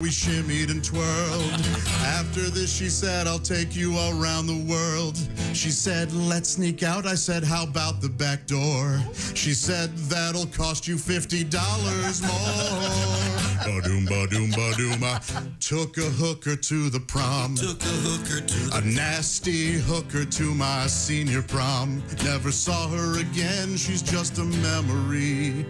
We shimmied and twirled. After this, she said, I'll take you around the world. She said, let's sneak out. I said, how about the back door? She said, that'll cost you $50 more. Ba-doom, ba-doom, ba-doom. I took a hooker to the prom. A nasty hooker to my senior prom. Never saw her again. She's just a memory.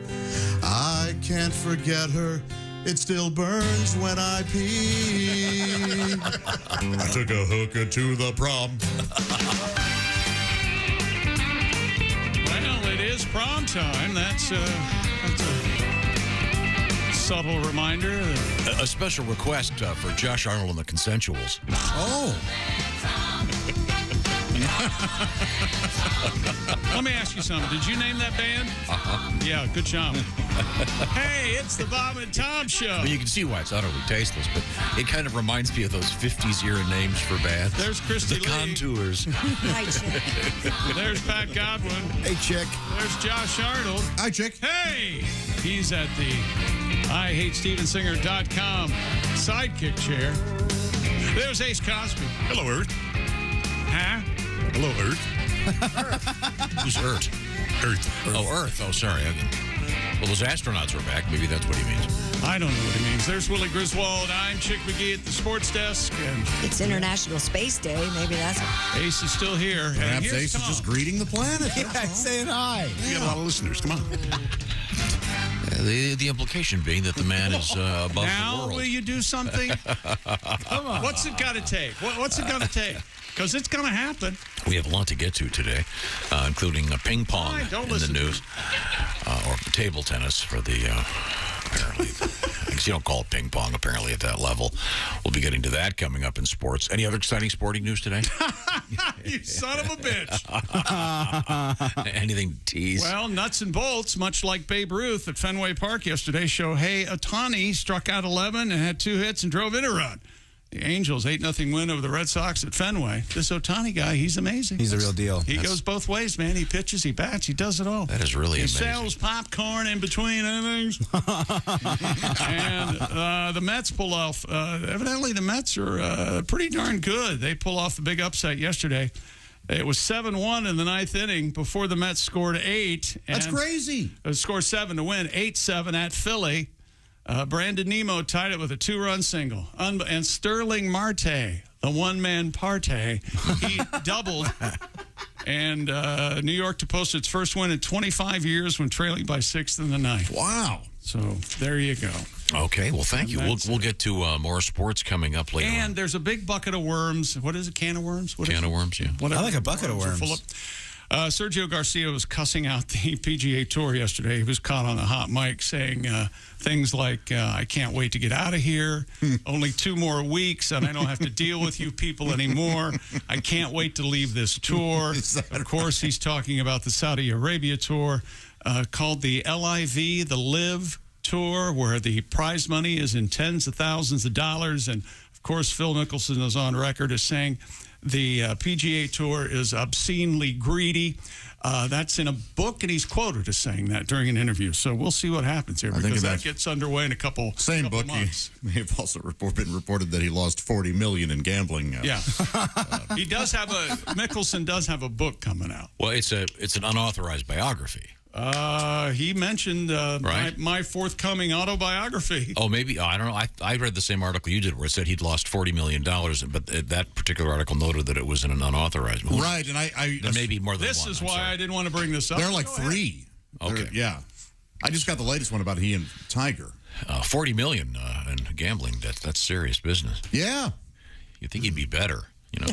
I can't forget her. It still burns when I pee. I took a hooker to the prom. Well, it is prom time. That's a subtle reminder. A special request for Josh Arnold and the Consensuals. Oh. Let me ask you something. Did you name that band? Uh-huh. Yeah, good job. Hey, it's the Bob and Tom Show. Well, you can see why it's utterly tasteless, but it kind of reminds me of those 50s era names for bands. There's Christy The Lee. Contours. Hi, Chick. There's Pat Godwin. Hey, chick. There's Josh Arnold. Hi, chick. Hey, he's at the IHateStevensinger.com sidekick chair. There's Ace Cosby. Hello, Earth. Huh? Hello, Earth. Who's Earth? Earth. Oh, Earth. Oh, sorry. Well, those astronauts are back. Maybe that's what he means. I don't know what he means. There's Willie Griswold. I'm Chick McGee at the sports desk. And It's International Space Day. Maybe that's Ace is still here. And Perhaps here's Ace is Tom. just greeting the planet. saying hi. We got a lot of listeners. Come on. The implication being that the man is above the Now, world. will you do something? Come on. What's it got to take? What's it going to take? Because it's going to happen. We have a lot to get to today, including ping pong Fine, don't in the listen to news, or table tennis for the, apparently, because you don't call it ping pong, apparently, at that level. We'll be getting to that coming up in sports. Any other exciting sporting news today? You son of a bitch. Anything to tease? Well, nuts and bolts, much like Babe Ruth at Fenway Park yesterday. Shohei Ohtani struck out 11 and had 2 hits and drove in a run. The Angels 8-0 win over the Red Sox at Fenway. This Ohtani guy, he's amazing. He's the real deal. He goes both ways, man. He pitches, he bats, he does it all. That is really He amazing. sells popcorn in between innings. And the Mets pull off. Evidently, the Mets are pretty darn good. They pull off the big upset yesterday. It was 7-1 in the 9th inning before the Mets scored 8. That's crazy. Scored 7 to win, 8-7 at Philly. Brandon Nimmo tied it with a 2-run single. And Sterling Marte, the one-man partay, he doubled. And New York to post its first win in 25 years when trailing by 6 in the 9th. Wow. So there you go. Okay, well, thank you. We'll get to more sports coming up later. And there's a big bucket of worms. What is it? Can of worms? Can of worms, yeah. Whatever. I like a bucket of Are worms. full of. Sergio Garcia was cussing out the PGA Tour yesterday. He was caught on the hot mic saying things like, I can't wait to get out of here. Only 2 more weeks, and I don't have to deal with you people anymore. I can't wait to leave this tour. Of course, he's talking about the Saudi Arabia Tour called the LIV, the Live Tour, where the prize money is in tens of thousands of dollars. And, of course, Phil Mickelson is on record as saying the PGA Tour is obscenely greedy. That's in a book, and he's quoted as saying that during an interview. So we'll see what happens here, because that gets underway in a couple book, months. He may have also been reported that he lost $40 million in gambling. Yeah. He does have Mickelson does have a book coming out. Well, it's an unauthorized biography. He mentioned Right. my forthcoming autobiography. Oh, maybe. I don't know. I read the same article you did where it said he'd lost $40 million, but that particular article noted that it was in an unauthorized movie. Right, and There may be more than This one. is I'm why sorry. I didn't want to bring this up. there are like Go ahead. 3. Okay. Yeah. I just got the latest one about he and Tiger. $40 million in gambling. That's serious business. Yeah. You'd think he'd be better. You know,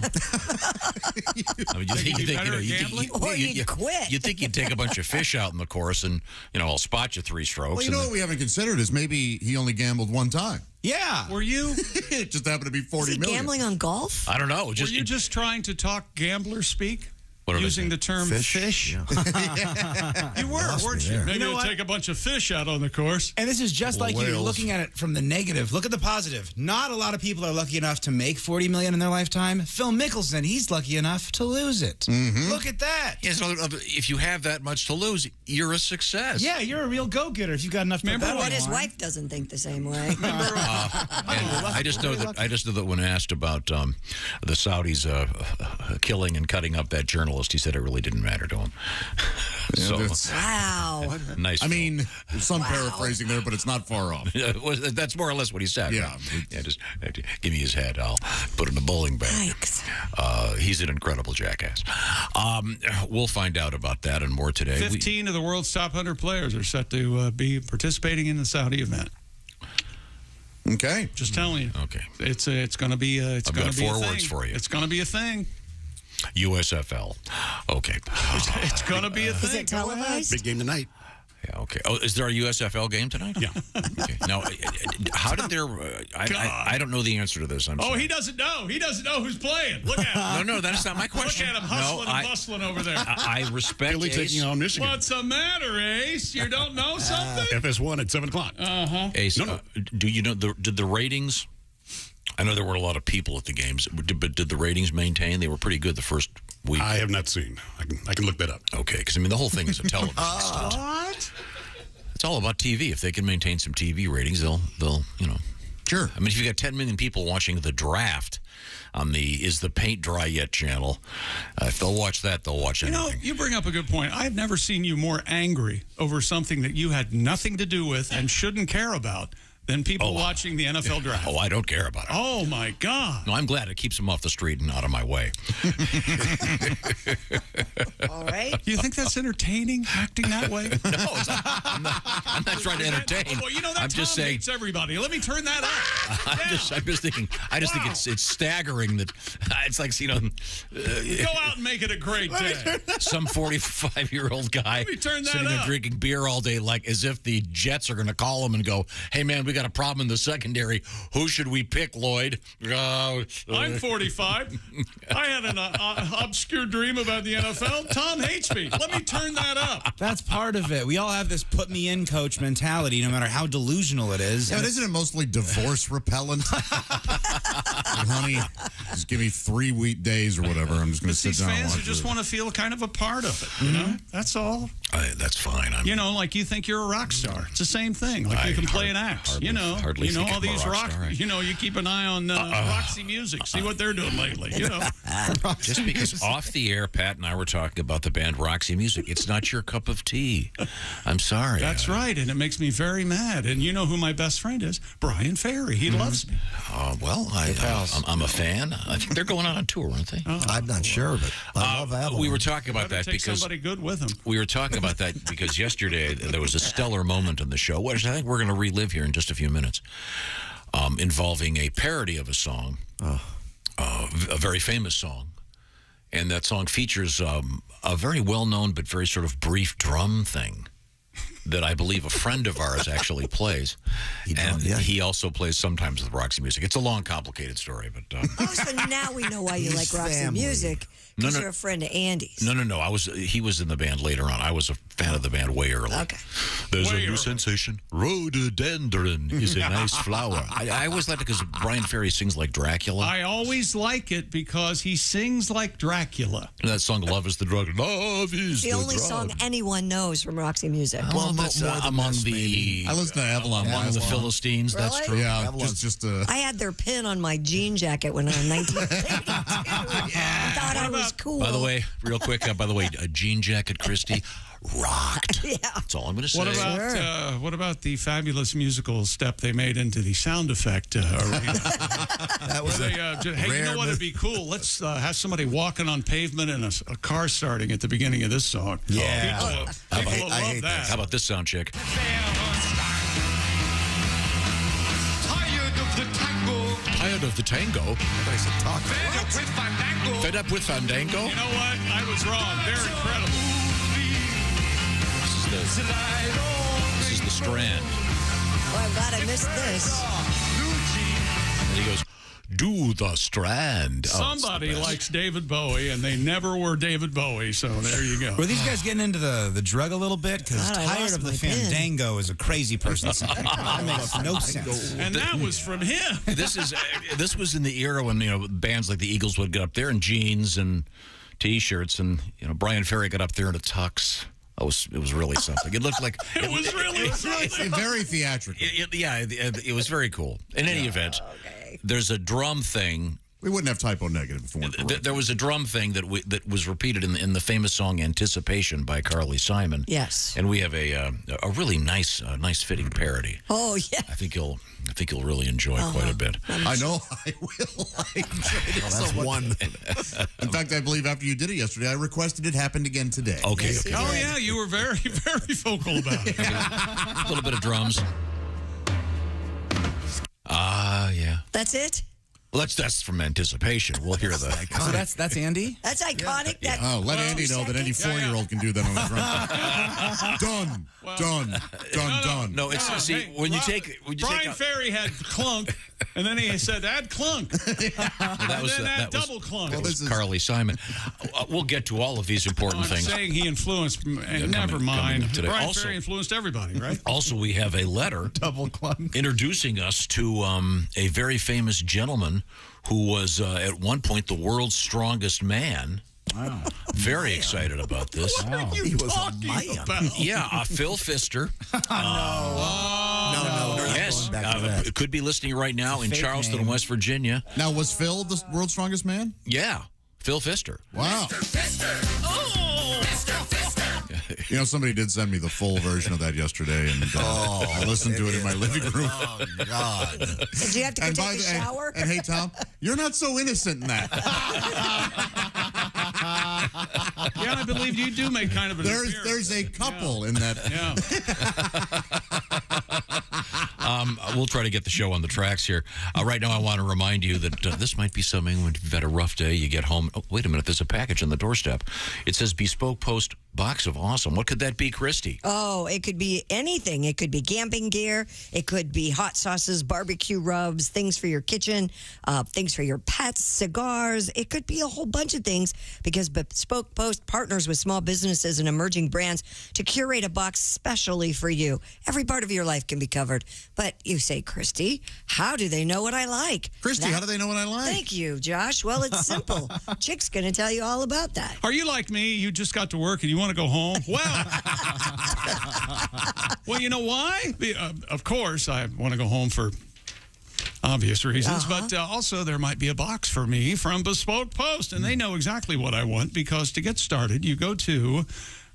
I mean, you think Or you'd quit. You'd think he'd take a bunch of fish out in the course and I'll spot you 3 strokes. Well, you know what we haven't considered is maybe he only gambled one time. Yeah. Were you It just happened to be Is $40 he million. gambling on golf? I don't know. were you just trying to talk gambler speak? using the term fish. Yeah. You were, weren't you? Maybe You know you'll what? take a bunch of fish out on the course. And this is just like you Whales. looking at it from the negative. Look at the positive. Not a lot of people are lucky enough to make $40 million in their lifetime. Phil Mickelson, he's lucky enough to lose it. Look at that. Yeah, so if you have that much to lose, you're a success. Yeah, you're a real go-getter if you got enough to Remember bet what on But his one. wife doesn't think the same way. And I just know that when asked about the Saudis killing and cutting up that journalist, he said it really didn't matter to him. So Wow. nice. I mean, there's some paraphrasing there, but it's not far off. that's more or less what he said. Yeah. Right? Yeah. Just give me his head. I'll put it in a bowling bag. Yikes. He's an incredible jackass. We'll find out about that and more today. 15 of the world's top 100 players are set to be participating in the Saudi event. Okay. Just telling you. Okay. It's going to be it's I've going got to be 4 a thing. words for you. It's going to be a thing. USFL. Okay. It's going to be a thing. Is it televised? Big game tonight. Yeah, okay. Oh, is there a USFL game tonight? Yeah. Okay. Now, how did there? I don't know the answer to this. I'm sorry. He doesn't know. He doesn't know who's playing. Look at him. No, that's not my Look question. at him hustling and bustling over there. I respect Philly Ace. taking on Michigan. What's the matter, Ace? You don't know something? FS1 at 7 o'clock. Ace, No. do you know did the ratings? I know there weren't a lot of people at the games, but did the ratings maintain? They were pretty good the first week. I have not seen. I can look that up. Okay, because I mean the whole thing is a television stunt. What? It's all about TV. If they can maintain some TV ratings, they'll Sure. I mean, if you got 10 million people watching the draft on the Is the Paint Dry Yet channel, if they'll watch that, they'll watch anything. You bring up a good point. I've never seen you more angry over something that you had nothing to do with and shouldn't care about than people watching the NFL draft. Oh, I don't care about it. Oh, my God. No, I'm glad it keeps them off the street and out of my way. All right. Do you think that's entertaining, acting that way? No, it's not, I'm not trying to entertain. Well, you know that I'm just saying. hates everybody. Let me turn that up. I'm just thinking. I just think it's staggering that it's like Go out and make it a great day. some 45-year-old guy Let me turn that sitting up. and drinking beer all day, like as if the Jets are going to call him and go, "Hey man, we got a problem in the secondary. Who should we pick, Lloyd?" I'm 45. I had an obscure dream about the NFL. Tom hates me. Let me turn that up. That's part of it. We all have this put me in coach mentality, no matter how delusional it is. Yeah, but isn't it mostly divorce repellent? Honey, just give me 3 weekdays or whatever. I'm just going to It's sit these down and fans who watch just it. want to feel kind of a part of it. You know, that's all. That's fine. Like you think you're a rock star. It's the same thing. Like you can play an act. hardly think all I'm a these rock star. You keep an eye on Roxy Music. See what they're doing lately. Just because off the air, Pat and I were talking about the band Roxy Music. It's not your cup of tea. I'm sorry. That's right, and it makes me very mad. And you know who my best friend is? Brian Ferry. He loves me. Well, I'm a fan. I think they're going out on tour, aren't they? I'm not sure, but I love Avalon. We were talking about Better that take because somebody good with him. we were talking about that because yesterday there was a stellar moment in the show, which I think we're going to relive here in just a few minutes, involving a parody of a song, a very famous song. And that song features a very well-known but very sort of brief drum thing that I believe a friend of ours actually plays. He also plays sometimes with Roxy Music. It's a long, complicated story, but... So now we know why you like Roxy Music. Because you're a friend of Andy's. No. He was in the band later on. I was a fan of the band way early. Okay. There's a new sensation. Rhododendron is a nice flower. I always liked it because Brian Ferry sings like Dracula. I always like it because he sings like Dracula. And that song, Love is the Drug. Love is The only song anyone knows from Roxy Music. Well, that's among the... I listen to Avalon. Among the Philistines, that's Really? true. Yeah, Avalon's- just I had their pin on my jean jacket when I was 1982. I thought I was cool. By the way, real quick, a jean jacket, Christy, rocked. Yeah. That's all I'm going to say. What about the fabulous musical step they made into the sound effect arena? That was Hey, you know what would be cool? Let's have somebody walking on pavement and a car starting at the beginning of this song. Yeah. People will I love hate that. How about this sound check? Tired of the tango. I said talk. Fed up with Fandango. You know what? I was wrong. They're incredible. This is the Strand. Well, I'm glad I missed this. And he goes, Do the Strand. Somebody likes David Bowie, and they never were David Bowie, so there you go. Were these guys getting into the drug a little bit? Because God, I Tired lost of the my pen. Fandango is a crazy person. That makes no sense. And that was from him. This was in the era when bands like the Eagles would get up there in jeans and T-shirts, and Brian Ferry got up there in a tux. It was really something. It looked like It was really something. Very theatrical. it was very cool. In any event, there's a drum thing. We wouldn't have typo negative if it weren't for There was a drum thing that was repeated in the famous song "Anticipation" by Carly Simon. Yes. And we have a really nice fitting parody. Oh, yeah. I think you'll really enjoy quite a bit. I know I will. I enjoyed it. That's one. In fact, I believe after you did it yesterday, I requested it happened again today. Okay. Yes, Okay. Oh, yeah, you were very, very vocal about it. A little bit of drums. Yeah. That's it? Well, that's from Anticipation. We'll hear the. So that's Andy? That's iconic. That Oh, let Andy know that any 4-year-old can do that on the drum. Done. No, it's when you take Brian Ferry had clunk, and then he said, add clunk. that was add double clunk. That was Carly Simon. We'll get to all of these important I'm things. saying he influenced, and never coming mind. up today. Brian Also- Ferry influenced everybody, right? Also, we have a letter Double clunk. introducing us to a very famous gentleman who was at one point the world's strongest man. Wow. Very excited about this. What are you He was a talking man. about? Yeah, Phil Pfister. No, they're not Yes, going back to that. could be listening right now in Fake Charleston, name. West Virginia. Now, was Phil the world's strongest man? Yeah, Phil Pfister. Wow. You know, somebody did send me the full version of that yesterday, and I listened to it in my living room. Oh, God. Did you have to go take a shower? And hey, Tom, you're not so innocent in that. Yeah, I believe you do make kind of an appearance. There's a couple in that. Yeah. We'll try to get the show on the tracks here. Right now, I want to remind you that this might be something when you've had a rough day, you get home. Oh, wait a minute, there's a package on the doorstep. It says Bespoke Post Box of Awesome. What could that be, Christy? Oh, it could be anything. It could be camping gear. It could be hot sauces, barbecue rubs, things for your kitchen, things for your pets, cigars. It could be a whole bunch of things because Bespoke Post partners with small businesses and emerging brands to curate a box specially for you. Every part of your life can be covered. But you say, Christy, how do they know what I like? Christy, how do they know what I like? Thank you, Josh. Well, it's simple. Chick's going to tell you all about that. Are you like me? You just got to work and you want to go home? Well, you know why? Of course, I want to go home for obvious reasons, but also there might be a box for me from Bespoke Post, and they know exactly what I want because to get started, you go to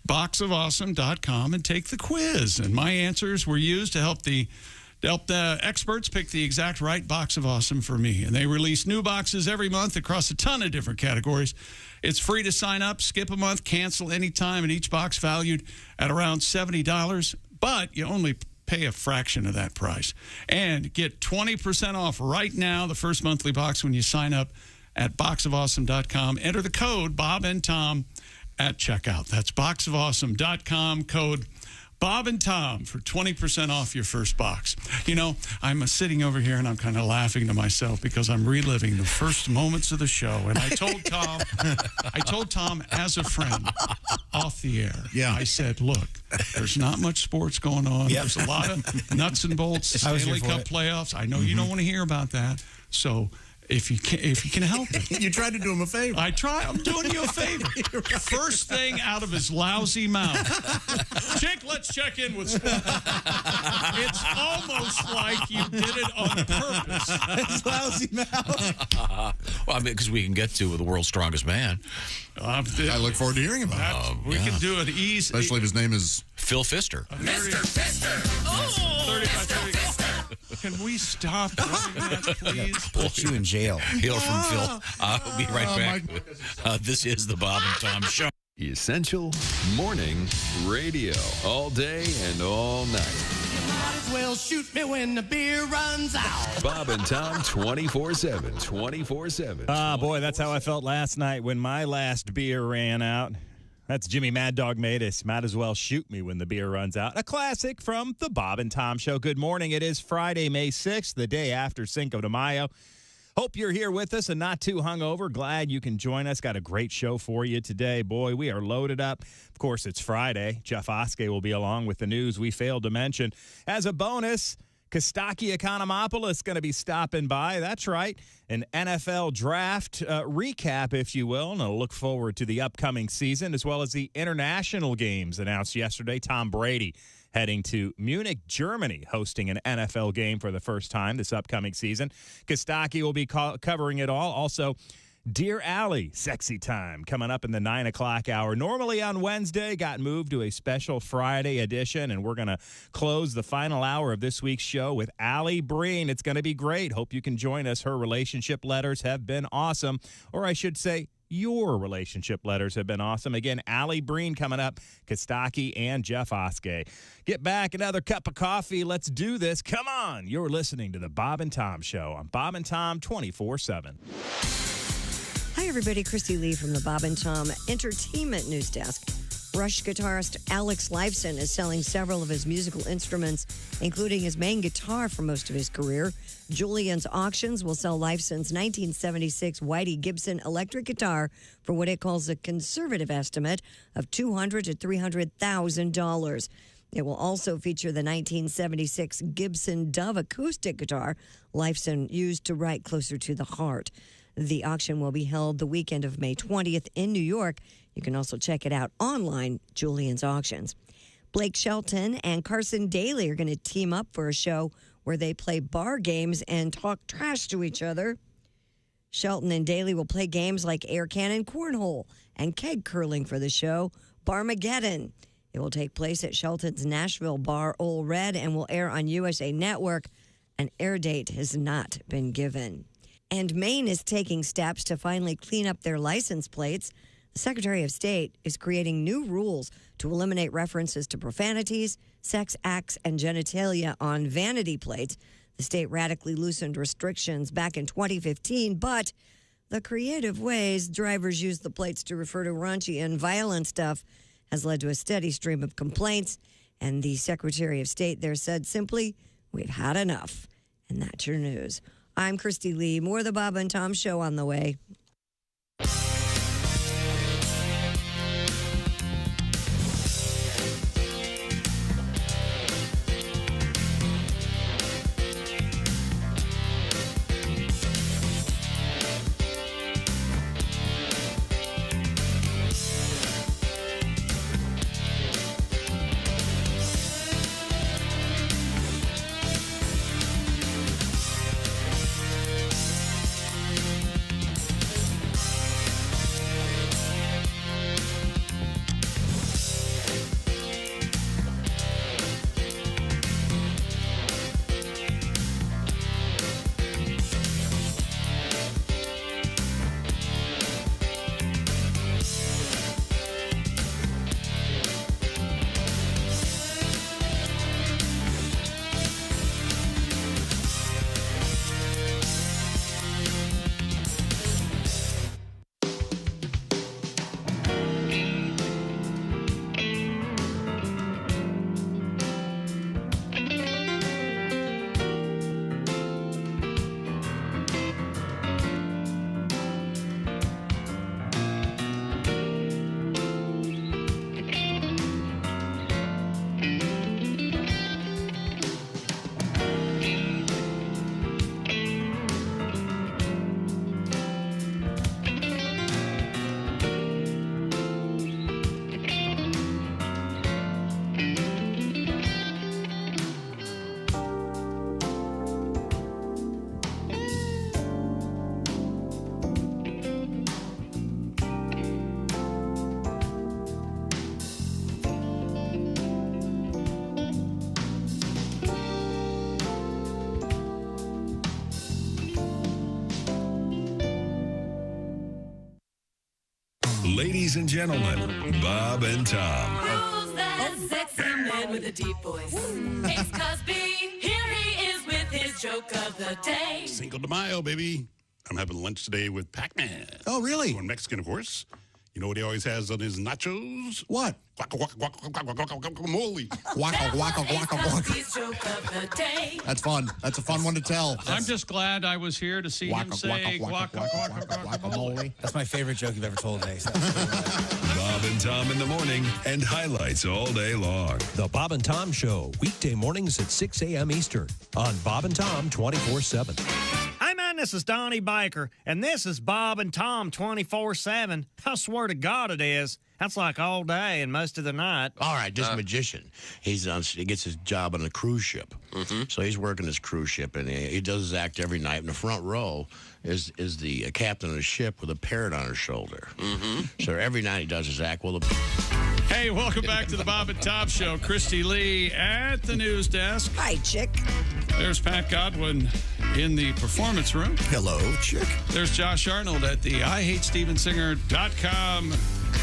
boxofawesome.com and take the quiz, and my answers were used to help the experts pick the exact right box of awesome for me. And they release new boxes every month across a ton of different categories. It's free to sign up, skip a month, cancel anytime, and each box valued at around $70. But you only pay a fraction of that price. And get 20% off right now, the first monthly box, when you sign up at boxofawesome.com. Enter the code Bob and Tom at checkout. That's boxofawesome.com, code Bob and Tom for 20% off your first box. You know, I'm sitting over here and I'm kind of laughing to myself because I'm reliving the first moments of the show. And I told Tom as a friend off the air. Yeah. I said, look, there's not much sports going on. Yep. There's a lot of nuts and bolts, I was here Stanley for Cup it. playoffs. I know you don't want to hear about that. So if you can help it. You tried to do him a favor. I try. I'm doing you a favor. First thing out of his lousy mouth. Chick, let's check in with sports. It's almost like you did it on purpose. His lousy mouth. Well, I mean, because we can get to the world's strongest man, I look forward to hearing about it. we can do it easy. Especially if his name is... Phil Pfister. Mr. Fister. 30 by 30. Can we stop doing that, please? Put you in jail. Hail from Phil. We'll be right back. This is the Bob and Tom Show. Essential Morning Radio. All day and all night. Might as well shoot me when the beer runs out. Bob and Tom 24/7. 24/7. Ah, boy, that's how I felt last night when my last beer ran out. That's Jimmy Mad Dog Matus. Might as well shoot me when the beer runs out. A classic from the Bob and Tom Show. Good morning. It is Friday, May 6th, the day after Cinco de Mayo. Hope you're here with us and not too hungover. Glad you can join us. Got a great show for you today. Boy, we are loaded up. Of course, it's Friday. Jeff Oskey will be along with the news we failed to mention. As a bonus, Kostaki Economopoulos is going to be stopping by. That's right. An NFL draft recap, if you will, and I'll look forward to the upcoming season as well as the international games announced yesterday. Tom Brady heading to Munich, Germany, hosting an NFL game for the first time this upcoming season. Kostaki will be covering it all. Also, Dear Allie, Sexy Time, coming up in the 9 o'clock hour. Normally on Wednesday, got moved to a special Friday edition, and we're going to close the final hour of this week's show with Allie Breen. It's going to be great. Hope you can join us. Her relationship letters have been awesome, or I should say, your relationship letters have been awesome. Again, Allie Breen coming up, Kostaki and Jeff Oskey. Get back, another cup of coffee. Let's do this. Come on. You're listening to the Bob and Tom Show on Bob and Tom 24/7. Hi, everybody. Christy Lee from the Bob and Tom Entertainment News Desk. Rush guitarist Alex Lifeson is selling several of his musical instruments, including his main guitar for most of his career. Julian's Auctions will sell Lifeson's 1976 Whitey Gibson electric guitar for what it calls a conservative estimate of $200,000 to $300,000. It will also feature the 1976 Gibson Dove acoustic guitar Lifeson used to write Closer to the Heart. The auction will be held the weekend of May 20th in New York. You can also check it out online, Julian's Auctions. Blake Shelton and Carson Daly are going to team up for a show where they play bar games and talk trash to each other. Shelton and Daly will play games like air cannon cornhole and keg curling for the show, Barmageddon. It will take place at Shelton's Nashville bar, Ole Red, and will air on USA Network. An air date has not been given. And Maine is taking steps to finally clean up their license plates. The Secretary of State is creating new rules to eliminate references to profanities, sex acts, and genitalia on vanity plates. The state radically loosened restrictions back in 2015, but the creative ways drivers use the plates to refer to raunchy and violent stuff has led to a steady stream of complaints. And the Secretary of State there said simply, "We've had enough." And that's your news. I'm Christy Lee. More of the Bob and Tom Show on the way. Ladies and gentlemen, Bob and Tom. Who's that sexy man with a deep voice? Ace Cosby, here he is with his joke of the day. Cinco de Mayo, baby. I'm having lunch today with Pac-Man. Oh, really? Going Mexican, of course. You know what he always has on his nachos? What? Guacamole. Waka, waka, waka, waka. Cosby's joke of the day. That's fun. That's a fun one to tell. I'm just glad I was here to see him Waka, say waka, waka, waka, guacamole. That's my favorite joke you've ever told, Ace. Bob and Tom in the morning and highlights all day long. The Bob and Tom Show, weekday mornings at 6 a.m. Eastern on Bob and Tom 24/7. Hey, man, this is Donnie Baker, and this is Bob and Tom 24/7. I swear to God it is. That's like all day and most of the night. All right, this magician, he gets his job on a cruise ship. So he's working this cruise ship, and he does his act every night. In the front row is the captain of the ship with a parrot on her shoulder. So every night he does his act. Well, Hey, welcome back to the Bob and Tom Show. Christy Lee at the news desk. Hi, Chick. There's Pat Godwin in the performance room. Hello, Chick. There's Josh Arnold at the IHateStevensinger.com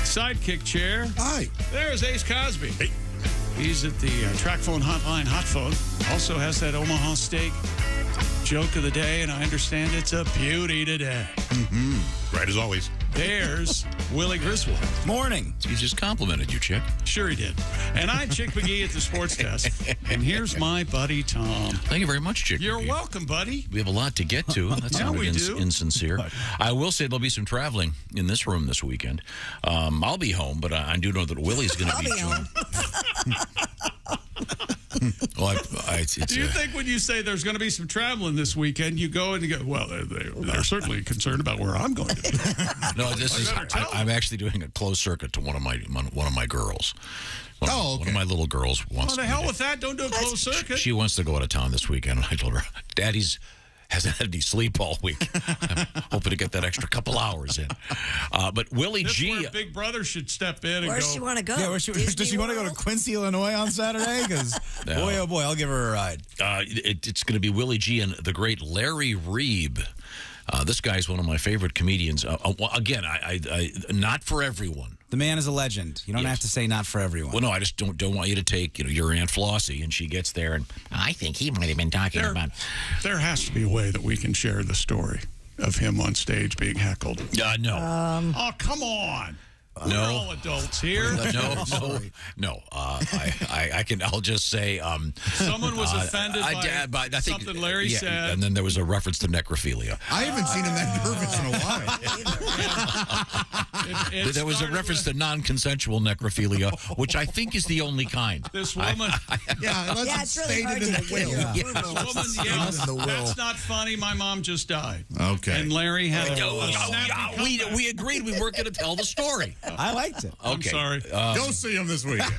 sidekick chair. Hi. There's Ace Cosby. Hey. He's at the track phone hotline, hot phone. Also has that Omaha steak joke of the day, and I understand it's a beauty today. Right as always. There's Willie Griswold. Morning. He just complimented you, Chick. Sure he did. And I'm Chick McGee at the sports desk. And here's my buddy, Tom. Thank you very much, Chick. You're welcome, buddy. We have a lot to get to. That's Yeah, we do. insincere. I will say there'll be some traveling in this room this weekend. I'll be home, but I do know that Willie's going to be home. Well, Do you think when you say there's going to be some traveling this weekend, you go and you go, well, they're certainly concerned about where I'm going to be. No, I'm actually doing a closed circuit to one of my girls. One of my little girls wants the hell with that. Don't do a closed circuit. She wants to go out of town this weekend, and I told her, Daddy's hasn't had any sleep all week. I'm hoping to get that extra couple hours in. But Willie G. Where Big Brother should step in and go. Where's she want to go? Yeah, does she want to go to Quincy, Illinois on Saturday? Because, boy, oh boy, I'll give her a ride. It's going to be Willie G. and the great Larry Reeb. This guy's one of my favorite comedians. Again, I not for everyone. The man is a legend. You don't have to say not for everyone. Well, no, I just don't want you to take your Aunt Flossie, and she gets there, and I think he might have been talking about. There has to be a way that we can share the story of him on stage being heckled. No. Oh, come on. No. We're all adults here. No. I can. I'll just say. Someone was offended by something Larry said, and then there was a reference to necrophilia. I haven't seen him that nervous in a while. There was a reference to non-consensual necrophilia, which I think is the only kind. This woman. It's really hard to get your approval. This woman yelled, "That's not funny. My mom just died." Okay. And Larry had we agreed we weren't going to tell the story. I liked it. I'm sorry. Go see him this weekend.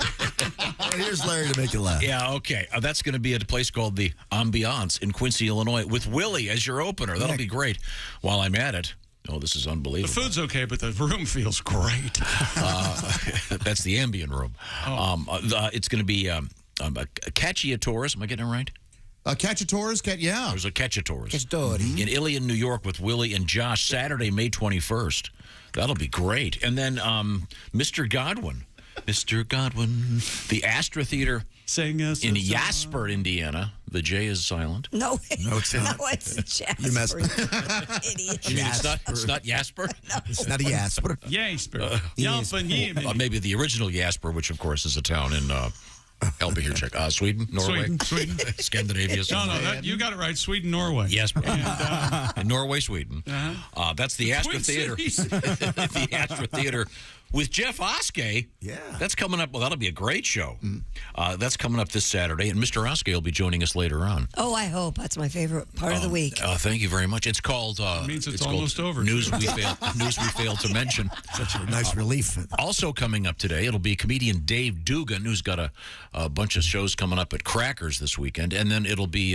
Here's Larry to make you laugh. Yeah, okay. That's going to be at a place called the Ambiance in Quincy, Illinois, with Willie as your opener. That'll be great. While I'm at it. Oh, this is unbelievable. The food's okay, but the room feels great. That's the ambient room. It's going to be Cacciatore's. Am I getting it right? Cacciatore's? Yeah. There's a Cacciatore's. Cacciatore. In Ilion, New York with Willie and Josh, Saturday, May 21st. That'll be great. And then Mr. Godwin, the Astra Theater in Jasper, Indiana. The J is silent. No, it's not. No, it's Jasper. You messed Idiot. It's not Jasper? No. It's not a Jasper. Jasper. Maybe the original Jasper, which, of course, is a town in... help me here, check. Sweden, Norway, Sweden. Scandinavia. No, you got it right. Sweden, Norway. Yes, and Norway, Sweden. That's the Astra Theater. The Astra Theater with Jeff Oskey. Yeah, that's coming up. Well, that'll be a great show. That's coming up this Saturday, and Mr. Oskey will be joining us later on. Oh, I hope that's my favorite part of the week. Thank you very much. It's called. It means it's almost over. News we failed to mention. Such a nice relief. Also coming up today, it'll be comedian Dave Dugan, who's got a bunch of shows coming up at Crackers this weekend, and then it'll be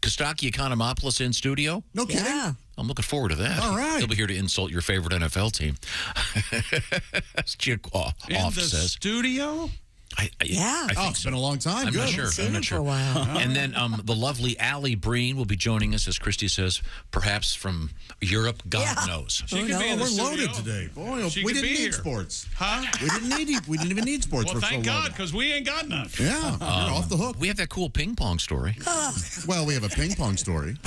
Kostaki Economopoulos in studio. No kidding. Yeah. I'm looking forward to that. All right. He'll be here to insult your favorite NFL team. As Chick Off says. Studio? I think it's been a long time. I'm Good. not sure. Seen him for a while. And then the lovely Allie Breen will be joining us, as Christy says, perhaps from Europe. God knows. She could be in the We're studio. loaded today. Boy, She we could didn't be need here. sports. Huh? We didn't even need sports. Well, We're thank so God, loaded. because we ain't got none. Yeah, we're off the hook. We have that cool ping pong story. Well, we have a ping pong story.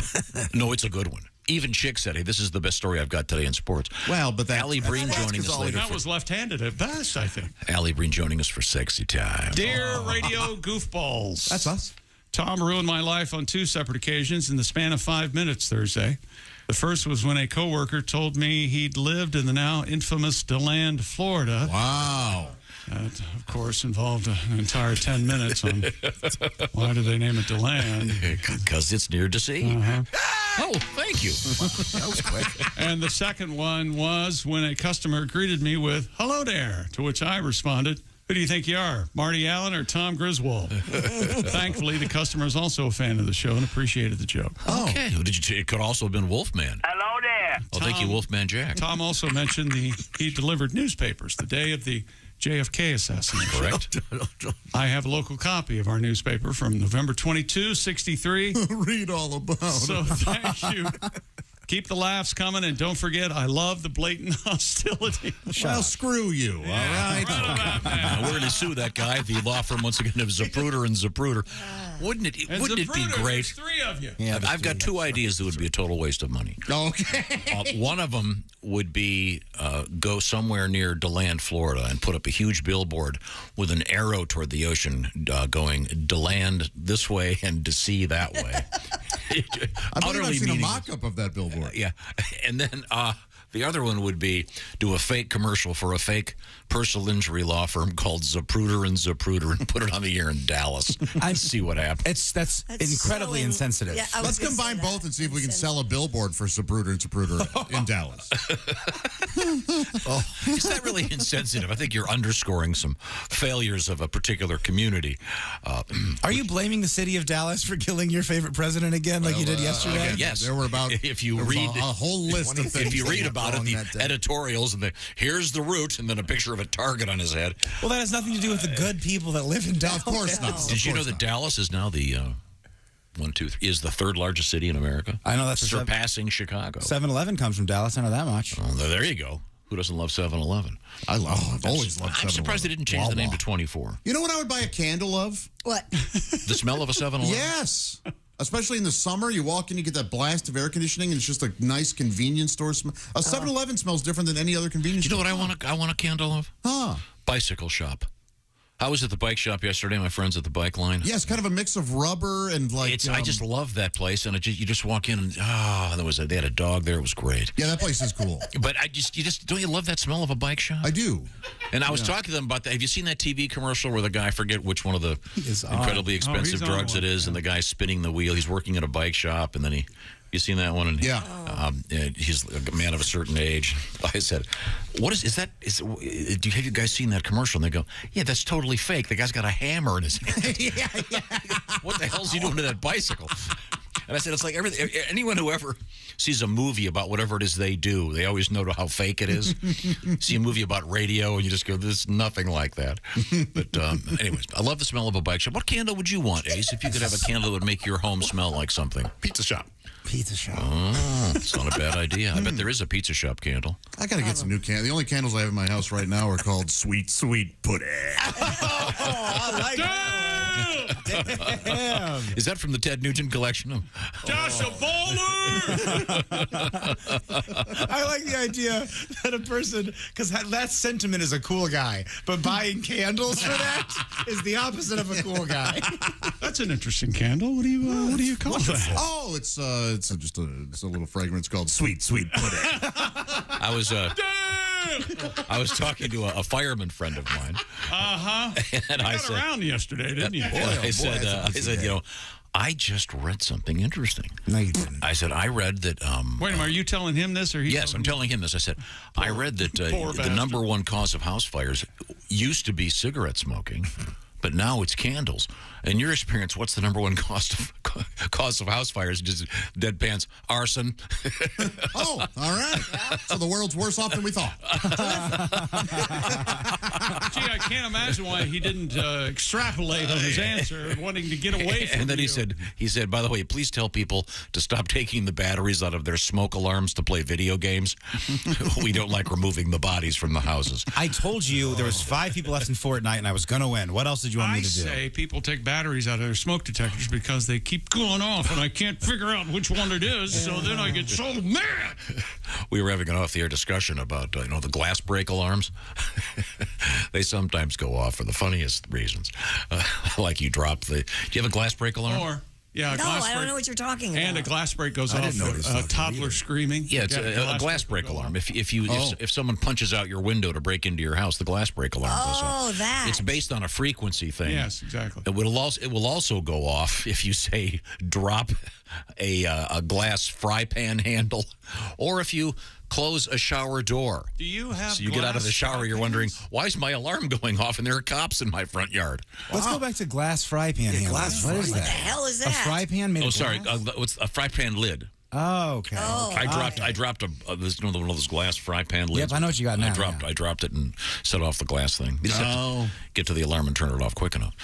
No, it's a good one. Even Chick said, hey, this is the best story I've got today in sports. Well, but Allie Breen joining us later. That was left-handed at best, I think. Allie Breen joining us for Sexy Time. Dear radio goofballs. That's us. Tom ruined my life on 2 separate occasions in the span of 5 minutes Thursday. The first was when a coworker told me he'd lived in the now infamous DeLand, Florida. Wow. That, of course, involved an entire 10 minutes on why did they name it DeLand? Because it's near to sea. Oh, thank you. That was quick. And the second one was when a customer greeted me with, hello there, to which I responded, who do you think you are, Marty Allen or Tom Griswold? Thankfully, the customer is also a fan of the show and appreciated the joke. Okay. Who did you? It could also have been Wolfman. Hello there. Oh, thank you, Wolfman Jack. Tom also mentioned he delivered newspapers the day of the JFK assassination. Correct. I have a local copy of our newspaper from November 22, 63. Read all about So it. thank you. Keep the laughs coming, and don't forget, I love the blatant hostility. Well, screw you, all right? We're going to sue that guy, the law firm, once again, of Zapruder and Zapruder. Wouldn't it be great? There's 3 of you. Yeah, I've got 2 ideas that would be a total waste of money. Okay. One of them would be go somewhere near DeLand, Florida, and put up a huge billboard with an arrow toward the ocean going DeLand this way and to sea that way. I believe I've seen a mock-up of that billboard. Yeah. And then the other one would be do a fake commercial for a fake personal injury law firm called Zapruder and Zapruder and put it on the air in Dallas and see what happens. That's incredibly so insensitive. Yeah, Let's combine both and see if we can sell a billboard for Zapruder and Zapruder in Dallas. Is that really insensitive? I think you're underscoring some failures of a particular community. Are you blaming the city of Dallas for killing your favorite president again, like you did yesterday? Yes. There were about if you read a whole list of things. If you read that about it, on the that day. editorials and here's the route and then a picture of a target on his head. Well, that has nothing to do with the good people that live in Dallas. Of course not. Did you know that Dallas is now the is the 3rd largest city in America? I know that's surpassing Chicago. 7-Eleven comes from Dallas. I know that much. Oh, there you go. Who doesn't love 7-Eleven? I've always loved 7-Eleven. I'm surprised they didn't change the name to 24. You know what I would buy a candle of? What? The smell of a 7-Eleven? Yes. Especially in the summer, you walk in, you get that blast of air conditioning, and it's just a nice convenience store smell. A 7-Eleven smells different than any other convenience store. You know what I want a candle of? Bicycle shop. I was at the bike shop yesterday. My friends at the bike line. Yeah, it's kind of a mix of rubber and like. I just love that place, and you just walk in and they had a dog there. It was great. Yeah, that place is cool. But don't you love that smell of a bike shop? I do. And I was talking to them about that. Have you seen that TV commercial where the guy, I forget which one of the incredibly expensive drugs it is, and the guy's spinning the wheel. He's working at a bike shop, and then you seen that one? And he's a man of a certain age. I said, have you guys seen that commercial? And they go, yeah, that's totally fake. The guy's got a hammer in his hand. What the hell's he doing to that bicycle? And I said, it's like anyone who ever sees a movie about whatever it is they do, they always know how fake it is. See a movie about radio, and you just go, there's nothing like that. But anyways, I love the smell of a bike shop. What candle would you want, Ace, if you could have a candle that would make your home smell like something? Pizza shop. Pizza shop. Oh, it's not a bad idea. I bet there is a pizza shop candle. I got to get some new candles. The only candles I have in my house right now are called Sweet, Sweet Pudding. I like Damn. Is that from the Ted Nugent collection? Josh, a baller! I like the idea that a person, because that sentiment is a cool guy, but buying candles for that is the opposite of a cool guy. That's an interesting candle. What do you call that? Oh, it's just a little fragrance called Sweet, Sweet Pudding. I was talking to a fireman friend of mine. And I got around yesterday, didn't you? I said, I just read something interesting. No, you didn't. I said, I read that. Wait a minute, are you telling him this? Yes, I'm telling him this. I said, I read that the number one cause of house fires used to be cigarette smoking, but now it's candles. In your experience, what's the number one cause of house fires? Just deadpans, arson. Oh, all right. So the world's worse off than we thought. Gee, I can't imagine why he didn't extrapolate on his answer, wanting to get away from And then he said, by the way, please tell people to stop taking the batteries out of their smoke alarms to play video games. We don't like removing the bodies from the houses. I told you there was 5 people left in Fortnite, and I was going to win. What else did you want me to do? I say people take batteries batteries out of their smoke detectors because they keep going off, and I can't figure out which one it is. So then I get so mad. We were having an off-the-air discussion about the glass break alarms. They sometimes go off for the funniest reasons, like you drop the. Do you have a glass break alarm? Yeah, no, I don't know what you're talking about. And a glass break goes off. A toddler screaming. Yeah, it's a glass break alarm. If someone punches out your window to break into your house, the glass break alarm goes off. Oh, that. It's based on a frequency thing. Yes, exactly. It will also go off if you say drop a glass fry pan handle, or if you close a shower door. Do you have? So you get out of the shower, you're wondering, why is my alarm going off and there are cops in my front yard? Let's go back to glass fry pan handles. What is that? What the hell is that? A fry pan made of glass? What's a fry pan lid? Oh, okay. I dropped one of those glass fry pan lids. Yep, I know what you got now. I dropped it and set off the glass thing. You just have to get to the alarm and turn it off quick enough.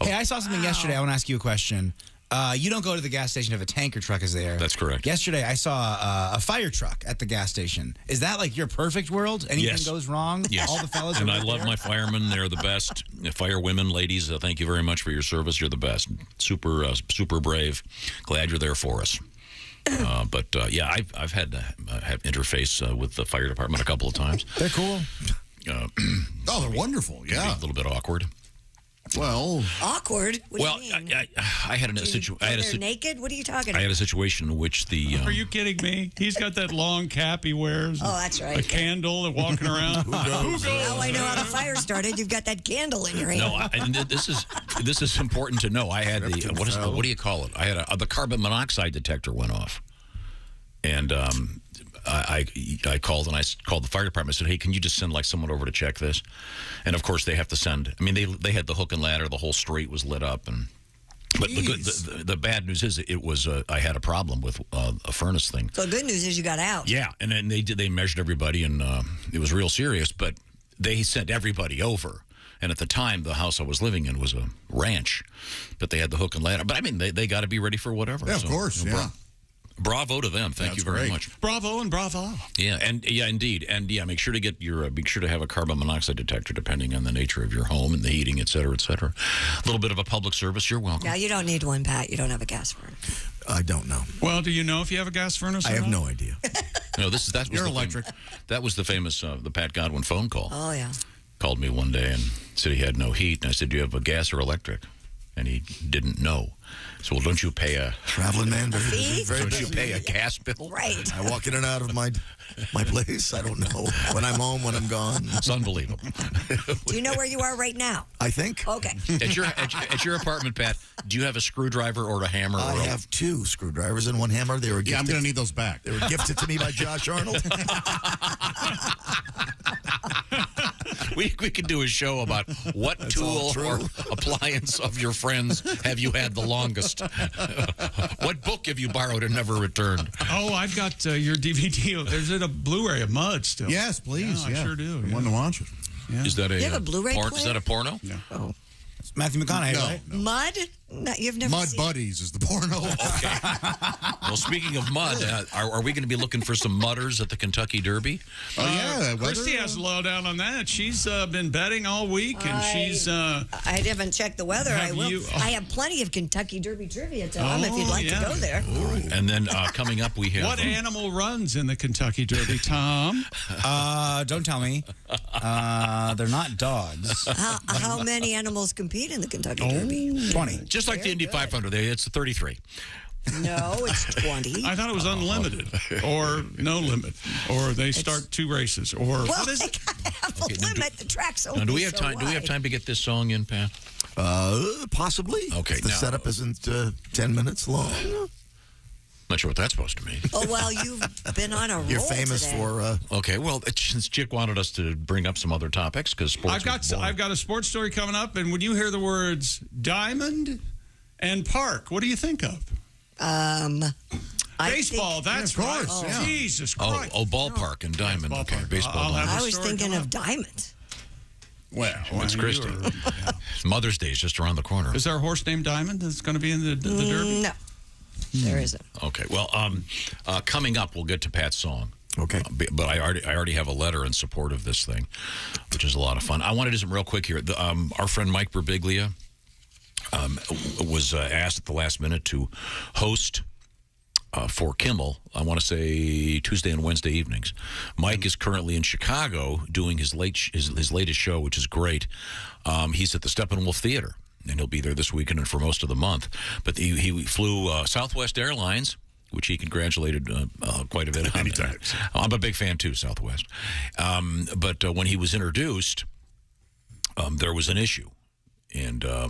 Hey, I saw something yesterday. I want to ask you a question. You don't go to the gas station if a tanker truck is there. That's correct. Yesterday, I saw a fire truck at the gas station. Is that like your perfect world? Anything goes wrong? Yes. All the fellas and are I right love there? my firemen. They're the best. Fire women, ladies, thank you very much for your service. You're the best. Super brave. Glad you're there for us. I've had to have interface with the fire department a couple of times. They're cool. They're wonderful. Yeah. A little bit awkward. Well, awkward. What do you mean? I had a situation. They're naked. What are you talking about? I had a situation in which the. Are you kidding me? He's got that long cap he wears. Oh, that's right. A candle and walking around. Who goes? Now I know how the fire started. You've got that candle in your hand. No, and this is important to know. I had what do you call it? I had the carbon monoxide detector went off, and I called the fire department. I said, hey, can you just send someone over to check this? And of course they have to send. I mean, they had the hook and ladder. The whole street was lit up, but the bad news is it was I had a problem with a furnace thing. So the good news is you got out. Yeah, and then they measured everybody, and it was real serious. But they sent everybody over. And at the time, the house I was living in was a ranch, but they had the hook and ladder. But I mean, they got to be ready for whatever. Yeah, of course. Bravo to them. Thank you very much. Bravo and bravo. Yeah, indeed. And make sure to get your make sure to have a carbon monoxide detector depending on the nature of your home and the heating, et cetera, et cetera. A little bit of a public service. You're welcome. Now you don't need one, Pat. You don't have a gas furnace. I don't know. Well, do you know if you have a gas furnace? I have no idea. No, you're electric. That was the famous the Pat Godwin phone call. Oh yeah. Called me one day and said he had no heat, and I said, "Do you have a gas or electric?" And he didn't know. So, well, don't you pay a traveling man? Don't you pay a gas bill? Right. I walk in and out of my place. I don't know when I'm home, when I'm gone. It's unbelievable. Do you know where you are right now? I think. Okay. At your apartment, Pat, do you have a screwdriver or a hammer? I have 2 screwdrivers and 1 hammer. They were gifted. Yeah, I'm going to need those back. They were gifted to me by Josh Arnold. We could do a show about what tool or appliance of your friends have you had the longest. What book have you borrowed and never returned? Oh, I've got your DVD. There's a Blu-ray of Mud still. Yes, please. Yeah, I sure do. I want to watch it. Yeah. Is that You have a Blu-ray player? Is that a porno? No. Oh. It's Matthew McConaughey, right? Mud? No, you've never Mud seen Buddies is the porno. Okay. Well, speaking of mud, are we going to be looking for some mudders at the Kentucky Derby? Oh, yeah. Christy has a lowdown on that. She's been betting all week, and she's... I haven't checked the weather. I will. I have plenty of Kentucky Derby trivia, Tom, if you'd like to go there. And then coming up, we have... What animal runs in the Kentucky Derby, Tom? Don't tell me. They're not dogs. How many animals compete in the Kentucky Derby? 20. Just like the Indy 500, it's 33. No, it's 20. I thought it was unlimited, or no limit, or they start 2 races, or Well, what is they it? gotta have a limit. The track's only Now, do we have so time? Do we have wide. time to get this song in, Pat? Possibly. Okay, If the now- setup isn't 10 minutes long. Not sure what that's supposed to mean. Oh, well, you've been on a roll You're famous today. for... Okay, well, since Chick wanted us to bring up some other topics, because sports. I've got a sports story coming up, and when you hear the words diamond and park, what do you think of? Baseball. That's Yeah, of right. course, yeah. Jesus Christ. ballpark and diamond. Yes, Okay, ballpark. baseball. I'll have diamond. I was story thinking come of up. diamond. Well, It's Christy. Mother's Day is just around the corner. Is there a horse named Diamond that's going to be in the Derby? No, there isn't. Okay, well, coming up, we'll get to Pat's song. Okay. But I already have a letter in support of this thing, which is a lot of fun. I want to do some real quick here. Our friend Mike Birbiglia was asked at the last minute to host for Kimmel, I want to say Tuesday and Wednesday evenings. Mike is currently in Chicago doing his latest show, which is great. He's at the Steppenwolf Theater, and he'll be there this weekend and for most of the month. But he flew Southwest Airlines, which he congratulated quite a bit on. Anytime. I'm a big fan, too, Southwest. But when he was introduced, there was an issue. And I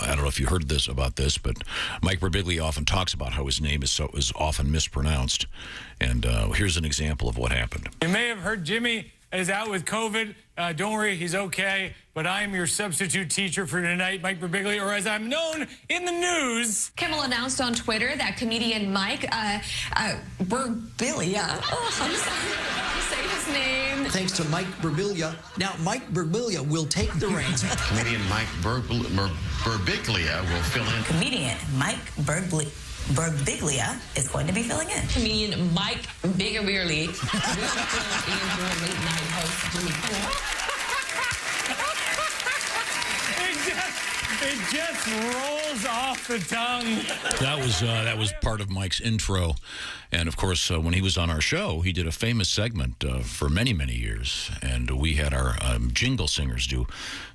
don't know if you heard about this, but Mike Birbiglia often talks about how his name is often mispronounced. And here's an example of what happened. You may have heard Jimmy is out with COVID. Don't worry, he's okay. But I am your substitute teacher for tonight, Mike Birbiglia, or as I'm known in the news. Kimmel announced on Twitter that comedian Mike Birbiglia. Oh, I'm sorry. Say his name. Thanks to Mike Birbiglia. Now, Mike Birbiglia will take the reins. Comedian Mike Birbiglia will fill in. Comedian Mike Birbiglia is going to be filling in. Comedian Mike Birbiglia will fill in for late night host Jimmy Kimmel. It just rolls off the tongue. That was part of Mike's intro, and of course, when he was on our show, he did a famous segment for many, many years, and we had our jingle singers do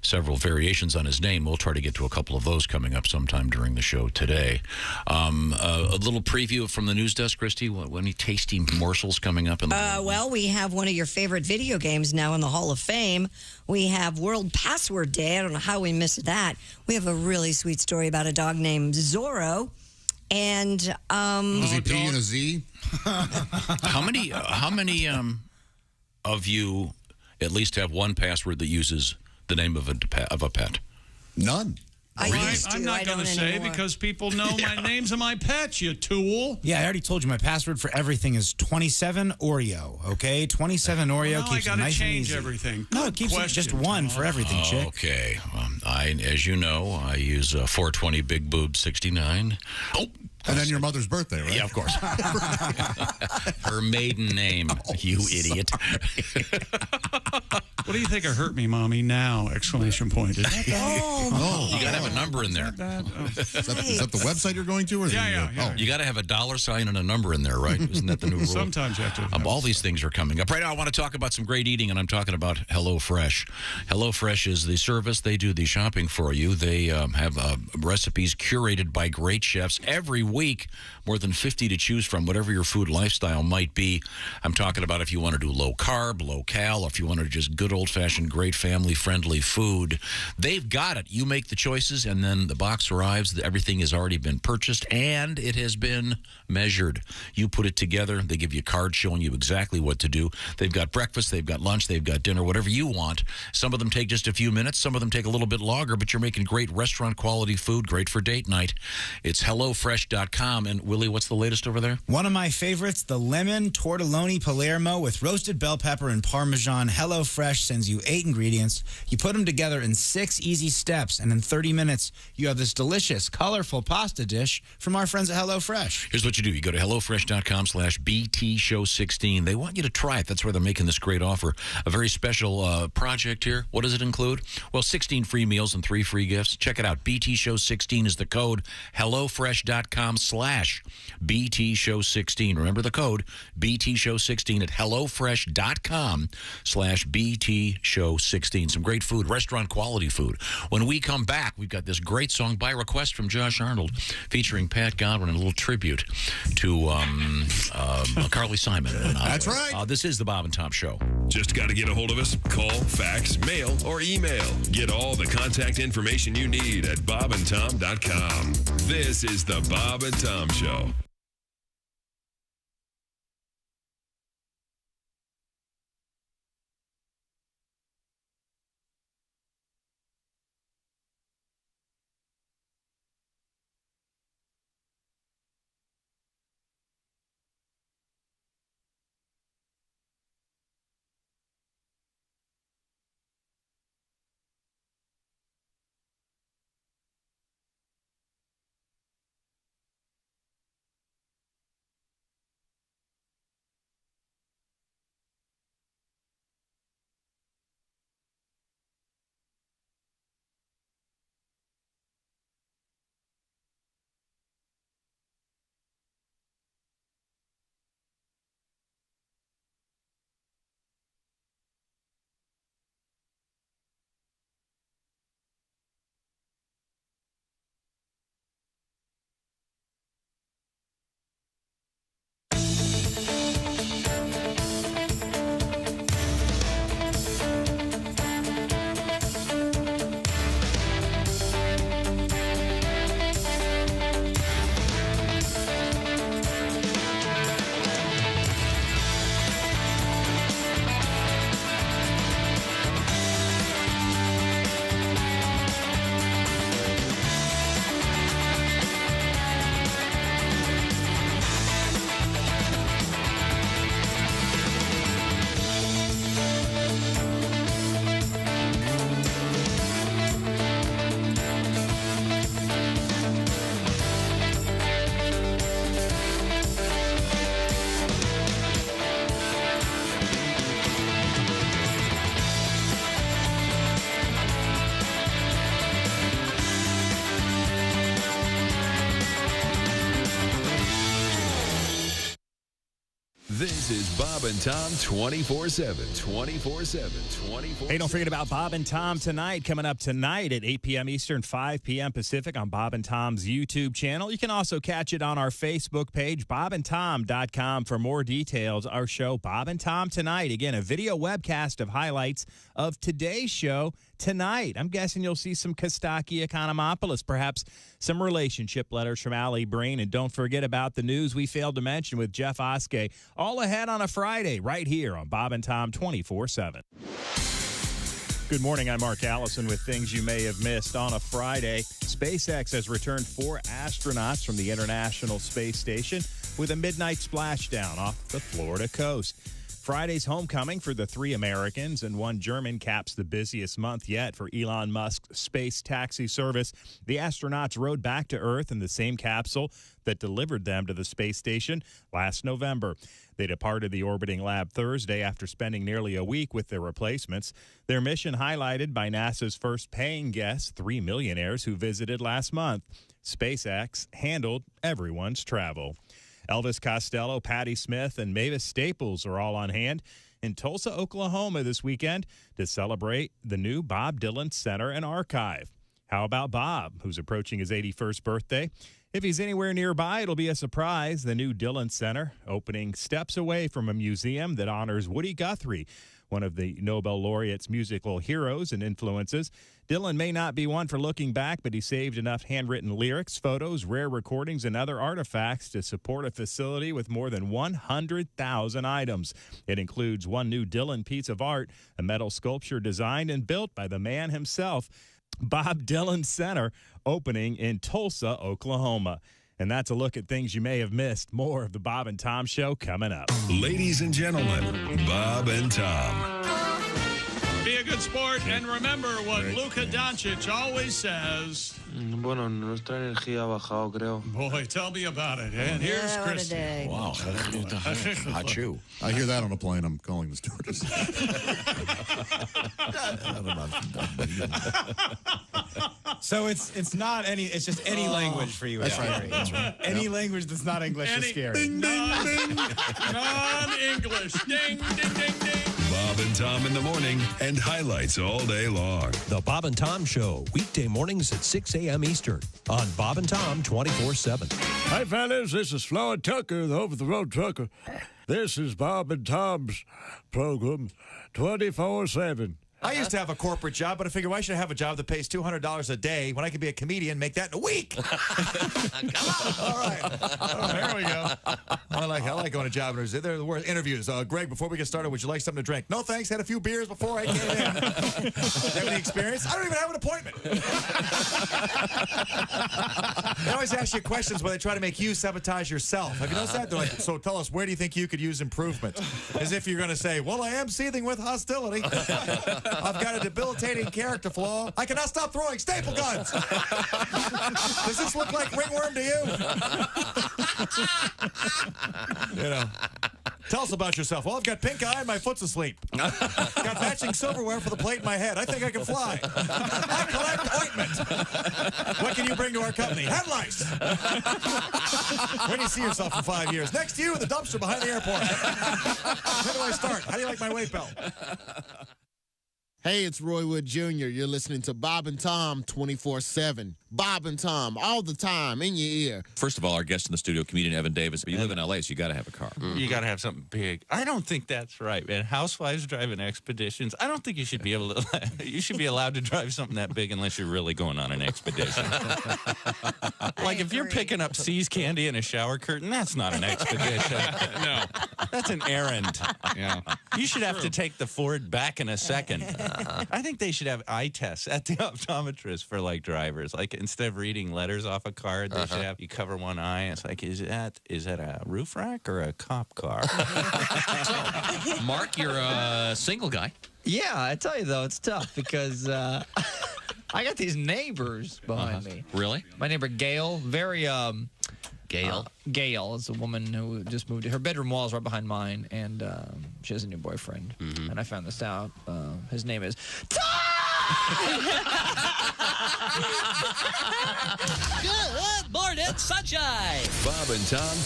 several variations on his name. We'll try to get to a couple of those coming up sometime during the show today. A little preview from the news desk, Christy. Any tasty morsels coming up? Well, we have one of your favorite video games now in the Hall of Fame. We have World Password Day. I don't know how we missed that. We have a really sweet story about a dog named Zorro. And was he P and a Z? How many of you at least have one password that uses the name of a pet? None. I'm not going to say because people know my names of my pets, you tool. Yeah, I already told you my password for everything is 27 Oreo, okay? 27 Oreo keeps it nice and easy. Everything. No, it keeps it just one for everything, chick. Okay. As you know, I use 420 Big Boob 69. Oh. And then your mother's birthday, right? Yeah, of course. Her maiden name, you idiot. What do you think of Hurt Me, Mommy, now? Exclamation point. Is that bad? You got to have a number in there. Is that the website you're going to? Or Yeah. You got to have a $sign and a number in there, right? Isn't that the new rule? Sometimes you have to. All these things are coming up. Right now, I want to talk about some great eating, and I'm talking about HelloFresh. HelloFresh is the service. They do the shopping for you. They have recipes curated by great chefs every week, more than 50 to choose from, whatever your food lifestyle might be. I'm talking about if you want to do low carb, low cal, or if you want to just good old-fashioned, great family-friendly food. They've got it. You make the choices, and then the box arrives. Everything has already been purchased, and it has been measured. You put it together. They give you a card showing you exactly what to do. They've got breakfast. They've got lunch. They've got dinner, whatever you want. Some of them take just a few minutes. Some of them take a little bit longer, but you're making great restaurant-quality food, great for date night. It's HelloFresh.com. And, Willie, what's the latest over there? One of my favorites, the lemon tortelloni Palermo with roasted bell pepper and Parmesan. HelloFresh sends you 8 ingredients. You put them together in 6 easy steps, and in 30 minutes, you have this delicious, colorful pasta dish from our friends at HelloFresh. Here's what you do. You go to HelloFresh.com/BTShow16. They want you to try it. That's where they're making this great offer. A very special project here. What does it include? Well, 16 free meals and 3 free gifts. Check it out. BTShow16 is the code. HelloFresh.com/BTShow16. Remember the code, BTShow16 at HelloFresh.com/BTShow16. Some great food, restaurant quality food. When we come back, we've got this great song by request from Josh Arnold featuring Pat Godwin and a little tribute to Carly Simon. That's right. This is the Bob and Tom Show. Just got to get a hold of us. Call, fax, mail, or email. Get all the contact information you need at bobandtom.com. This is the Bob and Tom Show. This is Bob and Tom 24/7. 24/7. 24/7. Hey, don't forget about Bob and Tom tonight. Coming up tonight at 8 p.m. Eastern, 5 p.m. Pacific on Bob and Tom's YouTube channel. You can also catch it on our Facebook page, bobandtom.com, for more details. Our show, Bob and Tom Tonight. Again, a video webcast of highlights of today's show tonight. I'm guessing you'll see some Kostaki Economopoulos, perhaps some relationship letters from Allie Breen. And don't forget about the news we failed to mention with Jeff Oskey. All ahead on a Friday right here on Bob and Tom 24/7. Good morning. I'm Mark Allison with things you may have missed on a Friday. SpaceX has returned 4 astronauts from the International Space Station with a midnight splashdown off the Florida coast. Friday's homecoming for the 3 Americans and 1 German caps the busiest month yet for Elon Musk's space taxi service. The astronauts rode back to Earth in the same capsule that delivered them to the space station last November. They departed the orbiting lab Thursday after spending nearly a week with their replacements. Their mission highlighted by NASA's first paying guests, 3 millionaires who visited last month. SpaceX handled everyone's travel. Elvis Costello, Patti Smith, and Mavis Staples are all on hand in Tulsa, Oklahoma this weekend to celebrate the new Bob Dylan Center and Archive. How about Bob, who's approaching his 81st birthday? If he's anywhere nearby, it'll be a surprise. The new Dylan Center opening steps away from a museum that honors Woody Guthrie, one of the Nobel laureate's musical heroes and influences. Dylan may not be one for looking back, but he saved enough handwritten lyrics, photos, rare recordings, and other artifacts to support a facility with more than 100,000 items. It includes 1 new Dylan piece of art, a metal sculpture designed and built by the man himself. Bob Dylan Center opening in Tulsa, Oklahoma. And that's a look at things you may have missed. More of the Bob and Tom Show coming up. Ladies and gentlemen, Bob and Tom. Be a good sport, and remember what Luka Doncic always says. Bueno, nuestra energía ha bajado, creo. Boy, tell me about it. And here's Chris. Wow, hot shoe. I hear that on a plane. I'm calling the stewardess. So it's not any. It's just any language for you. That's right. That's right. Any language that's not English is scary. Ding, ding, ding. Non-English. Ding, ding, ding, ding. Bob and Tom in the morning and highlights all day long. The Bob and Tom Show, weekday mornings at 6 a.m. Eastern on Bob and Tom 24/7. Hi, fellas. This is Floyd Tucker, the over-the-road trucker. This is Bob and Tom's program 24/7. I used to have a corporate job, but I figured why should I have a job that pays $200 a day when I could be a comedian and make that in a week? All right. There we go. I like going to job interviews. They're the worst interviews. Greg, before we get started, would you like something to drink? No, thanks. Had a few beers before I came in. Have any experience? I don't even have an appointment. They always ask you questions where they try to make you sabotage yourself. Have you noticed that? They're like, so tell us, where do you think you could use improvement? As if you're going to say, well, I am seething with hostility. I've got a debilitating character flaw. I cannot stop throwing staple guns. Does this look like ringworm to you? You know. Tell us about yourself. Well, I've got pink eye and my foot's asleep. Got matching silverware for the plate in my head. I think I can fly. I collect ointment. What can you bring to our company? Head lice. Where do you see yourself in 5 years? Next to you in the dumpster behind the airport. Where do I start? How do you like my weight belt? Hey, it's Roy Wood Jr. You're listening to Bob and Tom 24/7. Bob and Tom, all the time, in your ear. First of all, our guest in the studio, comedian Evan Davis. But you live in L.A., so you got to have a car. You got to have something big. I don't think that's right, man. Housewives driving expeditions. I don't think you should be able to. You should be allowed to drive something that big unless you're really going on an expedition. Like if you're picking up See's candy in a shower curtain, that's not an expedition. No, that's an errand. Yeah, you should have to take the Ford back in a second. I think they should have eye tests at the optometrist for like drivers. Like instead of reading letters off a card, they should have you cover one eye. It's like, is that a roof rack or a cop car? So, Mark, you're a single guy. Yeah, I tell you though, it's tough because I got these neighbors behind me. Really? My neighbor Gail, very Gail? Gail is a woman who just moved. Her bedroom wall is right behind mine, and she has a new boyfriend. And I found this out. His name is Good morning, sunshine. Bob and Tom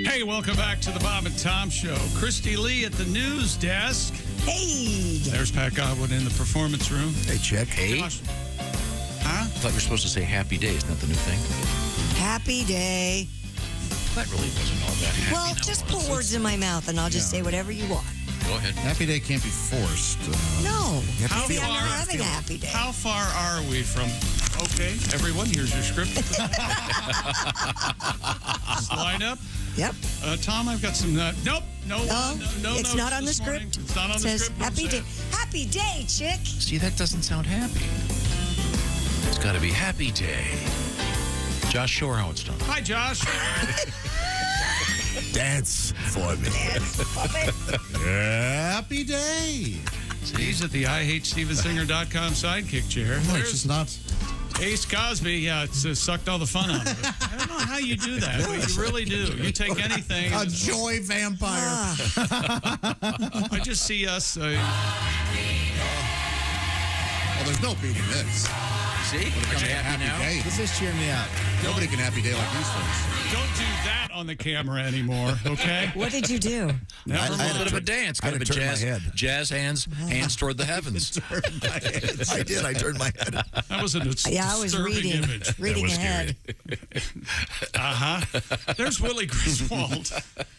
Hey, welcome back to the Bob and Tom Show. Christy Lee at the news desk. Hey. There's Pat Godwin in the performance room. Hey, check. Hey. Josh. Huh? I thought you were supposed to say happy day. Isn't that the new thing? Happy day. That really wasn't all that happy. Well, just put words in my mouth and I'll just say whatever you want. Go ahead. Happy day can't be forced. No. How Maybe I'm far- not having a happy day. How far are we from... Okay, everyone, here's your script. Line up. Yep. Tom, I've got some... nope. No, it's not on the this morning. script. It's not on It the says, script. happy day. Happy day, chick. See, that doesn't sound happy. It's got to be happy day. Josh, show her how it's done. Hi, Josh. Dance for me. Happy day. He's at the IHateStevensinger.com sidekick chair. No, it's just not. Ace Cosby, yeah, it's sucked all the fun out of it. I don't know how you do that, but you really do. You take anything. A joy vampire. I just see us. Well, there's no beating this. See? Are you happy now? Day. This is cheering me up. Nobody can happy day like these folks. Don't do that on the camera anymore, okay? What did you do? I had a bit of a dance, kind of a jazz hands toward the heavens. I did. I turned my head. That was a disturbing I was image. reading ahead. There's Willie Griswold.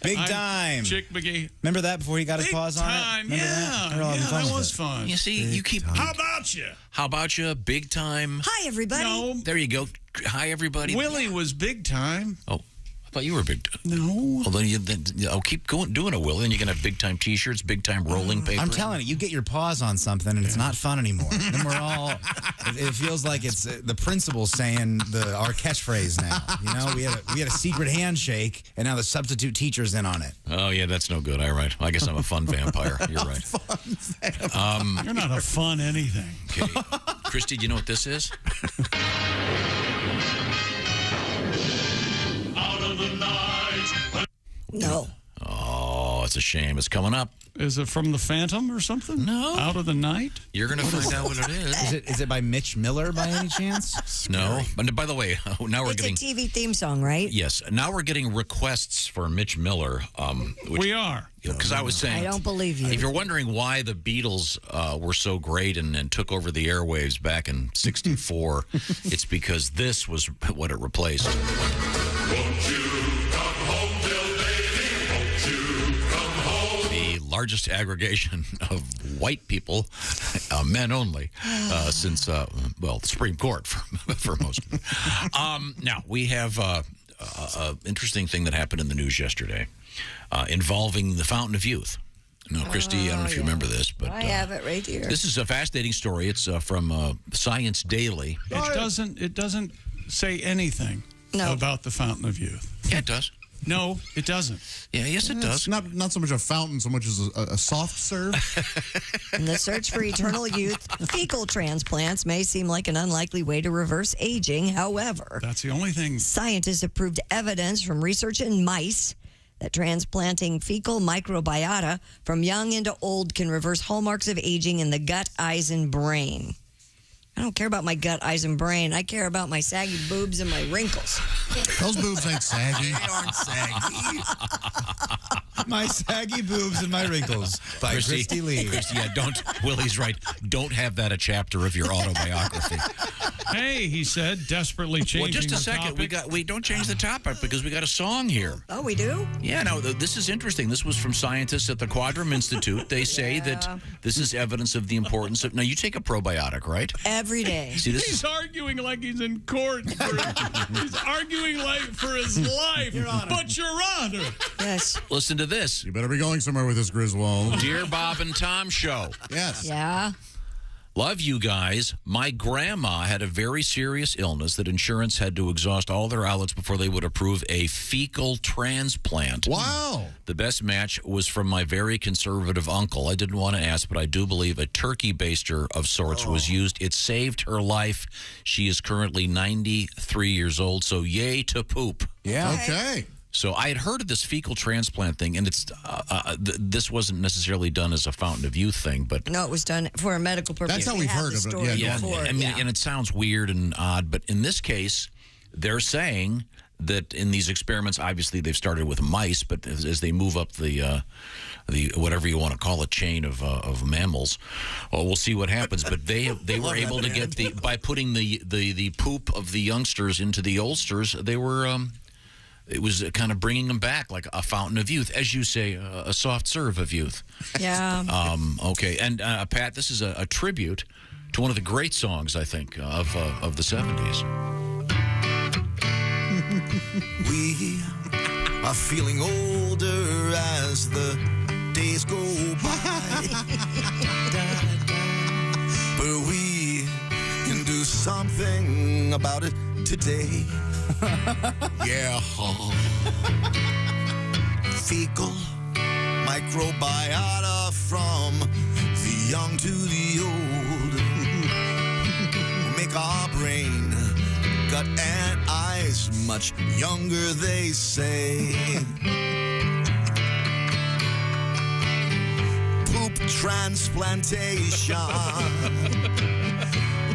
Big time. Chick McGee. Remember that before he got his Big paws on it? time, Remember yeah. that? Remember all having fun That with was it? fun. You see, you keep... How about you? How about you? Big time. Hi, everybody. No. There you go. Hi, everybody. Willie was big time. Oh, I thought you were big time. No. Well, then I'll keep going doing it, Willie, and you can have big time T-shirts, big time rolling paper. I'm telling you, you get your paws on something and it's not fun anymore. Then we're all, it feels like it's the principal saying our catchphrase now. You know, we had a secret handshake and now the substitute teacher's in on it. Oh, yeah, that's no good. All right. I guess I'm a fun vampire. You're right. You're not a fun anything. Okay. Christy, do you know what this is? No. Oh, it's a shame. It's coming up. Is it from The Phantom or something? No. Out of the Night? You're going to find out what it is. Is it by Mitch Miller by any chance? No. But by the way, now we're It's getting... a TV theme song, right? Yes. Now we're getting requests for Mitch Miller. We are. Because I was saying... I don't believe you. If you're wondering why the Beatles were so great and took over the airwaves back in '64, it's because this was what it replaced. Won't you come home, Bill baby? Won't you come home? The largest aggregation of white people, men only, since, the Supreme Court for most. Now, we have an interesting thing that happened in the news yesterday involving the Fountain of Youth. Now, Christy, I don't know if you remember this, but I have it right here. this is a fascinating story. It's from Science Daily. It doesn't say anything about the Fountain of Youth. Yeah, it does. No, it doesn't. Yeah, yes, it does. It's not so much a fountain, so much as a soft serve. In the search for eternal youth, fecal transplants may seem like an unlikely way to reverse aging. However, that's the only thing. Scientists have proved evidence from research in mice that transplanting fecal microbiota from young into old can reverse hallmarks of aging in the gut, eyes, and brain. I don't care about my gut, eyes, and brain. I care about my saggy boobs and my wrinkles. Those boobs ain't saggy. They aren't saggy. My saggy boobs and my wrinkles by Christy Lee. Christy, Willie's right. Don't have that a chapter of your autobiography. Hey, he said, desperately changing Well, just a the second. topic. We don't change the topic because we got a song here. Oh, we do? Yeah, no, this is interesting. This was from scientists at the Quadram Institute. They say that this is evidence of the importance of... Now, you take a probiotic, right? Every day. See, this He's arguing like he's in court. He's arguing like for his life. Your Honor. But, Your Honor. Yes. Listen to this. You better be going somewhere with this, Griswold. Dear Bob and Tom Show. Yes. Yeah. Love you guys. My grandma had a very serious illness that insurance had to exhaust all their outlets before they would approve a fecal transplant. Wow. The best match was from my very conservative uncle. I didn't want to ask, but I do believe a turkey baster of sorts was used. It saved her life. She is currently 93 years old, so yay to poop. Yeah. Okay. So I had heard of this fecal transplant thing, and it's this wasn't necessarily done as a Fountain of Youth thing, but No, it was done for a medical purpose. That's how We we've had heard the of it. story Yeah, before. I mean, and it sounds weird and odd, but in this case, they're saying that in these experiments, obviously they've started with mice, but as they move up the whatever you want to call it, chain of mammals, well, we'll see what happens. But they were able to get by putting the poop of the youngsters into the oldsters, they were it was kind of bringing them back like a fountain of youth, as you say, a soft serve of youth. Yeah. Okay, and Pat, this is a tribute to one of the great songs, I think, of the 70s. We are feeling older as the days go by. But we can do something about it today. Yeah. Fecal microbiota from the young to the old. Make our brain, gut, and eyes much younger, they say. Poop transplantation.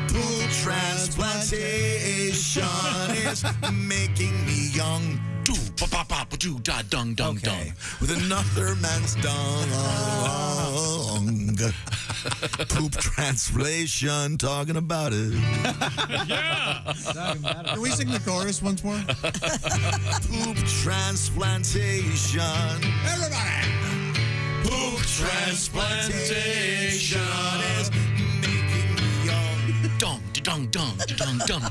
Poop transplantation is making me young. Okay. With another man's dung. Poop translation, talking about it. Yeah. Can we sing the chorus once more? Poop transplantation. Everybody! Poop transplantation is making me young. Dung, dung, dung, dung, dung.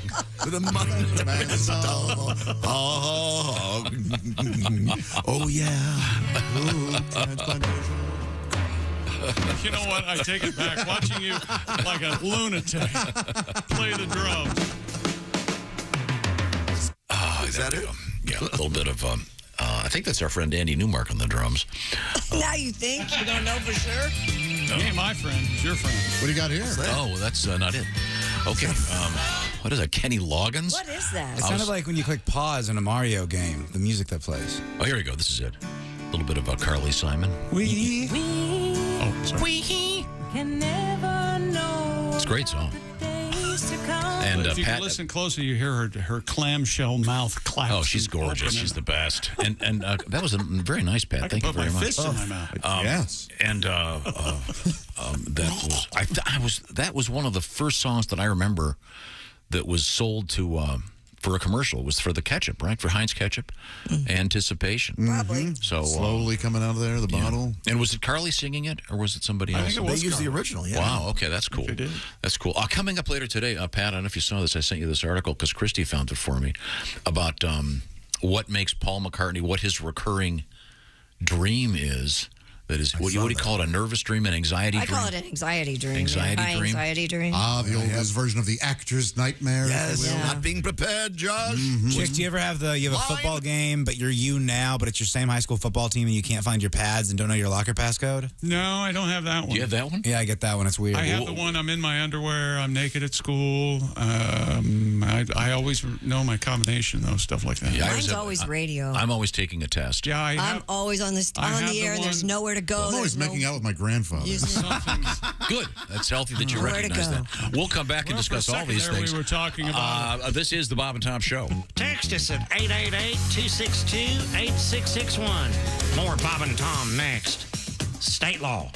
With a man's dung. Oh, yeah. Poop transplantation. You know what? I take it back. Watching you like a lunatic play the drums. Is that it? Yeah, a little bit of, I think that's our friend Andy Newmark on the drums. Now you think? You don't know for sure? He ain't my friend. He's your friend. What do you got here? Oh, that's not it. Okay. What is that? Kenny Loggins? What is that? It sounded like when you click pause in a Mario game, the music that plays. Oh, here we go. This is it. A little bit of Carly Simon. Oh, sorry. We can never know. It's a great song. And if you Pat, can listen closely, you hear her clamshell mouth clap. Oh, she's gorgeous. She's the best. And that was a very nice, Pat. Thank you very much. I can put my fist in my mouth. Yes. And that was one of the first songs that I remember that was sold to for a commercial. It was for the ketchup, right? For Heinz ketchup. Anticipation. Probably. So Slowly coming out of there, the bottle. And was it Carly singing it, or was it somebody else? I think it was They used the original, yeah. Wow, okay, that's cool. They did. That's cool. Coming up later today, Pat, I don't know if you saw this. I sent you this article because Christy found it for me about what makes Paul McCartney, what his recurring dream is. That is, what do you call it, a nervous dream, an anxiety dream? I call it an anxiety dream. Anxiety High dream? Anxiety dream. The oldest version of the actor's nightmare. Yes, if you will. not being prepared, Josh. Chick, do you ever have a football game, but you're you now, but it's your same high school football team, and you can't find your pads and don't know your locker passcode? No, I don't have that one. Do you have that one? Yeah, I get that one. It's weird. I have the one. I'm in my underwear. I'm naked at school. I always know my combination, though, stuff like that. Yeah, Mine's always radio. I'm always taking a test. Yeah, I'm always on the air, and there's nowhere to go. I'm always making out with my grandfather. Good. That's healthy that you Nowhere to recognize go. that. We'll come back and discuss all these things. We were talking about. This is the Bob and Tom Show. Text us at 888-262-8661. More Bob and Tom next. State law.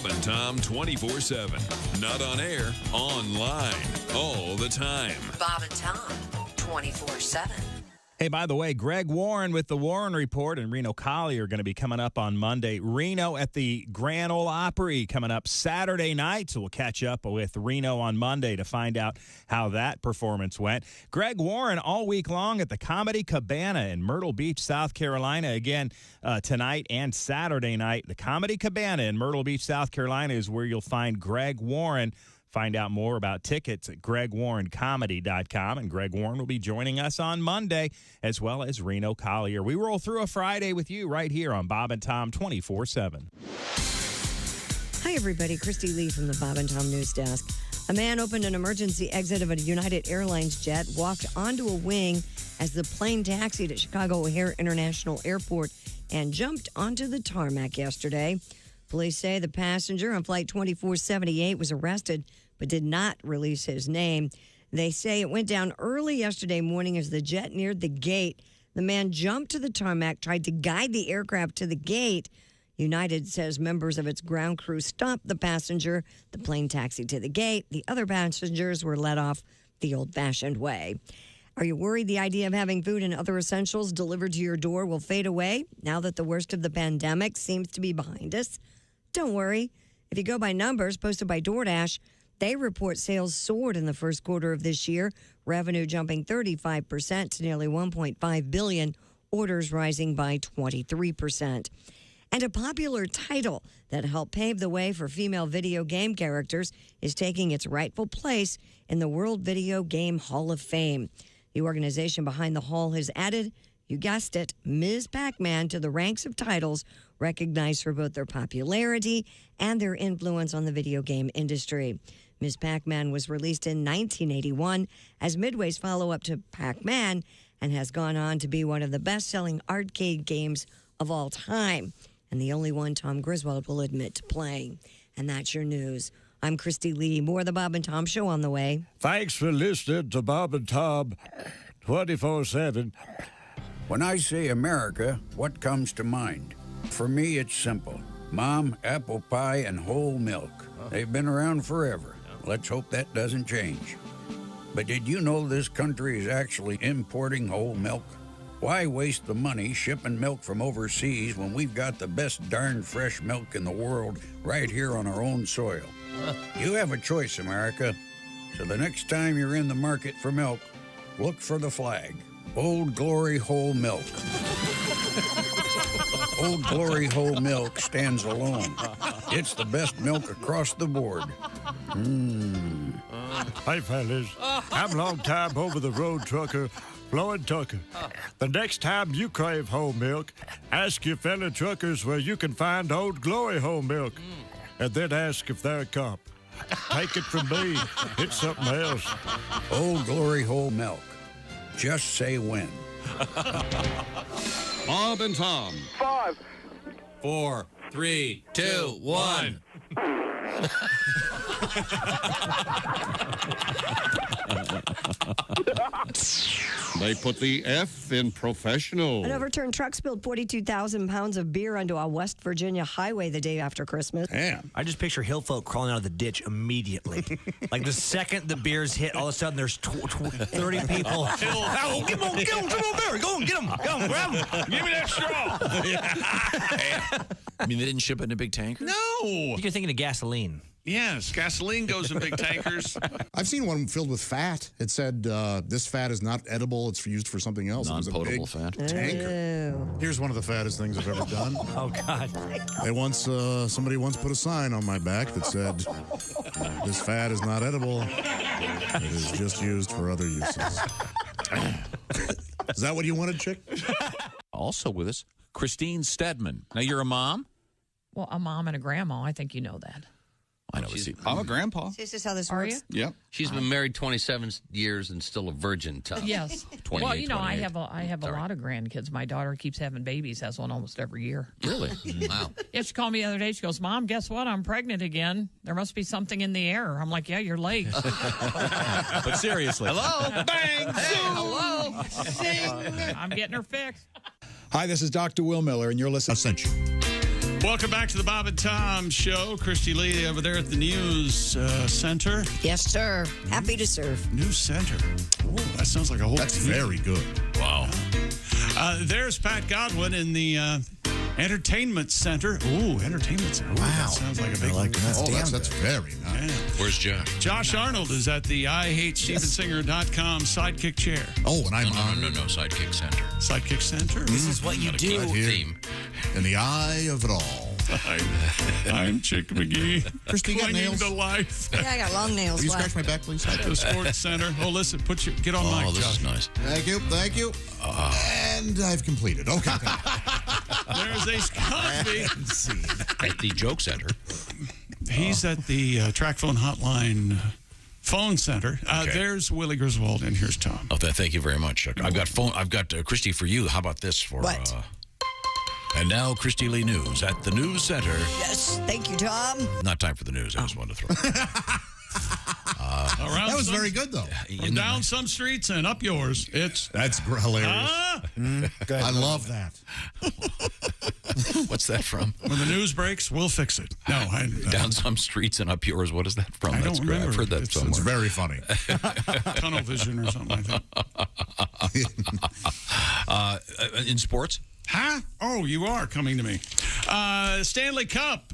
Bob and Tom 24/7. Not on air, online, all the time. Bob and Tom, 24/7. Hey, by the way, Greg Warren with the Warren Report and Reno Collier are going to be coming up on Monday. Reno at the Grand Ole Opry coming up Saturday night. So we'll catch up with Reno on Monday to find out how that performance went. Greg Warren all week long at the Comedy Cabana in Myrtle Beach, South Carolina. Again, tonight and Saturday night. The Comedy Cabana in Myrtle Beach, South Carolina is where you'll find Greg Warren. Find out more about tickets at gregwarrencomedy.com. And Greg Warren will be joining us on Monday, as well as Reno Collier. We roll through a Friday with you right here on Bob and Tom 24/7. Hi, everybody. Christy Lee from the Bob and Tom News Desk. A man opened an emergency exit of a United Airlines jet, walked onto a wing as the plane taxied at Chicago O'Hare International Airport, and jumped onto the tarmac yesterday. Police say the passenger on Flight 2478 was arrested but did not release his name. They say it went down early yesterday morning as the jet neared the gate. The man jumped to the tarmac, tried to guide the aircraft to the gate. United says members of its ground crew stopped the passenger. The plane taxied to the gate. The other passengers were let off the old-fashioned way. Are you worried the idea of having food and other essentials delivered to your door will fade away now that the worst of the pandemic seems to be behind us? Don't worry. If you go by numbers posted by DoorDash, they report sales soared in the first quarter of this year, revenue jumping 35% to nearly $1.5 billion, orders rising by 23%. And a popular title that helped pave the way for female video game characters is taking its rightful place in the World Video Game Hall of Fame. The organization behind the hall has added, you guessed it, Ms. Pac-Man to the ranks of titles recognized for both their popularity and their influence on the video game industry. Ms. Pac-Man was released in 1981 as Midway's follow-up to Pac-Man and has gone on to be one of the best-selling arcade games of all time, and the only one Tom Griswold will admit to playing. And that's your news. I'm Christy Lee. More of the Bob and Tom Show on the way. Thanks for listening to Bob and Tom 24/7. When I say America, what comes to mind? For me, it's simple. Mom, apple pie, and whole milk. They've been around forever. Let's hope that doesn't change. But did you know this country is actually importing whole milk? Why waste the money shipping milk from overseas when we've got the best darn fresh milk in the world right here on our own soil? You have a choice, America. So the next time you're in the market for milk, look for the flag. Old Glory Whole Milk. Old Glory Whole Milk stands alone. It's the best milk across the board. Hey, fellas, I'm long-time over-the-road trucker, Floyd Tucker. The next time you crave whole milk, ask your fellow truckers where you can find Old Glory Whole Milk, and then ask if they're a cop. Take it from me, it's something else. Old Glory Whole Milk. Just say when. Bob and Tom. 5, 4, 3, 2, 1. They put the F in professional. An overturned truck spilled 42,000 pounds of beer onto a West Virginia highway the day after Christmas. Damn. I just picture hill folk crawling out of the ditch immediately. Like the second the beers hit, all of a sudden there's 30 people. Oh, get him, Barry. Go on, get him. Go on, grab him. Give me that straw. I mean, they didn't ship it in a big tanker? No. You're thinking of gasoline. Yes, gasoline goes in big tankers. I've seen one filled with fat. It said, this fat is not edible. It's used for something else. Non-potable fat. Tanker. Here's one of the fattest things I've ever done. Oh, God. Somebody once put a sign on my back that said, this fat is not edible. It is just used for other uses. Is that what you wanted, chick? Also with us, Christine Stedman. Now, you're a mom? Well, a mom and a grandma. I think you know that. I know. I'm a grandpa. This is how this Are works. you? Yep. She's been married 27 years and still a virgin, Tom. Yes. 28, well, you know, 28. I have a lot of grandkids. My daughter keeps having babies, has one almost every year. Really? Wow. Yeah, she called me the other day. She goes, Mom, guess what? I'm pregnant again. There must be something in the air. I'm like, yeah, you're late. But seriously. Hello? Bang! Hey, hello! Zing! I'm getting her fixed. Hi, this is Dr. Will Miller, and you're listening. Welcome back to the Bob and Tom Show. Christy Lee over there at the News Center. Yes, sir. Happy to serve. News Center. Ooh, that sounds like a whole That's team. very good. Wow. There's Pat Godwin in the Entertainment Center. Ooh, Entertainment Center. Ooh, that sounds like a big one. That's very nice. Yeah. Where's Josh? Josh Arnold is at the IHateStevensinger.com sidekick chair. Oh, and I'm No, Sidekick Center. Sidekick Center? This is what you do. Right here, Theme. in the eye of it all. I'm Chick McGee. Christy, you got clinging nails? to life. Yeah, I got long nails. Will you Wow. scratch my back, please? At the Sports Center. Oh, listen, get on mic, Oh, this Josh. is nice. Thank you. And I've completed. Okay. There's Ace Cosby. At the Joke Center. He's at the Track Phone Hotline Phone Center. There's Willie Griswold, and here's Tom. Oh, thank you very much, Chuck. I've got Christy for you. How about this for What? And now Christy Lee News at the News Center. Yes, thank you, Tom. Not time for the news. I just wanted to throw. Around That was some- very good, though. From down some streets and up yours. That's hilarious. Ah! I love that. What's that from? When the news breaks, we'll fix it. No, Down some streets and up yours. What is that from? I don't That's great. remember. I've heard that It's somewhere. It's very funny. tunnel vision or something like that. In sports? Huh? Oh, you are coming to me. Stanley Cup.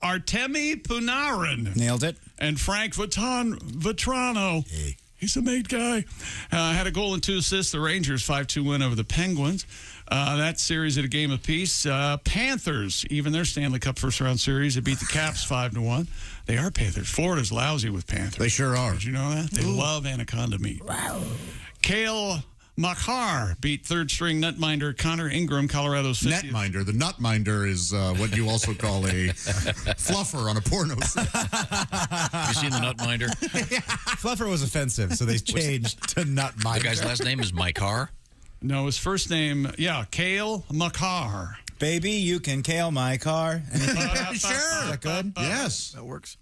Artemi Panarin. Nailed it. And Frank Vetrano. Hey. He's a mate guy. Had a goal and 2 assists. The Rangers 5-2 win over the Penguins. That series at a game apiece. Panthers, even their Stanley Cup first-round series, they beat the Caps 5-1. They are Panthers. Florida's lousy with Panthers. They sure are. Did you know that? They love anaconda meat. Wow. Kale Makar beat third-string netminder Connor Ingram, Colorado's 50th. Netminder. The nutminder is what you also call a fluffer on a porno set. You seen the Nutminder? Fluffer was offensive, so they changed to Nutminder. The guy's last name is Makar? No, his first name, Kale Makar. Baby, you can kale my car. Sure. Is that good? Yes. That works.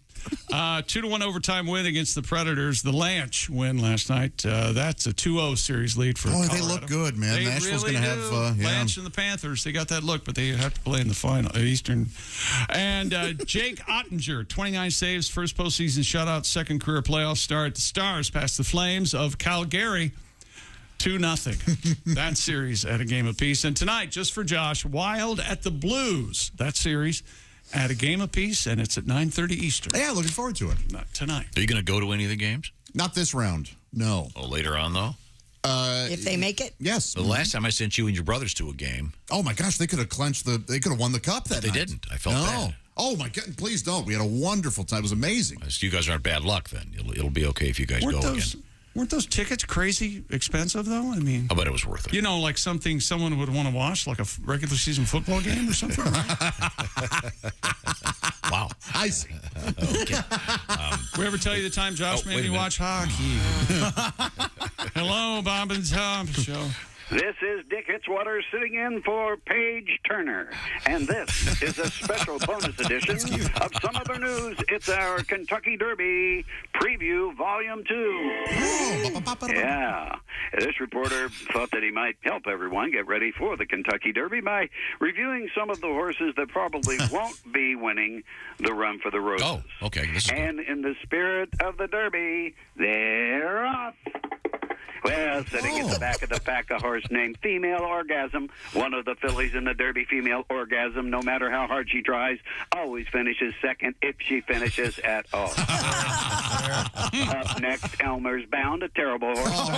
2-1 overtime win against the Predators. The Lanch win last night. That's a 2-0 series lead for Colorado. They look good, man. They Nashville's really going to have... Lanch and the Panthers, they got that look, but they have to play in the final, Eastern. And Jake Ottinger, 29 saves, first postseason shutout, second career playoff start. The Stars passed the Flames of Calgary 2-0. That series at a game apiece. And tonight, just for Josh, Wild at the Blues. That series at a game apiece, and it's at 9:30 Eastern. Yeah, looking forward to it. Not tonight. Are you going to go to any of the games? Not this round. No. Oh, later on, though? If they make it? Yes. The last time I sent you and your brothers to a game. Oh, my gosh. They could have they could have won the cup that They night. didn't. I felt no. bad. Oh, my God. Please don't. We had a wonderful time. It was amazing. So you guys aren't bad luck, then. It'll be okay if you guys go again. Weren't those tickets crazy expensive, though? I mean, I bet it was worth it. You know, like something someone would want to watch, like a regular season football game or something? Wow. I see. Okay. We ever tell you the time Josh made me watch hockey? Hello, Bob and Tom Show. This is Dick Hitzwater sitting in for Paige Turner. And this is a special bonus edition of Some Other News. It's our Kentucky Derby Preview Volume 2. Yeah. This reporter thought that he might help everyone get ready for the Kentucky Derby by reviewing some of the horses that probably won't be winning the Run for the Roses. Oh, okay. And in the spirit of the Derby, they're off. Well, sitting at the back of the pack, a horse named Female Orgasm. One of the fillies in the Derby, Female Orgasm, no matter how hard she tries, always finishes second if she finishes at all. Up next, Elmer's Bound, a terrible horse.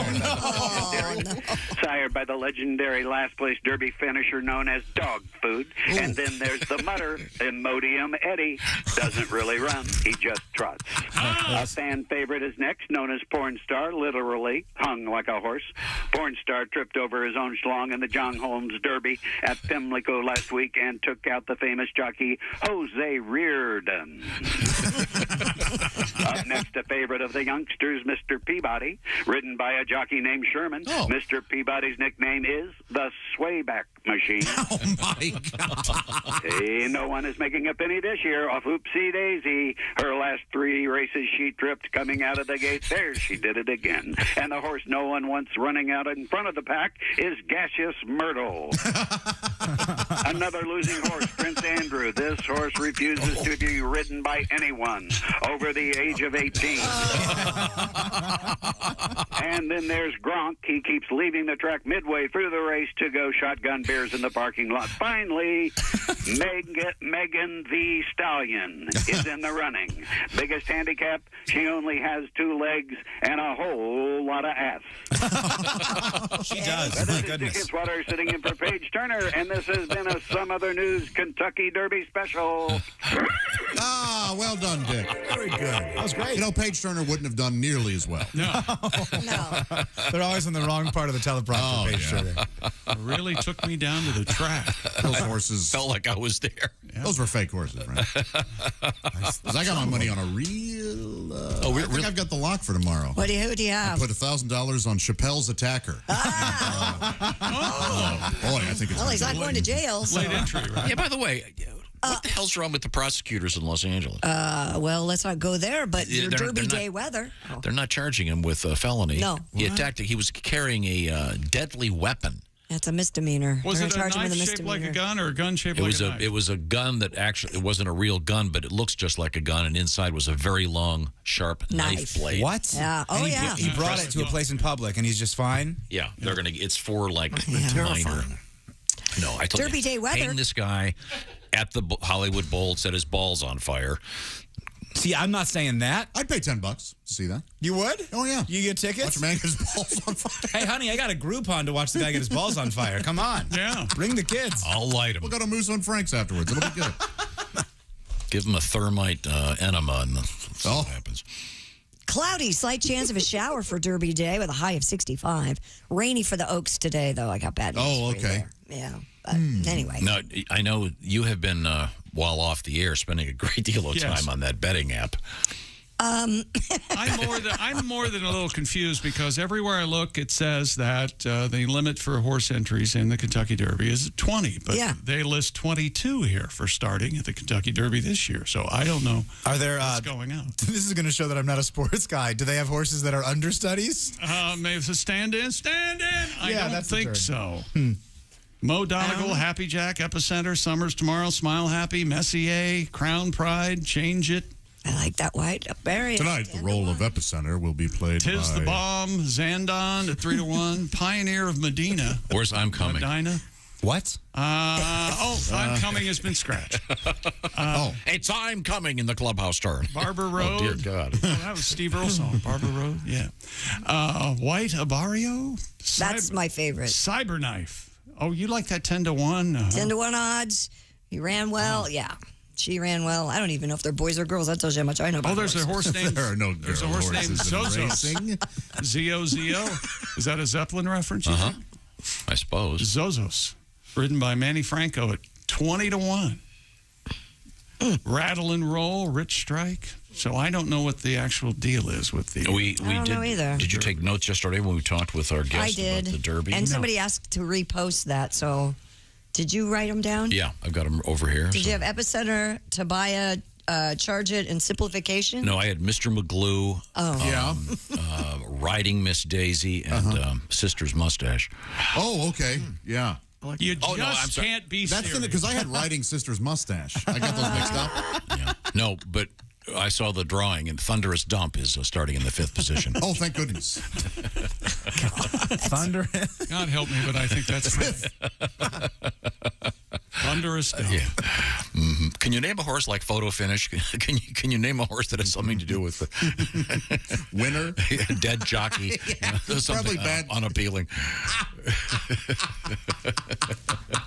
Sired by the legendary last-place Derby finisher known as Dog Food. And then there's the mutter, Imodium Eddie. Doesn't really run, he just trots. A fan favorite is next, known as Porn Star, literally hung like a horse. Porn Star tripped over his own schlong in the John Holmes Derby at Pimlico last week and took out the famous jockey Jose Reardon. Up next, a favorite of the youngsters, Mr. Peabody, ridden by a jockey named Sherman. Mr. Peabody's nickname is the Swayback Machine. Oh, my God. Hey, no one is making a penny this year off Oopsie Daisy. Her last 3 races she tripped coming out of the gate. There she did it again. And the horse no no one wants running out in front of the pack is Gaseous Myrtle. Another losing horse, Prince Andrew. This horse refuses to be ridden by anyone over the age of 18. And then there's Gronk. He keeps leaving the track midway through the race to go shotgun beers in the parking lot. Finally, Megan the Stallion is in the running. Biggest handicap, she only has 2 legs and a whole lot of ass. She does. This My is goodness. Dick Swatter sitting in for Paige Turner, and this has been a Some Other News Kentucky Derby special. Ah, well done, Dick. Very good. That was great. You know, Paige Turner wouldn't have done nearly as well. No. They're always on the wrong part of the teleprompter, Paige Turner. It really took me down to the track. Those horses felt like I was there. Those were fake horses, right? 'Cause I got my money on a real. I think I've got the lock for tomorrow. Who do you have? I put $1,000 on Chappelle's Attacker. Boy, I think it's. Well, he's not going to jail. So. Late entry, right? Yeah, by the way, what the hell's wrong with the prosecutors in Los Angeles? Well, let's not go there, but Yeah, your they're Derby not- Day weather. They're not charging him with a felony. No. He What? attacked. He was carrying a deadly weapon. That's a misdemeanor. Was They're it gonna a charge him with knife a shaped like a misdemeanor. gun or a gun shaped It like was a a knife? it was a gun that actually it wasn't a real gun, but it looks just like a gun, and inside was a very long, sharp knife blade. What? Yeah. Oh, And he, yeah. He brought it to a place in public, and he's just fine. Yeah, they're gonna. It's for like Terrifying. minor. No, I told Derby you. Day weather. Paying this guy at the Hollywood Bowl set his balls on fire. See, I'm not saying that. I'd pay $10 to see that. You would? Oh yeah. You get tickets? Watch a man get his balls on fire. Hey, honey, I got a Groupon to watch the guy get his balls on fire. Come on. Yeah. Bring the kids. I'll light him. We'll go to Musso and Frank's afterwards. It'll be good. Give him a thermite enema, and see what happens. Cloudy, slight chance of a shower for Derby Day with a high of 65. Rainy for the Oaks today, though. I got bad news. Oh, for you okay. there. Yeah. But anyway. Now, I know you have been, while off the air, spending a great deal of Yes. time on that betting app. Um, I'm more than a little confused because everywhere I look, it says that the limit for horse entries in the Kentucky Derby is 20, but Yeah. they list 22 here for starting at the Kentucky Derby this year. So I don't know Are there? what's going on. This is going to show that I'm not a sports guy. Do they have horses that are understudies? Maybe it's a stand-in. I Yeah, don't that's the think term. so. Mo Donegal, Happy Jack, Epicenter, Summers Tomorrow, Smile Happy, Messier, Crown Pride, Change It. I like that white berry. Tonight, the role of Epicenter will be played Tis by... the Bomb, Zandon at 3-1, Pioneer of Medina. Where's I'm Coming? Medina. What? I'm Coming has been scratched. It's I'm Coming in the clubhouse turn. Barber Road. Oh, dear God. Oh, that was Steve Earle's song, Barber Road. Yeah. White Abario. That's my favorite. Cyberknife. Oh, you like that 10-1? 10-1 odds. He ran well. Yeah. She ran well. I don't even know if they're boys or girls. That tells you how much I know about Oh, there's a horses. horse named. There are no There's a girl horse named horses in Zozos. racing. Z-O-Z-O. Is that a Zeppelin reference? you think? I suppose. Zozos, ridden by Manny Franco at 20-1. Rattle and Roll, Rich Strike. So I don't know what the actual deal is with the. We I don't did. know either. Did you take notes yesterday when we talked with our I guest did. about the Derby? And somebody asked to repost that. So did you write them down? Yeah, I've got them over here. Did so- you have Epicenter, Tobiah, Charge It, and Simplification? No, I had Mr. Magoo. Oh. Riding Miss Daisy and Sister's Mustache. Oh, okay. Yeah. You Oh, just no, I'm sorry. can't be That's serious. because I had Riding Sister's Mustache. I got those mixed up. Yeah. No, but I saw the drawing, and Thunderous Dump is starting in the 5th position. Oh, thank goodness. Thunder. God help me, but I think that's Thunderous Dump. Yeah. Can you name a horse like Photo Finish? Can you name a horse that has something to do with the Winner? Dead Jockey? Probably bad. Unappealing.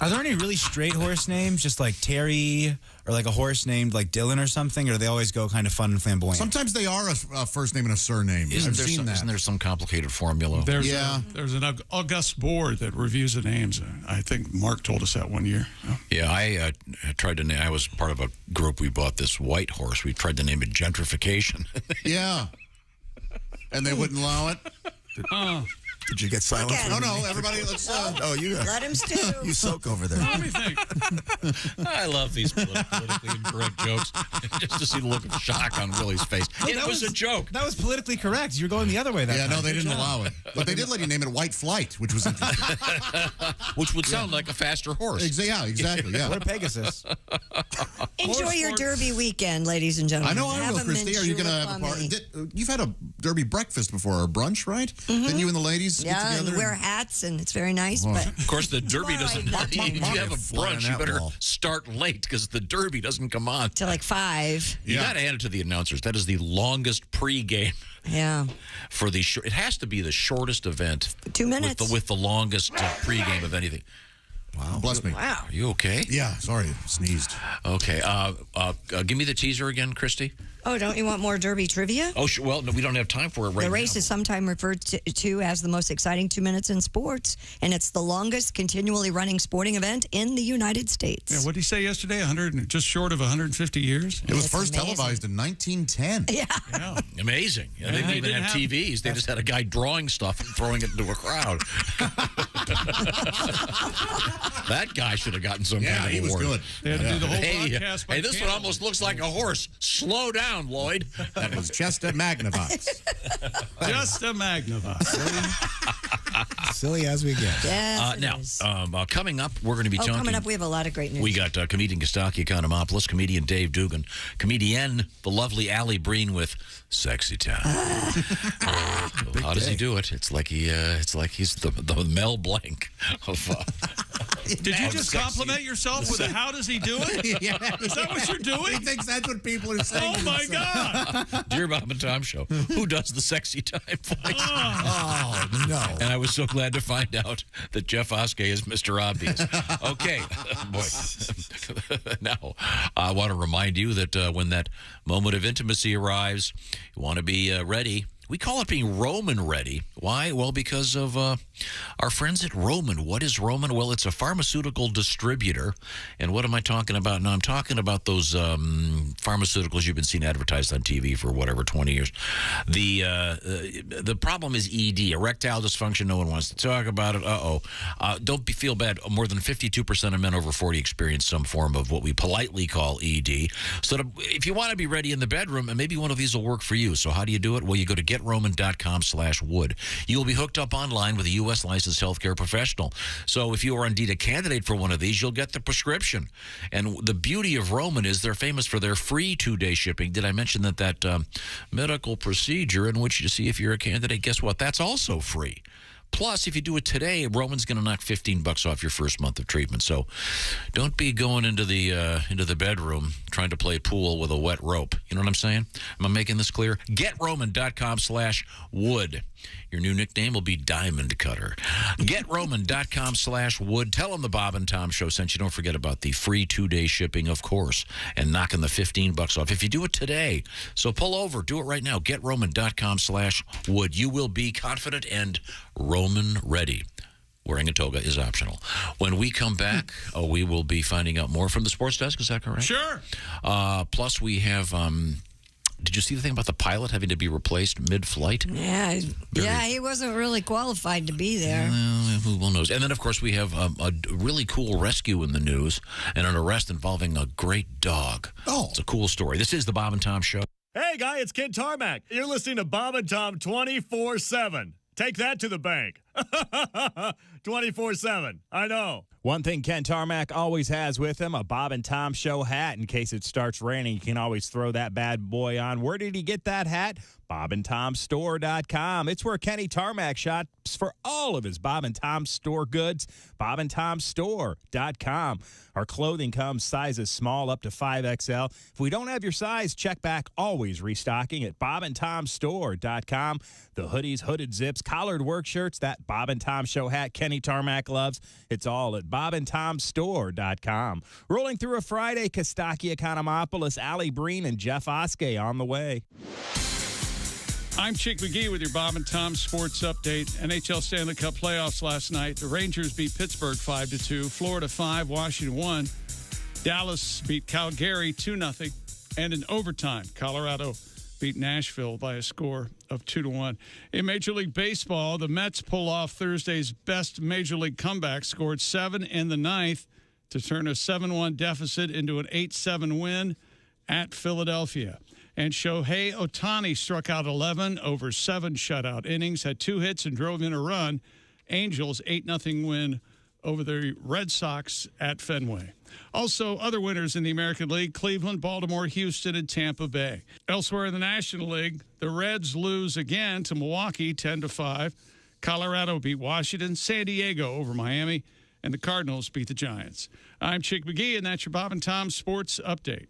Are there any really straight horse names, just like Terry, or like a horse named like Dylan or something? Or do they always go kind of fun and flamboyant? Sometimes they are a first name and a surname. I've seen that. Isn't there some complicated formula? There's an august board that reviews the names. I think Mark told us that one year. Yeah, I tried to name. I was part of a group. We bought this white horse. We tried to name it Gentrification. Yeah. And they wouldn't allow it? Did you get silent? Okay. No, everybody, let's. you Let him stew. You soak over there. Let me think. I love these politically incorrect jokes. Just to see the look of shock on Willie's face. It was a joke. That was politically correct. You're going the other way. That Yeah, time. no, they didn't allow it. But they did let you name it White Flight, which was interesting. Which would sound like a faster horse. Yeah, exactly. Yeah. What a Pegasus. Enjoy your Derby weekend, ladies and gentlemen. I know I Have will, a Christy. Are you going to have a party? You've had a Derby breakfast before, or brunch, right? Then you and the ladies get Yeah, together? and wear hats, and it's very nice. But Of course, the Derby doesn't. If you have a brunch, you better start late because the Derby doesn't come on till like 5. You got to hand it to the announcers. That is the longest pregame. Yeah. For the it has to be the shortest event. 2 minutes. With the longest pregame of anything. Wow. Bless me. Wow. Are you okay? Yeah. Sorry, sneezed. Okay. Give me the teaser again, Christy. Oh, don't you want more Derby trivia? Oh, well, no, we don't have time for it right now. The race is sometimes referred to as the most exciting 2 minutes in sports, and it's the longest continually running sporting event in the United States. Yeah, what did he say yesterday? 100, just short of 150 years? It was first televised in 1910. Yeah. Amazing. Yeah, they didn't even have TVs. They just had a guy drawing stuff and throwing it into a crowd. That guy should have gotten some kind of award. he was good. They had to do the whole broadcast by Hey, this one almost looks like a horse. Slow down, Lloyd. That was just a Magnavox. Just a Magnavox. Silly as we get. Yes, now, coming up, we're going to be talking. Coming up, we have a lot of great news. We got comedian Kostaki Economopoulos, comedian Dave Dugan, comedian the lovely Allie Breen with Sexy Time. How does he do it? It's like he's the Mel Blanc of. Did you just compliment yourself with a "How does he do it"? Yeah. Is that what you're doing? He thinks that's what people are saying. Oh my God! Dear Bob and Tom Show, who does the Sexy Time voice? Oh no! And I was so glad to find out that Jeff Oskey is Mr. Obvious. Okay, boy. Now, I want to remind you that when that moment of intimacy arrives, you want to be ready. We call it being Roman ready. Why? Well, because of our friends at Roman. What is Roman? Well, it's a pharmaceutical distributor. And what am I talking about? Now, I'm talking about those pharmaceuticals you've been seeing advertised on TV for whatever, 20 years. The problem is ED, erectile dysfunction. No one wants to talk about it. Don't feel bad. More than 52% of men over 40 experience some form of what we politely call ED. So if you want to be ready in the bedroom, and maybe one of these will work for you. So how do you do it? Well, you go to GetRoman.com/wood. You will be hooked up online with a U.S. licensed healthcare professional. So if you are indeed a candidate for one of these, you'll get the prescription. And the beauty of Roman is they're famous for their free 2-day shipping. Did I mention that medical procedure in which you see if you're a candidate? Guess what? That's also free. Plus, if you do it today, Roman's going to knock $15 off your first month of treatment. So don't be going into the bedroom trying to play pool with a wet rope. You know what I'm saying? Am I making this clear? GetRoman.com/wood. Your new nickname will be Diamond Cutter. GetRoman.com/wood. Tell them the Bob and Tom Show sent you. Don't forget about the free 2-day shipping, of course, and knocking the $15 off if you do it today. So pull over. Do it right now. GetRoman.com/wood. You will be confident and Roman ready. Wearing a toga is optional. When we come back, we will be finding out more from the sports desk. Is that correct? Sure. Plus, we have... did you see the thing about the pilot having to be replaced mid-flight? Yeah, he wasn't really qualified to be there. Who knows? And then, of course, we have a really cool rescue in the news and an arrest involving a great dog. Oh. It's a cool story. This is the Bob and Tom Show. Hey, guy, it's Ken Tarmac. You're listening to Bob and Tom 24/7. Take that to the bank. 24/7. I know. One thing Ken Tarmac always has with him, a Bob and Tom Show hat. In case it starts raining, you can always throw that bad boy on. Where did he get that hat? BobandTomStore.com. It's where Kenny Tarmac shops for all of his Bob and Tom Store goods. BobandTomStore.com. Our clothing comes sizes small up to 5XL. If we don't have your size, check back. Always restocking at BobandTomStore.com. The hoodies, hooded zips, collared work shirts, that Bob and Tom Show hat Kenny Tarmac loves. It's all at BobandTomStore.com. Rolling through a Friday, Kostaki Economopoulos, Allie Breen, and Jeff Oskey on the way. I'm Chick McGee with your Bob and Tom Sports Update. NHL Stanley Cup playoffs last night. The Rangers beat Pittsburgh 5-2. Florida 5, Washington 1. Dallas beat Calgary 2-0. And in overtime, Colorado beat Nashville by a score of 2-1. In Major League Baseball, the Mets pull off Thursday's best Major League comeback, scored 7 in the ninth to turn a 7-1 deficit into an 8-7 win at Philadelphia. And Shohei Ohtani struck out 11 over 7 shutout innings, had 2 hits and drove in a run. Angels 8-0 win over the Red Sox at Fenway. Also, other winners in the American League: Cleveland, Baltimore, Houston, and Tampa Bay. Elsewhere in the National League, the Reds lose again to Milwaukee 10-5. Colorado beat Washington, San Diego over Miami, and the Cardinals beat the Giants. I'm Chick McGee, and that's your Bob and Tom Sports Update.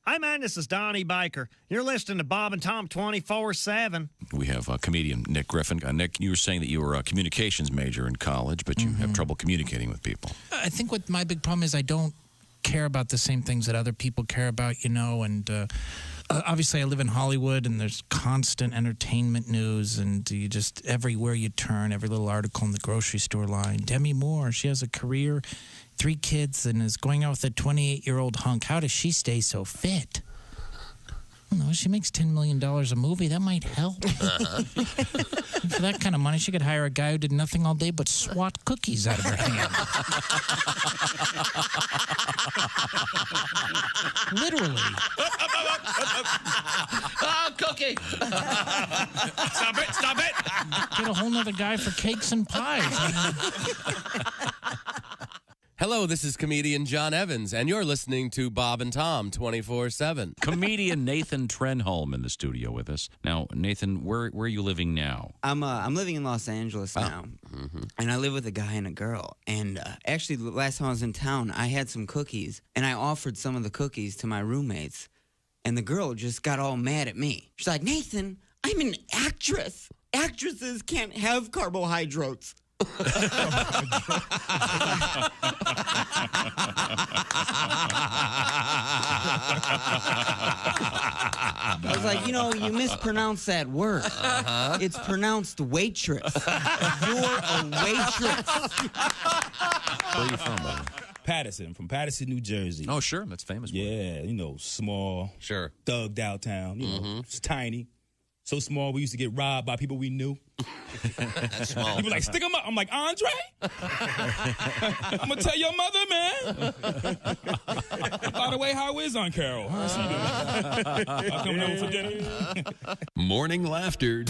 Hi, man, this is Donnie Baker. You're listening to Bob and Tom 24/7. We have comedian Nick Griffin. Nick, you were saying that you were a communications major in college, but you have trouble communicating with people. I think what my big problem is I don't care about the same things that other people care about, you know, and obviously I live in Hollywood and there's constant entertainment news, and you just, everywhere you turn, every little article in the grocery store line. Demi Moore, she has a career, 3 kids, and is going out with a 28-year-old hunk. How does she stay so fit? I don't know, she makes $10 million a movie. That might help. For that kind of money, she could hire a guy who did nothing all day but swat cookies out of her hand. Literally. Oh, cookie! Stop it! Stop it! Get a whole nother guy for cakes and pies. Hello, this is comedian John Evans, and you're listening to Bob and Tom 24/7. Comedian Nathan Trenholm in the studio with us. Now, Nathan, where are you living now? I'm living in Los Angeles now, and I live with a guy and a girl. And actually, the last time I was in town, I had some cookies, and I offered some of the cookies to my roommates, and the girl just got all mad at me. She's like, "Nathan, I'm an actress. Actresses can't have carbohydrates." I was like, you know, you mispronounced that word. It's pronounced waitress. You're a waitress. Where are you from, buddy? Patterson, from Patterson, New Jersey. Oh, sure. That's famous. Yeah, you know, small, sure, thugged out town. You know, it's tiny. So small, we used to get robbed by people we knew. That's small. People like, stick them up. I'm like, Andre? I'm going to tell your mother, man. By the way, how is Aunt Carol? How's she doing? I'll come over for dinner. Morning laughter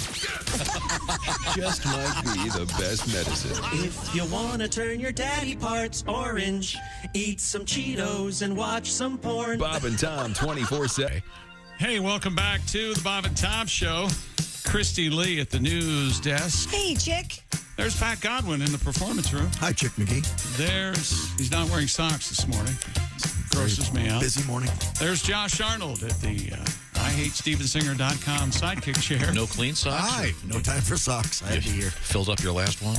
just might be the best medicine. If you want to turn your daddy parts orange, eat some Cheetos and watch some porn. Bob and Tom 24/7. Hey, welcome back to the Bob and Tom Show. Christy Lee at the news desk. Hey, Chick. There's Pat Godwin in the performance room. Hi, Chick McGee. He's not wearing socks this morning. Grosses me out. Busy morning. There's Josh Arnold at the IHateStevensinger.com sidekick chair. No clean socks? Hi. No time for socks. I had to hear. Filled up your last one?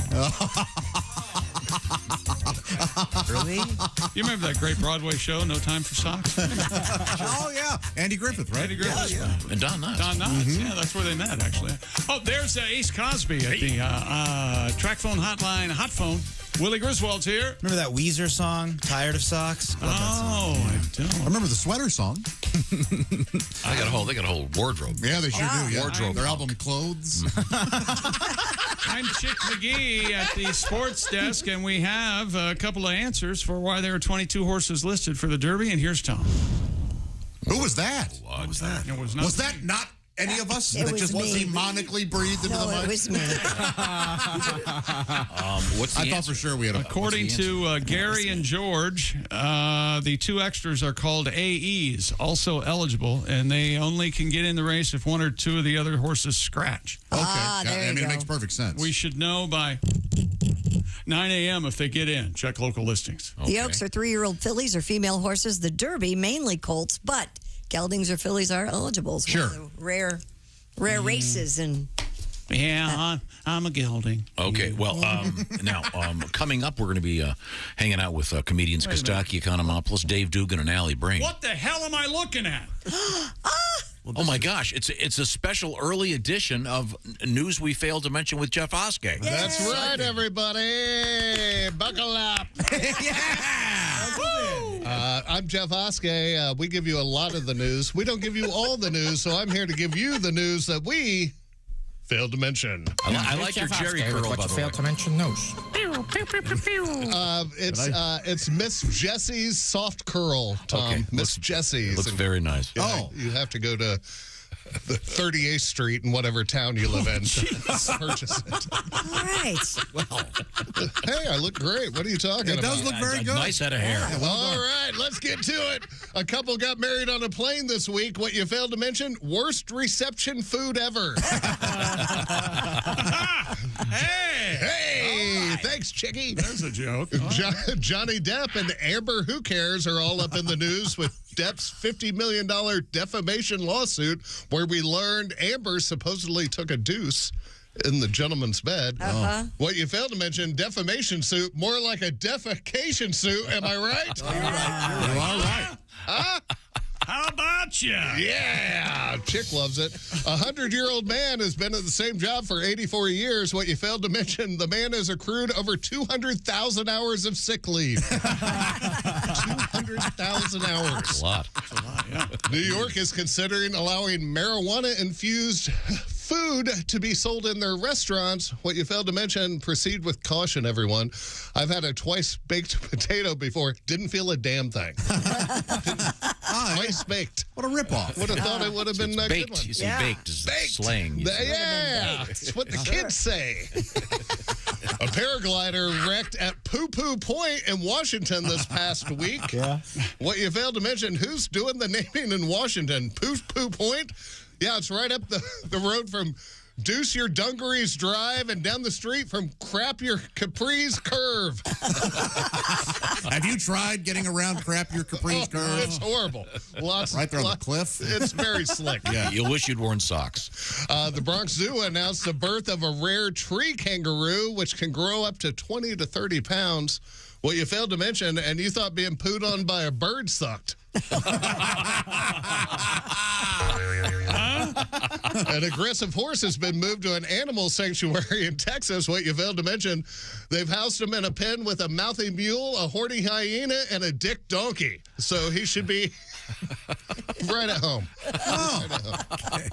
Really? You remember that great Broadway show, No Time for Socks? Oh, yeah. Andy Griffith, right? Andy Griffith. Yeah. And Don Knotts. Don Knotts. Yeah, that's where they met, actually. Oh, there's Ace Cosby at the track phone hotline, hot phone. Willie Griswold's here. Remember that Weezer song, Tired of Socks? Love that song. I don't. I remember the sweater song. They got a whole wardrobe. Yeah, they sure do. Yeah. Wardrobe. Their album Clothes. I'm Chick McGee at the sports desk, and we have a couple of answers for why there are 22 horses listed for the Derby, and here's Tom. Who was that? What was that? It was not. Was that not any of us? It That was just me. demonically breathed into the mic? It was me. What's the I thought answer? for sure we had a... According to Gary and George, the two extras are called AEs, also eligible, and they only can get in the race if one or two of the other horses scratch. Okay. there you it go. makes perfect sense. We should know by 9 a.m. if they get in. Check local listings. The Oaks are 3-year-old fillies or female horses. The Derby, mainly colts, but geldings or fillies are eligible. It's one of the rare races. And Yeah, I'm a gelding. Okay, well, now, coming up, we're going to be hanging out with comedians Kostaki Economopoulos, Dave Dugan, and Allie Breen. What the hell am I looking at? Oh, my gosh. It's a special early edition of News We Failed to Mention with Jeff Oskey. That's right, everybody. Buckle up. I'm Jeff Oskey. We give you a lot of the news. We don't give you all the news, so I'm here to give you the news that we failed to mention. I like your Jerry curl, by the way. Failed to mention news. It's Miss Jessie's soft curl, Tom. Okay. Miss Jessie's. Looks very nice. You have to go to the 38th Street in whatever town you live in to purchase it. all right. Well, Hey, I look great. What are you talking about? It does look very good. nice head of hair. All right, let's get to it. A couple got married on a plane this week. What you failed to mention, worst reception food ever. Hey, thanks, Chickie. There's a joke. Johnny Depp and Amber Who Cares are all up in the news with Depp's $50 million defamation lawsuit, where we learned Amber supposedly took a deuce in the gentleman's bed. What you failed to mention, defamation suit, more like a defecation suit. Am I right? You're all right. How about you? Yeah, Chick loves it. A 100-year-old man has been at the same job for 84 years. What you failed to mention, the man has accrued over 200,000 hours of sick leave. 200,000 hours. That's a lot. Yeah. New York is considering allowing marijuana-infused food to be sold in their restaurants. What you failed to mention, proceed with caution, everyone. I've had a twice-baked potato before. Didn't feel a damn thing. Twice-baked. What a ripoff. Would have thought it would have been a good one. Baked. You say baked is slang. Yeah, that's what the kids say. A paraglider wrecked at Poo Poo Point in Washington this past week. Yeah. What you failed to mention, who's doing the naming in Washington? Poo Poo Point? Yeah, it's right up the road from Deuce Your Dungarees Drive and down the street from Crap Your Capri's Curve. Have you tried getting around Crap Your Capri's Curve? It's horrible. Right there on the cliff. It's very slick. Yeah, you'll wish you'd worn socks. The Bronx Zoo announced the birth of a rare tree kangaroo, which can grow up to 20 to 30 pounds. What you failed to mention, and you thought being pooed on by a bird sucked. An aggressive horse has been moved to an animal sanctuary in Texas. What you failed to mention, they've housed him in a pen with a mouthy mule, a horny hyena, and a dick donkey. So he should be right at home. Oh,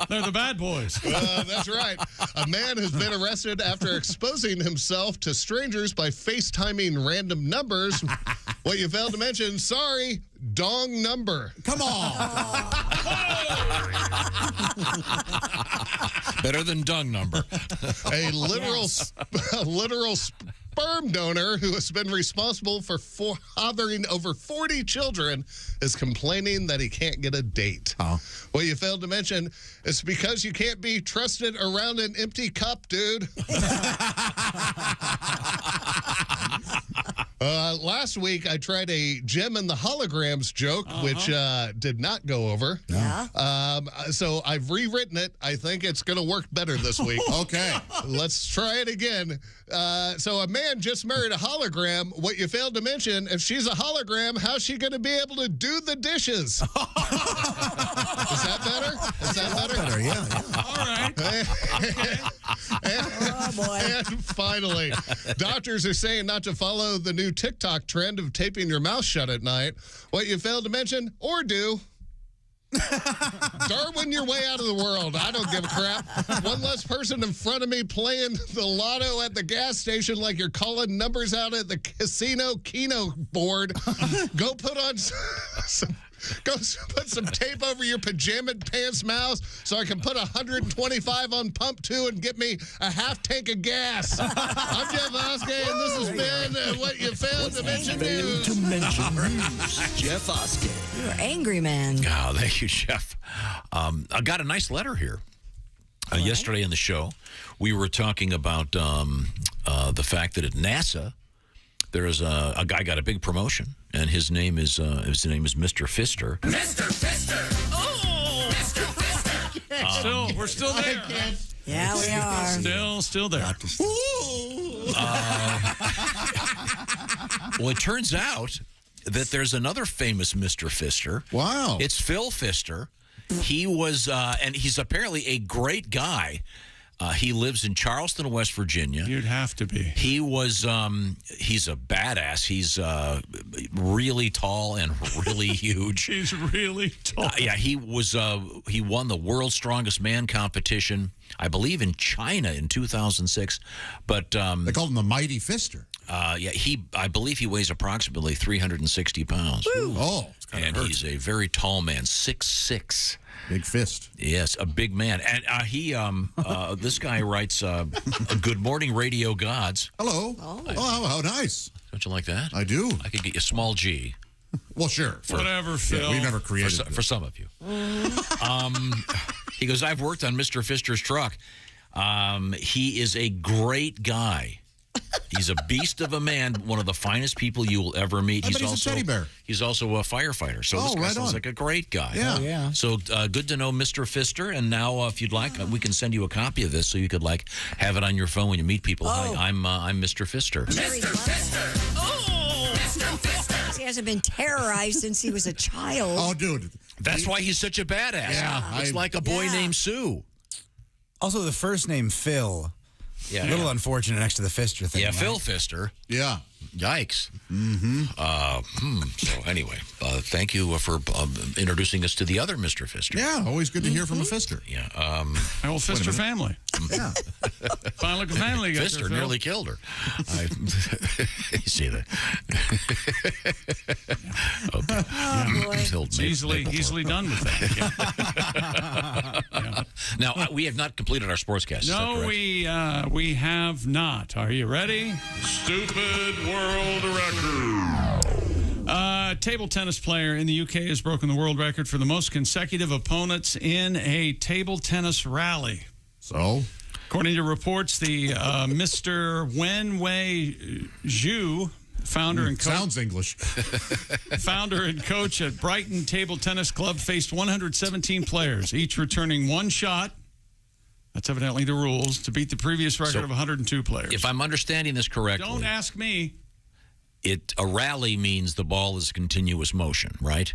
they're the bad boys. That's right. A man has been arrested after exposing himself to strangers by FaceTiming random numbers. What you failed to mention, sorry, dong number. Come on. Better than dung number. A literal sperm donor who has been responsible for fathering over 40 children is complaining that he can't get a date. What you failed to mention is because you can't be trusted around an empty cup, dude. Last week, I tried a Gem and the Holograms joke, which did not go over. Yeah. So I've rewritten it. I think it's going to work better this week. Okay. Let's try it again. So a man just married a hologram. What you failed to mention, if she's a hologram, how's she going to be able to do the dishes? Is that better? Is that better? Yeah. All right. Oh, boy. And finally, doctors are saying not to follow the new TikTok trend of taping your mouth shut at night. What you failed to mention or do. Darwin your way out of the world. I don't give a crap. One less person in front of me playing the lotto at the gas station like you're calling numbers out at the casino keno board. Go put on Go put some tape over your pajama pants mouth so I can put 125 on pump 2 and get me a half tank of gas. I'm Jeff Oskey, and this has been What You Failed to Mention News. Jeff Oskey. You're an angry man. Oh, thank you, Jeff. I got a nice letter here. Yesterday in the show, we were talking about the fact that at NASA, there's a guy got a big promotion, and his name is Mr. Fister. Mr. Fister! Oh! Mr. Fister! We're still there. Yeah, we are. Still there. Well, it turns out that there's another famous Mr. Fister. Wow. It's Phil Fister. He was, and he's apparently a great guy. He lives in Charleston, West Virginia. You'd have to be. He was, he's a badass. He's really tall and really huge. He's really tall. Yeah, he won the World's Strongest Man competition, I believe, in China in 2006. But they called him the Mighty Fister. Yeah, I believe he weighs approximately 360 pounds. Ooh. Oh, and he's a very tall man, 6'6". Big fist. Yes, a big man. And this guy writes Good Morning Radio Gods. Hello. Oh, how nice. Don't you like that? I do. I could get you a small G. Well, sure. Whatever, Phil. Yeah, we never created for some of you. He goes, I've worked on Mr. Fister's truck. He is a great guy. He's a beast of a man, one of the finest people you will ever meet. He's also a teddy bear. He's also a firefighter. So this guy sounds like a great guy. Yeah. So good to know Mr. Fister. And now, if you'd like, we can send you a copy of this so you could have it on your phone when you meet people. Hi, I'm Mr. Fister. Mr. Fister! Oh! Mr. Fister! He hasn't been terrorized since he was a child. Oh, dude. That's why he's such a badass. Yeah, it's like a boy named Sue. Also, the first name Phil. Yeah, a little unfortunate next to the Fister thing. Yeah, right? Phil Fister. Yeah. Yikes. Mm-hmm. So anyway, thank you for introducing us to the other Mr. Fister. Yeah, always good to hear from a Fister. Yeah. My old Fister family. Yeah. Fine looking family. Fister nearly killed her. You see that? Okay. Oh, boy. It's easily done with that. Yeah. Now, we have not completed our sportscast. No, we have not. Are you ready? Stupid world record. Table tennis player in the UK has broken the world record for the most consecutive opponents in a table tennis rally. So? According to reports, the Mr. Wenwei Zhu, founder and coach. Sounds English. Founder and coach at Brighton Table Tennis Club, faced 117 players, each returning one shot. That's evidently the rules, to beat the previous record of 102 players. If I'm understanding this correctly. Don't ask me. A rally means the ball is continuous motion, right?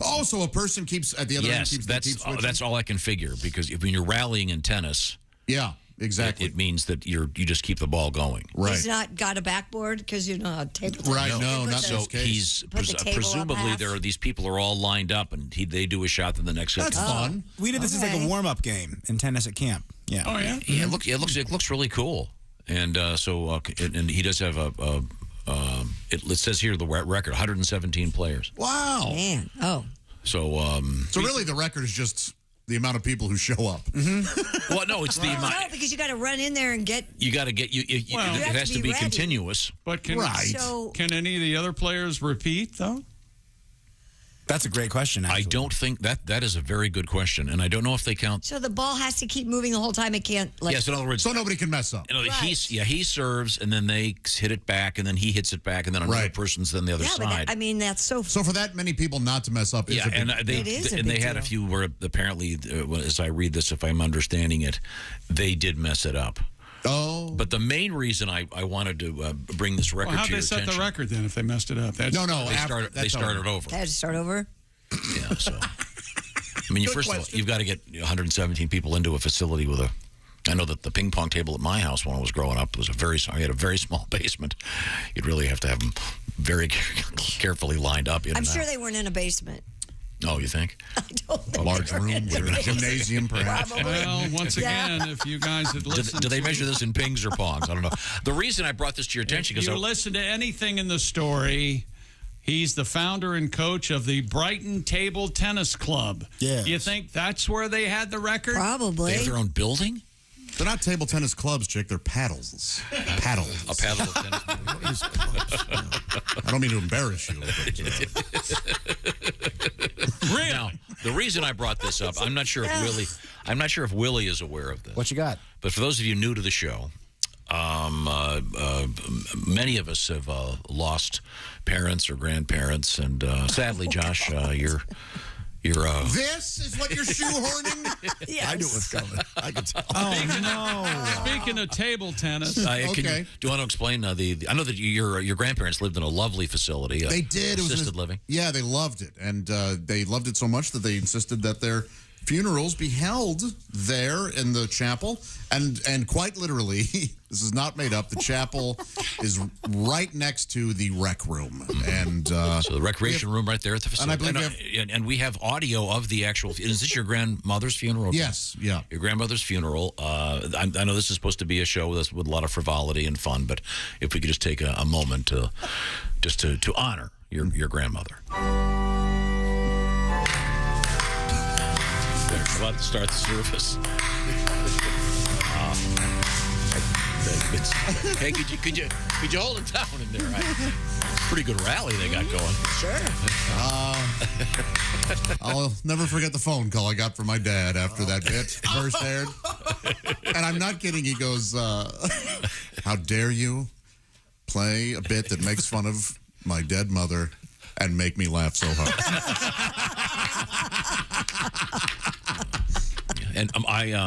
Oh, so a person keeps at the other end keeps that's all I can figure, because when you're rallying in tennis, yeah, exactly, it means that you just keep the ball going. Right. He's not got a backboard because you're not table tennis. Right. No, not so this case. He's presumably these people are all lined up, and they do a shot, then the next. That's fun. We did this as like a warm-up game in tennis at camp. Yeah. Oh yeah. Yeah. It looks really cool, and and he does have it says here the record 117 players. Wow. Man. Oh. So really the record is just the amount of people who show up. Well, no, it's the amount. No, because you got to run in there and get. You got to get it has to be ready. continuous. But can any of the other players repeat though? That's a great question. Actually. I don't think that is a very good question, and I don't know if they count. So the ball has to keep moving the whole time. It can't. Yes, in other words, so nobody can mess up. He serves, and then they hit it back, and then he hits it back, and then another person's then the other side. But that's so. So for that many people not to mess up, is a big deal. They had a few where apparently, as I read this, if I'm understanding it, they did mess it up. Oh. But the main reason I wanted to bring this record to how'd your they set attention. the record then if they messed it up? They started over. They had to start over. Yeah, so. I mean, first of all, you've got to get 117 people into a facility with a. I know that the ping pong table at my house when I was growing up was I had a very small basement. You'd really have to have them very carefully lined up. I'm sure they weren't in a basement. Oh, you think? I don't think a large room with a gymnasium, perhaps. Well, once again, if you guys had listened, do they measure this in pings or pongs? I don't know. The reason I brought this to your attention because you listen to anything in the story. He's the founder and coach of the Brighton Table Tennis Club. Yeah. You think that's where they had the record? Probably. They have their own building? They're not table tennis clubs, Chick. They're paddles. Paddles. A paddle of tennis. I don't mean to embarrass you. Really? Now, the reason I brought this up, I'm not sure if Willie is aware of this. What you got? But for those of you new to the show, many of us have lost parents or grandparents, and sadly, Josh, you're This is what you're shoehorning? Yes. I knew it was coming. I could tell. Speaking of table tennis, do you want to explain I know that your grandparents lived in a lovely facility. They did. Assisted living. Yeah, they loved it, and they loved it so much that they insisted that their funerals be held there in the chapel, and quite literally, this is not made up. The chapel is right next to the rec room, and so the recreation room right there at the facility. And I believe and we have audio of the actual. Is this your grandmother's funeral? Yes, yeah, your grandmother's funeral. I know this is supposed to be a show with a lot of frivolity and fun, but if we could just take a moment to honor your grandmother. We're about to start the service. Hey, could you hold it down in there? Pretty good rally they got going. Sure. I'll never forget the phone call I got from my dad after that bit first aired. And I'm not kidding. He goes, "How dare you play a bit that makes fun of my dead mother and make me laugh so hard." And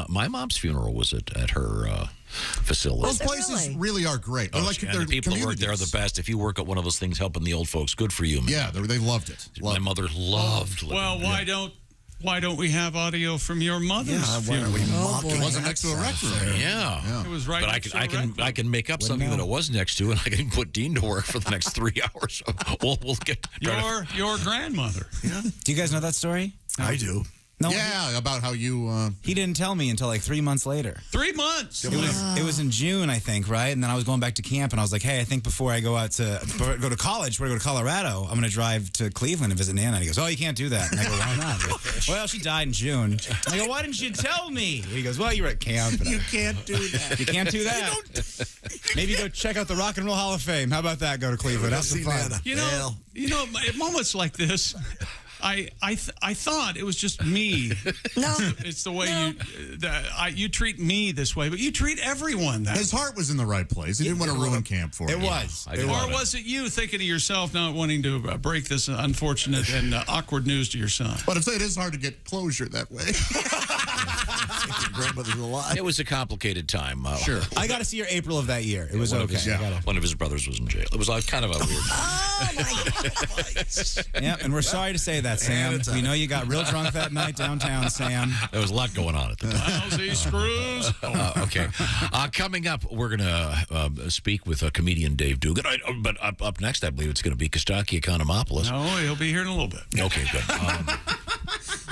my mom's funeral was at her facility. Those places really are great. They're like and they're the people who work there are the communities. best. If you work at one of those things helping the old folks, good for you, man. Yeah, they loved it. My mother loved living. Well, why don't we have audio from your mother's funeral? It wasn't next to a rec room. Yeah. It was right. But next to a rec room. I can make up something that it was next to, and I can put Dean to work for the next 3 hours. We'll get your grandmother. Yeah. Do you guys know that story? I do. No, yeah, about how you... He didn't tell me until like 3 months later. 3 months? It was in June, I think, right? And then I was going back to camp, and I was like, hey, I think before I go out to go to college, before I go to Colorado, I'm going to drive to Cleveland and visit Nana. And he goes, oh, you can't do that. And I go, why not? Well, she died in June. And I go, why didn't you tell me? And he goes, well, you were at camp. You can't do that. You can't do that. Maybe go check out the Rock and Roll Hall of Fame. How about that? Go to Cleveland. Have some fun. You know, at moments like this, I thought it was just me. No, it's the way you treat me this way, but you treat everyone that way. His heart was in the right place. He didn't want to ruin camp for him. It was. Or was it you thinking of yourself not wanting to break this unfortunate and awkward news to your son? But I'd say it is hard to get closure that way. Your grandmother's alive. It was a complicated time. Sure. I got to see her April of that year. It was okay. One of his brothers was in jail. It was kind of a weird. Oh my God. Yeah, and we're sorry to say that, Sam. We know you got real drunk that night downtown, Sam. There was a lot going on at the time. These screws. Okay. Coming up, we're going to speak with comedian Dave Dugan. But up next, I believe it's going to be Kostaki Economopoulos. No, he'll be here in a little bit. Okay, good.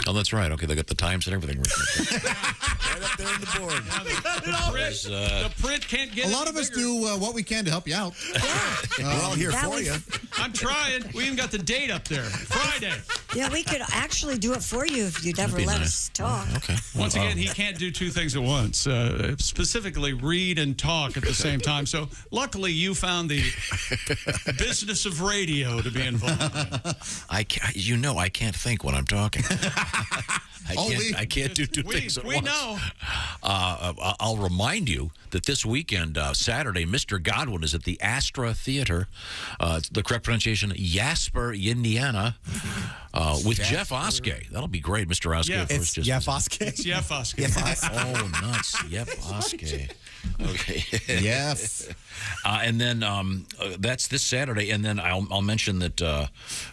Oh, that's right. Okay, they got the times and everything. Right up there on the board. The print can't get a lot of us do what we can to help you out. We're all here for you. I'm trying. We even got the date up there. Friday. Yeah, we could actually do it for you if you'd ever be let nice. us talk. Okay. Once again, he can't do two things at once, specifically read and talk at the same time. So luckily, you found the business of radio to be involved in. I can't think when I'm talking. I can't do two things at once. We know. I'll remind you that this weekend, Saturday, Mr. Godwin is at the Astra Theater. The correct pronunciation, Jasper, Indiana, with Jeff Oskey. That'll be great, Mr. Oskey. Yeah. of course, It's just- Jeff Oskey? It's Jeff Oskey. Oh, nuts. Jeff Oskey. Okay. Yes. And then that's this Saturday. And then I'll mention that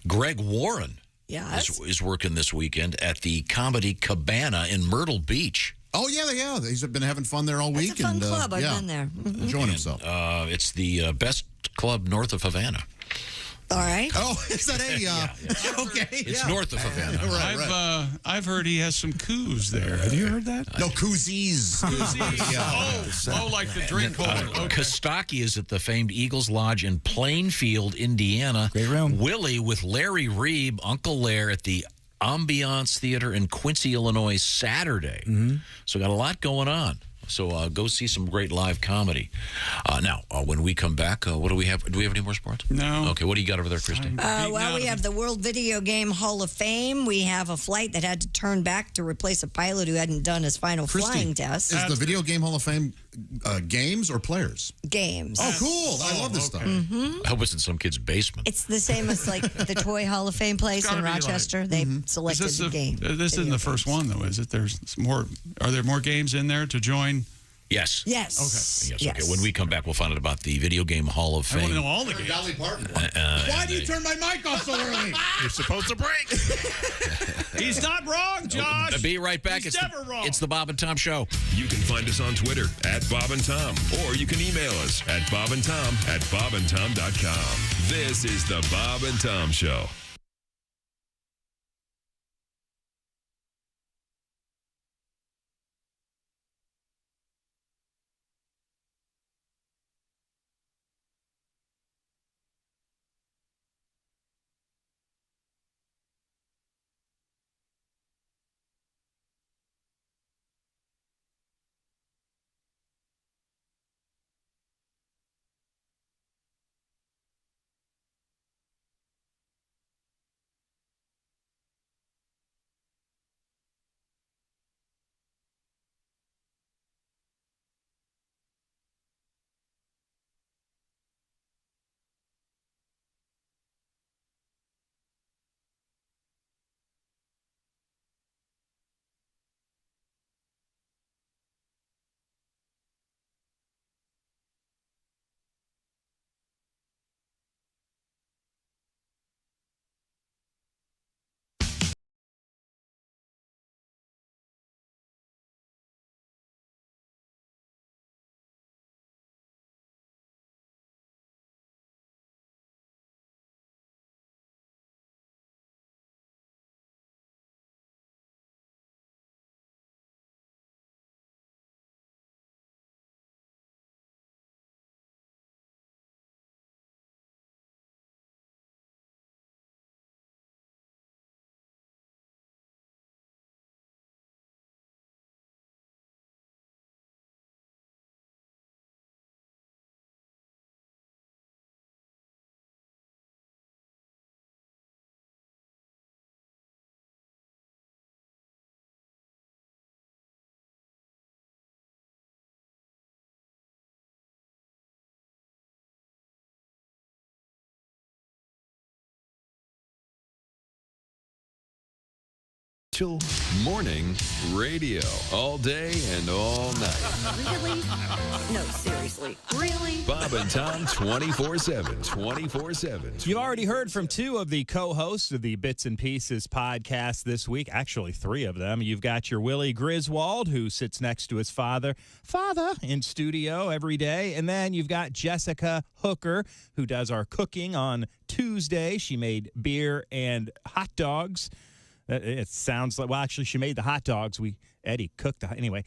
Greg Warren is working this weekend at the Comedy Cabana in Myrtle Beach. Oh, yeah. He's been having fun there all week. It's a fun club. I've been there. Enjoying himself. It's the best club north of Havana. All right. Oh, is that okay? It's north of Havana. Right. I've heard he has some coups there. Have you heard that? No, koozies. Oh, like the drink holder. Okay. Kostaki is at the famed Eagles Lodge in Plainfield, Indiana. Great room. Willie with Larry Reeb, Uncle Lair at the Ambiance Theater in Quincy, Illinois, Saturday. Mm-hmm. So got a lot going on. So go see some great live comedy. Now, when we come back, what do we have? Do we have any more sports? No. Okay, what do you got over there, Christy? Well, we have the World Video Game Hall of Fame. We have a flight that had to turn back to replace a pilot who hadn't done his final flying test. Is the Video Game Hall of Fame games or players? Games. Oh, cool. I love this stuff. I hope it's in some kid's basement. It's the same as like the Toy Hall of Fame place in Rochester. They selected the game. This isn't the first one, though, is it? There's more. Are there more games in there to join? Yes. Yes. Okay. Yes. Okay. When we come back, we'll find out about the Video Game Hall of I want Fame. to know all the games. Dolly Parton. Why do you turn my mic off so early? You're supposed to break. He's not wrong, Josh. Be right back. He's never wrong. It's the Bob and Tom Show. You can find us on Twitter at Bob and Tom, or you can email us at bobandtom@bobandtom.com. This is the Bob and Tom Show. Morning radio all day and all night. Really? No, seriously. Really? Bob and Tom 24/7. 24/7. You've already heard from two of the co-hosts of the Bits and Pieces podcast this week. Actually, three of them. You've got your Willie Griswold, who sits next to his father in studio every day. And then you've got Jessica Hooker, who does our cooking on Tuesday. She made beer and hot dogs. It sounds like, well, actually, she made the hot dogs. We Eddie cooked anyway.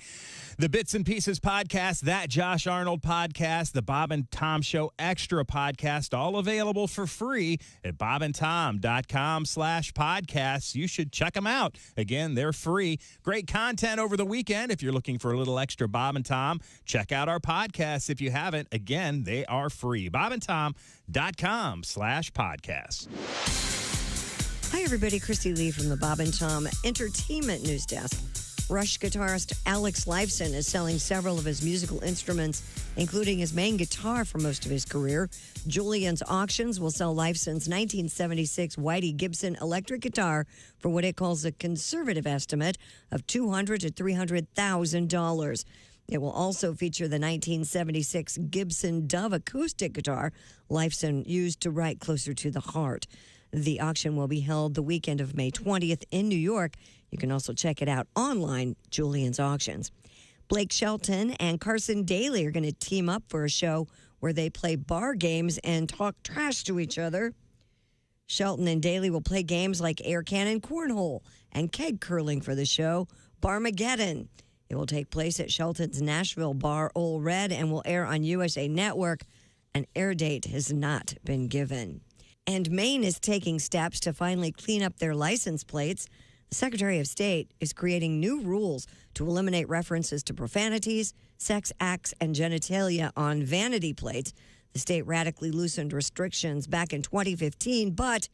The Bits and Pieces podcast, that Josh Arnold podcast, the Bob and Tom Show Extra podcast, all available for free at bobandtom.com/podcasts. You should check them out. Again, they're free. Great content over the weekend. If you're looking for a little extra Bob and Tom, check out our podcasts. If you haven't, again, they are free. bobandtom.com/podcasts. Hi, everybody. Christy Lee from the Bob and Tom Entertainment News Desk. Rush guitarist Alex Lifeson is selling several of his musical instruments, including his main guitar for most of his career. Julian's Auctions will sell Lifeson's 1976 Whitey Gibson electric guitar for what it calls a conservative estimate of $200,000 to $300,000. It will also feature the 1976 Gibson Dove acoustic guitar Lifeson used to write Closer to the Heart. The auction will be held the weekend of May 20th in New York. You can also check it out online, Julian's Auctions. Blake Shelton and Carson Daly are going to team up for a show where they play bar games and talk trash to each other. Shelton and Daly will play games like air cannon cornhole and keg curling for the show, Barmageddon. It will take place at Shelton's Nashville bar, Ole Red, and will air on USA Network. An air date has not been given. And Maine is taking steps to finally clean up their license plates. The Secretary of State is creating new rules to eliminate references to profanities, sex acts, and genitalia on vanity plates. The state radically loosened restrictions back in 2015, but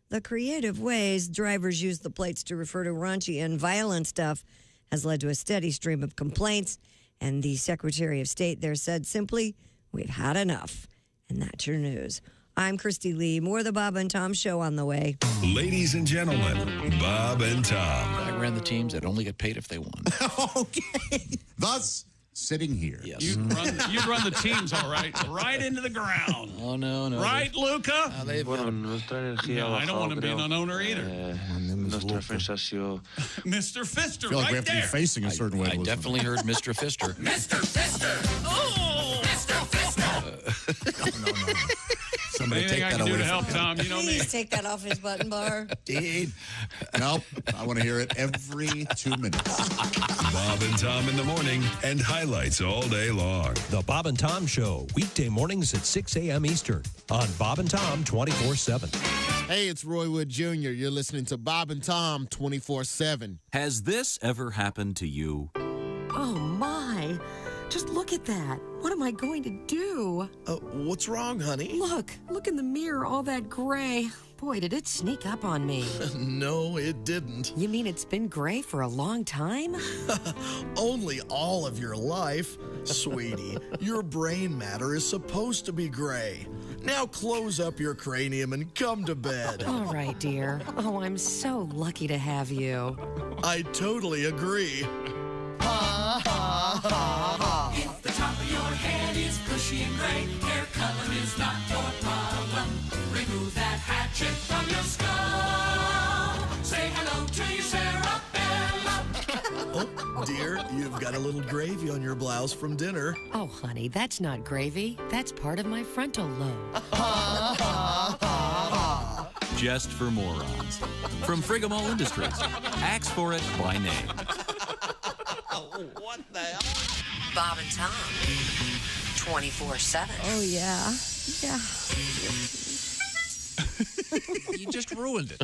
the creative ways drivers use the plates to refer to raunchy and violent stuff has led to a steady stream of complaints. And the Secretary of State there said simply, "We've had enough." And that's your news. I'm Christy Lee. More of the Bob and Tom Show on the way. Ladies and gentlemen, Bob and Tom. I ran the teams that only get paid if they won. Okay. Thus, sitting here. Yes. You'd run the teams, all right. Right into the ground. Oh, no. Right, Luca? Bueno, nuestra energía I don't want to be an unknower either. Nuestra sensación. Mr. Fister, I feel like right we have to be there. facing a certain way. I definitely heard Mr. Fister. Mr. Fister! Oh! Mr. Fister! No. Somebody Anything take I that can do away to from help, me. Tom, you know me. Please take that off his button bar. Indeed. Nope. I want to hear it every 2 minutes. Bob and Tom in the morning and highlights all day long. The Bob and Tom Show, weekday mornings at 6 a.m. Eastern on Bob and Tom 24/7. Hey, it's Roy Wood Jr. You're listening to Bob and Tom 24/7. Has this ever happened to you? Oh, my. Just look at that. What am I going to do? What's wrong, honey? Look in the mirror, all that gray. Boy, did it sneak up on me. No, it didn't. You mean it's been gray for a long time? Only all of your life. Sweetie, your brain matter is supposed to be gray. Now close up your cranium and come to bed. All right, dear. Oh, I'm so lucky to have you. I totally agree. Ha, ha, ha, ha. If the top of your head is bushy and gray, hair color is not your problem. Remove that hatchet from your skull. Say hello to your Sarah Bella. Oh, dear, you've got a little gravy on your blouse from dinner. Oh, honey, that's not gravy. That's part of my frontal lobe. Ha, ha, ha, ha. Just for morons. From Frigamall Industries. Ask for it by name. What the hell? Bob and Tom, 24/7. Oh, yeah. Yeah. You just ruined it.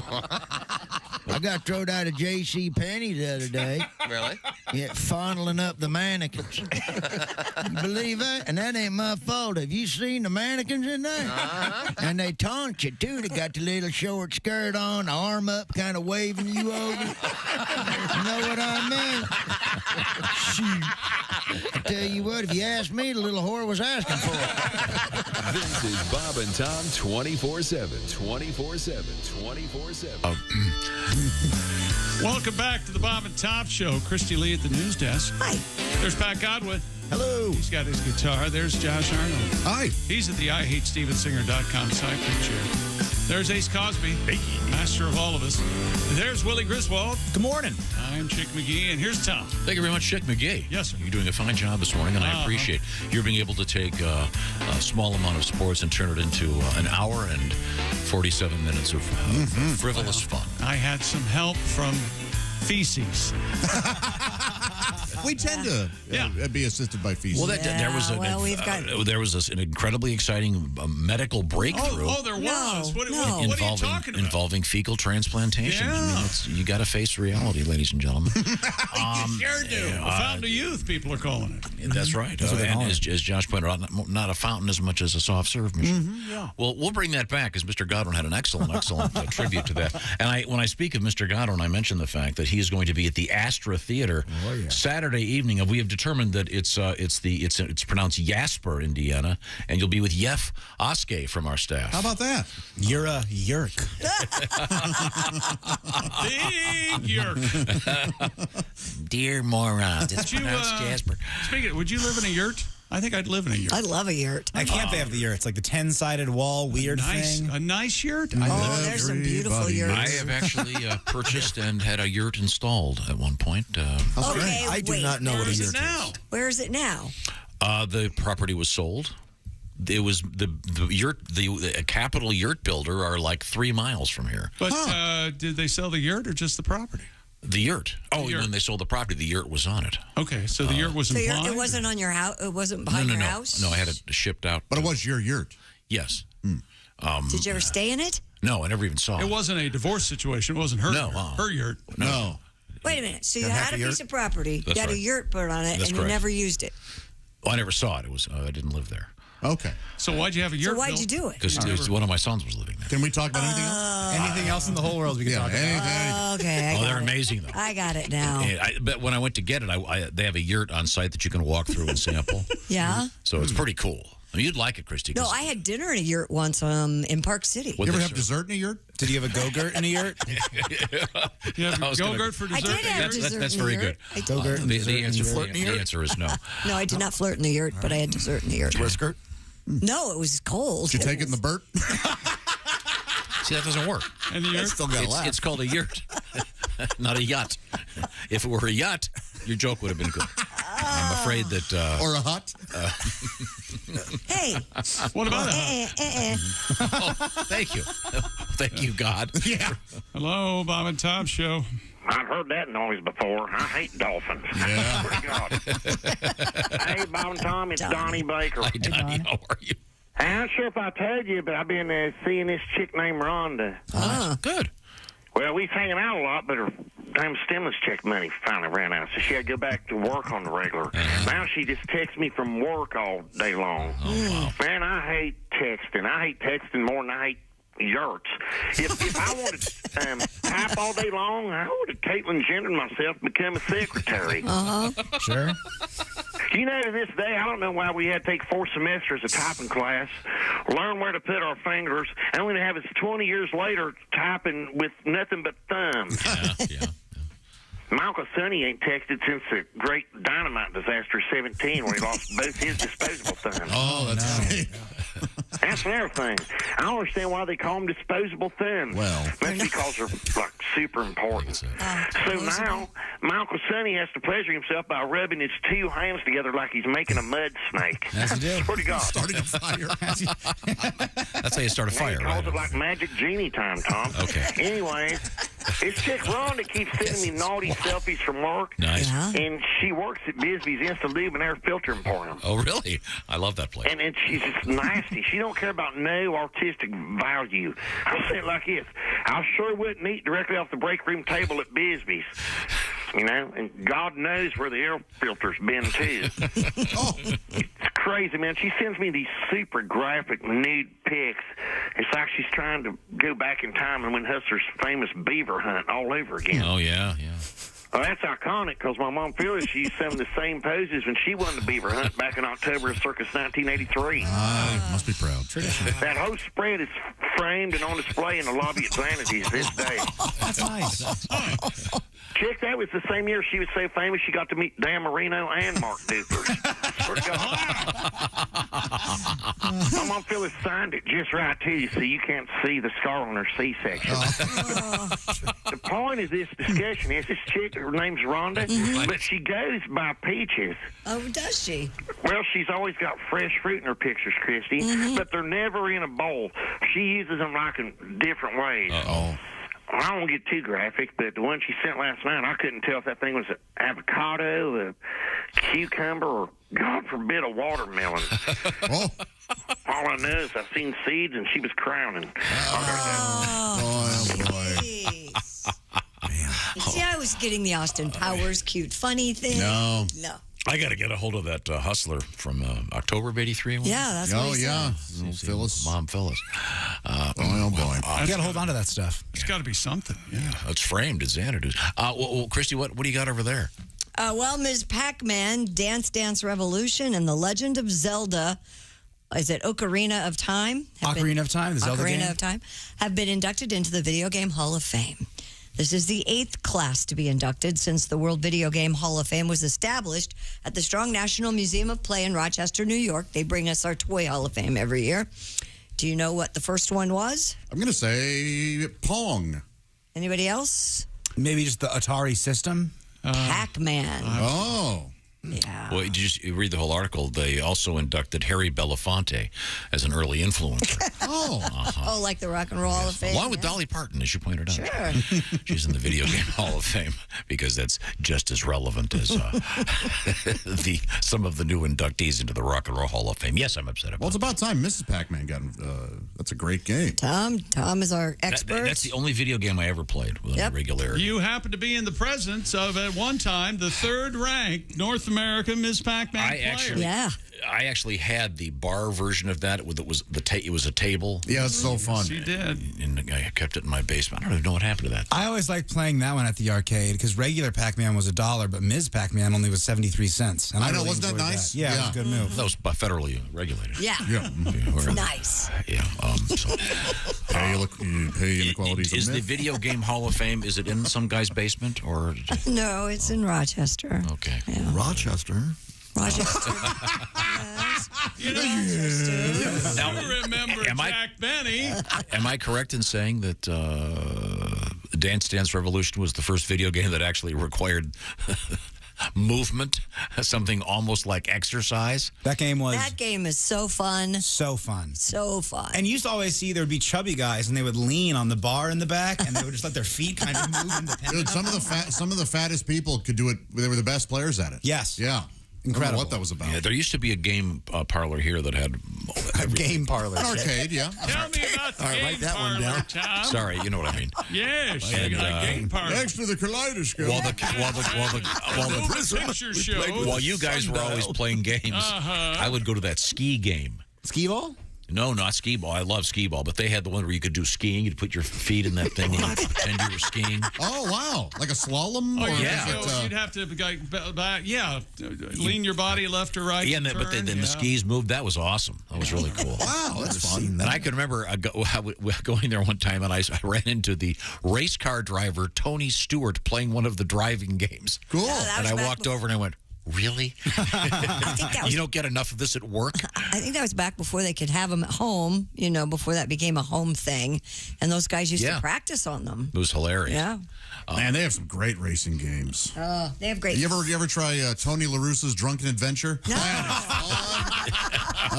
I got thrown out of J.C. Penney the other day. Really? Yeah, fondling up the mannequins. You believe that? And that ain't my fault. Have you seen the mannequins in there? Uh-huh. And they taunt you, too. They got the little short skirt on, the arm up, kind of waving you over. You know what I mean? Shoot. I tell you what, if you ask me, the little whore was asking for it. This is Bob and Tom 24/7. 24/7. 24/7. Welcome back to the Bob and Tom Show. Christy Lee at the news desk. Hi. There's Pat Godwin. Hello. He's got his guitar. There's Josh Arnold. Hi. He's at the IHateStevensinger.com sidekick chair. There's Ace Cosby, master of all of us. There's Willie Griswold. Good morning. I'm Chick McGee, and here's Tom. Thank you very much, Chick McGee. Yes, sir. You're doing a fine job this morning, and I appreciate your being able to take a small amount of sports and turn it into an hour and 47 minutes of frivolous fun. I had some help from feces. We tend to be assisted by feces. Well, there was an incredibly exciting medical breakthrough. Oh, there was. What are you talking about? Involving fecal transplantation. I mean, you got to face reality, ladies and gentlemen. You sure do. A fountain of youth, people are calling it. That's right. And as Josh pointed out, not a fountain as much as a soft serve machine. Well, we'll bring that back because Mr. Godwin had an excellent tribute to that. And when I speak of Mr. Godwin, I mention the fact that he is going to be at the Astra Theater Saturday evening. And we have determined that it's pronounced Jasper, Indiana, and you'll be with Yef Oskay from our staff. How about that? You're a yerk. Big yerk. Dear morons, it's pronounced Jasper. Speaking of, would you live in a yurt? I think I'd live in a yurt. I love a yurt. I can't have the yurt. It's like the 10-sided wall weird thing. A nice yurt? There's some beautiful yurts. I have actually purchased and had a yurt installed at one point. I do not know what a yurt is. Where is it now? The property was sold. It was the yurt. The capital yurt builder are like 3 miles from here. But did they sell the yurt or just the property? The yurt. When they sold the property, the yurt was on it. Okay, so the yurt was implied? It wasn't on your house? It wasn't behind your house? No, I had it shipped out. But it was your yurt? Yes. Did you ever stay in it? No, I never even saw it. It wasn't a divorce situation. It wasn't her yurt. Her yurt. No. Wait a minute. So you had a piece of property, you had a yurt put on it, and you never used it? Well, I never saw it. I didn't live there. Okay. So why'd you have a yurt? So why'd you do it? Because one of my sons was living there. Can we talk about anything else? Anything else in the whole world we can talk about? Okay. They're amazing, though. I got it now. But when I went to get it, they have a yurt on site that you can walk through and sample. Yeah? So it's pretty cool. I mean, you'd like it, Christy. No, I had dinner in a yurt once in Park City. You ever have dessert in a yurt? Did you have a go-gurt in a yurt? You have a go-gurt for dessert? I did have dessert That's in the very yurt. good. Go-gurt and The answer is no. No, I did not flirt in the yurt, but I had dessert in the yurt. Did you wear a skirt? No, it was cold. Did you take it in the Burt? See, that doesn't work. And the yurt? Still got to laugh. It's called a yurt, not a yacht. If it were a yacht, your joke would have been good. I'm afraid that... or a hut? Hey. What about it? Oh, thank you. Thank you, God. Yeah. Hello, Bob and Tom Show. I've heard that noise before. I hate dolphins. Yeah. Swear to God. Hey, Bob and Tom, it's Donnie Baker. Hi, Donnie. How are you? I'm not sure if I told you, but I've been seeing this chick named Rhonda. Good. Well, we was hanging out a lot, but her damn stimulus check money finally ran out, so she had to go back to work on the regular. Now she just texts me from work all day long. Oh, wow. Man, I hate texting. I hate texting more than I hate yurts. If I wanted to type all day long, I would have Caitlyn Jenner myself become a secretary. Sure. You know, to this day, I don't know why we had to take 4 semesters of typing class, learn where to put our fingers, and only to have us 20 years later typing with nothing but thumbs. Yeah. My Uncle Sonny ain't texted since the great dynamite disaster of 17, where he lost both his disposable thumbs. Oh, that's right. That's another thing. I don't understand why they call them disposable thumbs. Well, that's because they're like super important. So now, my Uncle Sonny has to pleasure himself by rubbing his 2 hands together like he's making a mud snake. That's the deal. Swear to God. Starting a fire. That's how you start a fire, he right? calls it like magic genie time, Tom. Okay. Anyways, this chick Rhonda keeps sending me naughty selfies from work. Nice. And she works at Bisbee's Instant Lube and Air Filter Emporium. Oh, really? I love that place. And she's just nasty. She don't care about no artistic value. I'll say it like this. I sure wouldn't eat directly off the break room table at Bisbee's. You know, and God knows where the air filter's been, too. It's crazy, man. She sends me these super graphic nude pics. It's like she's trying to go back in time and win Hustler's famous beaver hunt all over again. Oh, yeah. Well, that's iconic because my mom Phyllis, she used some of the same poses when she won the beaver hunt back in October of circus 1983. Must be proud. That whole spread is framed and on display in the lobby at Xanity's this day. That's nice. Chick, that was the same year she was so famous she got to meet Dan Marino and Mark Dupers. Swear to God. My mom Phyllis signed it just right, too, so you can't see the scar on her C-section. The point of this discussion is this chick, her name's Rhonda, but she goes by Peaches. Oh, does she? Well, she's always got fresh fruit in her pictures, Christy, but they're never in a bowl. She uses them like in different ways. I don't want to get too graphic, but the one she sent last night, I couldn't tell if that thing was an avocado, a cucumber, or, God forbid, a watermelon. Oh. All I know is I've seen seeds, and she was crowning. Oh, boy. See, I was getting the Austin Powers cute, funny thing. No. I got to get a hold of that hustler from October of '83. Yeah, that's what he said. Little Phyllis. Mom Phyllis. Oh, boy. You got to hold on to that stuff. It's got to be something. Yeah. It's framed. It's Xanadu. Well, Christy, what do you got over there? Well, Ms. Pac-Man, Dance Dance Revolution, and The Legend of Zelda, is it Ocarina of Time? Ocarina of Time, the Zelda game? Ocarina of Time, have been inducted into the Video Game Hall of Fame. This is the 8th class to be inducted since the World Video Game Hall of Fame was established at the Strong National Museum of Play in Rochester, New York. They bring us our Toy Hall of Fame every year. Do you know what the first one was? I'm going to say Pong. Anybody else? Maybe just the Atari system? Pac-Man. Oh. Yeah. Well, did you read the whole article? They also inducted Harry Belafonte as an early influencer. Oh, like the Rock and Roll Hall of Fame? Along with Dolly Parton, as you pointed out. Sure. She's in the Video Game Hall of Fame because that's just as relevant as some of the new inductees into the Rock and Roll Hall of Fame. Yes, I'm upset about Well, it's about time Mrs. Pac-Man got that's a great game. Tom is our expert. That's the only video game I ever played with any regularity. You happen to be in the presence of, at one time, the third-ranked North American Ms. Pac-Man player. I actually had the bar version of that. It was a table. Yeah, it's so fun. Yes, you did. And I kept it in my basement. I don't even know what happened to that. I always liked playing that one at the arcade because regular Pac-Man was $1, but Ms. Pac-Man only was 73 cents. And I know, really wasn't that enjoyed nice? Yeah, it was a good move. That was federally regulated. Yeah. Nice. Yeah. Pay inequalities. Is the Video Game Hall of Fame, is it in some guy's basement? Or No, it's in Rochester. Okay. Yeah. Rochester. Rochester. You remember Jack Benny. Am I correct in saying that Dance Dance Revolution was the first video game that actually required movement, something almost like exercise? That game is so fun. So fun. So fun. And you used to always see there would be chubby guys, and they would lean on the bar in the back, and they would just let their feet kind of move independently. Dude, some of the fattest people could do it. They were the best players at it. Yes. Yeah. Incredible. I don't know what that was about. Yeah, there used to be a game parlor here that had a game parlor. An arcade, yeah. Tell me about the game write that one parlor, down. Tom. Sorry, you know what I mean. Yes, And, game parlor. Next to the kaleidoscope. Picture show. While you guys were always playing games, I would go to that ski game. Skee ball? No, not skee ball. I love skee ball, but they had the one where you could do skiing. You'd put your feet in that thing and pretend you were skiing. Oh, wow. Like a slalom? Oh, Or yeah. is it, You'd have to lean your body left or right. Yeah, but then the skis moved. That was awesome. That was really cool. Wow, that's fun. And I can remember going there one time, and I ran into the race car driver, Tony Stewart, playing one of the driving games. Cool. And I walked over and I went, really? You don't get enough of this at work? I think that was back before they could have them at home, before that became a home thing. And those guys used to practice on them. It was hilarious. Yeah. Man, they have some great racing games. They have great. You ever try Tony LaRusso's Drunken Adventure? No.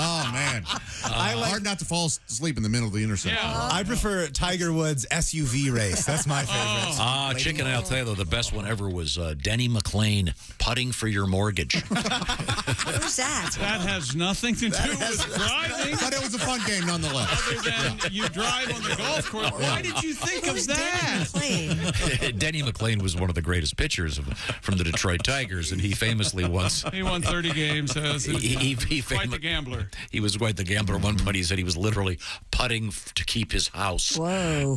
Oh, man. Hard not to fall asleep in the middle of the intersection. I prefer Tiger Woods' SUV race. That's my favorite. Chicken, I'll tell you, though, the best one ever was Denny McLean putting for your mortgage. Who's that? That has nothing to do with driving. But it was a fun game nonetheless. Other than you drive on the golf course. Why did you think of that? Denny McLean was one of the greatest pitchers from the Detroit Tigers, and he famously once... He won 30 games. He quite the gambler. He was quite the gambler. At one point, he said he was literally putting to keep his house. Whoa.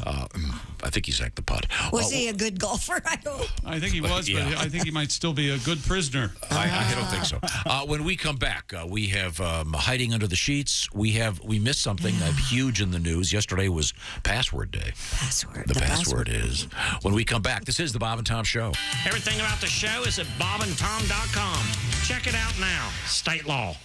I think he sank the putt. Was he a good golfer? I hope. I think he was, but I think he might still be a good prisoner. I don't think so. When we come back, we have hiding under the sheets. We missed something huge in the news. Yesterday was Password Day. The password is. When we come back, this is the Bob and Tom Show. Everything about the show is at bobandtom.com. Check it out now. State law.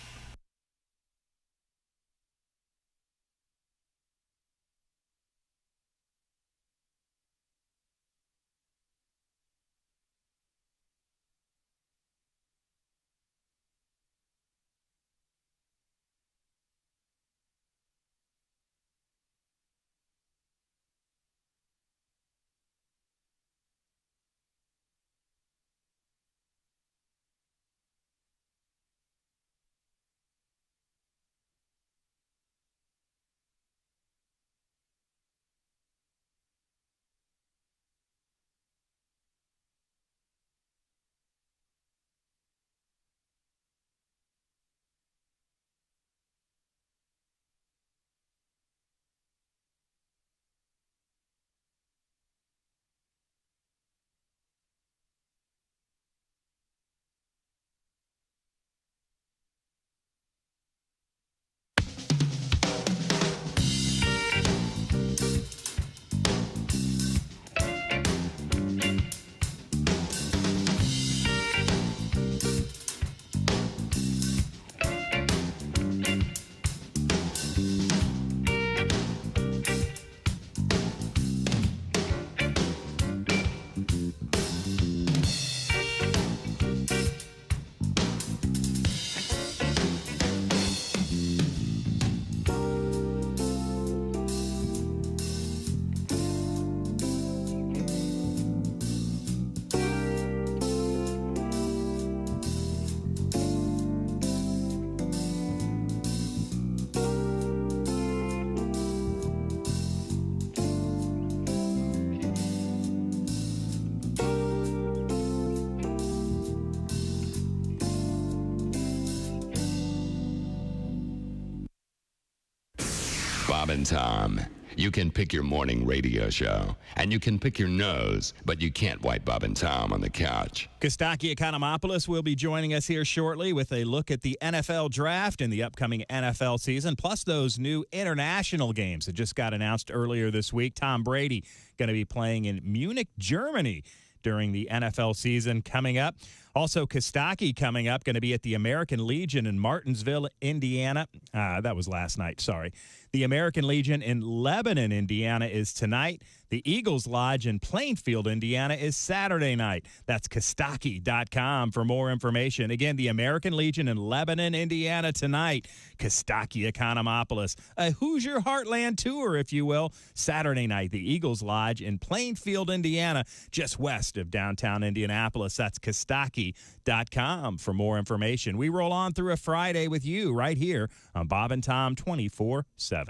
Bob and Tom. You can pick your morning radio show, and you can pick your nose, but you can't wipe Bob and Tom on the couch. Kostaki Economopoulos will be joining us here shortly with a look at the NFL draft and the upcoming NFL season, plus those new international games that just got announced earlier this week. Tom Brady going to be playing in Munich, Germany during the NFL season coming up. Also, Kostaki coming up, going to be at the American Legion in Martinsville, Indiana. That was last night, sorry. The American Legion in Lebanon, Indiana is tonight. The Eagles Lodge in Plainfield, Indiana is Saturday night. That's Kostaki.com for more information. Again, the American Legion in Lebanon, Indiana tonight. Kostaki Economopoulos. A Hoosier Heartland tour, if you will. Saturday night, the Eagles Lodge in Plainfield, Indiana, just west of downtown Indianapolis. That's Kostaki.com for more information. We roll on through a Friday with you right here on Bob and Tom 24/7.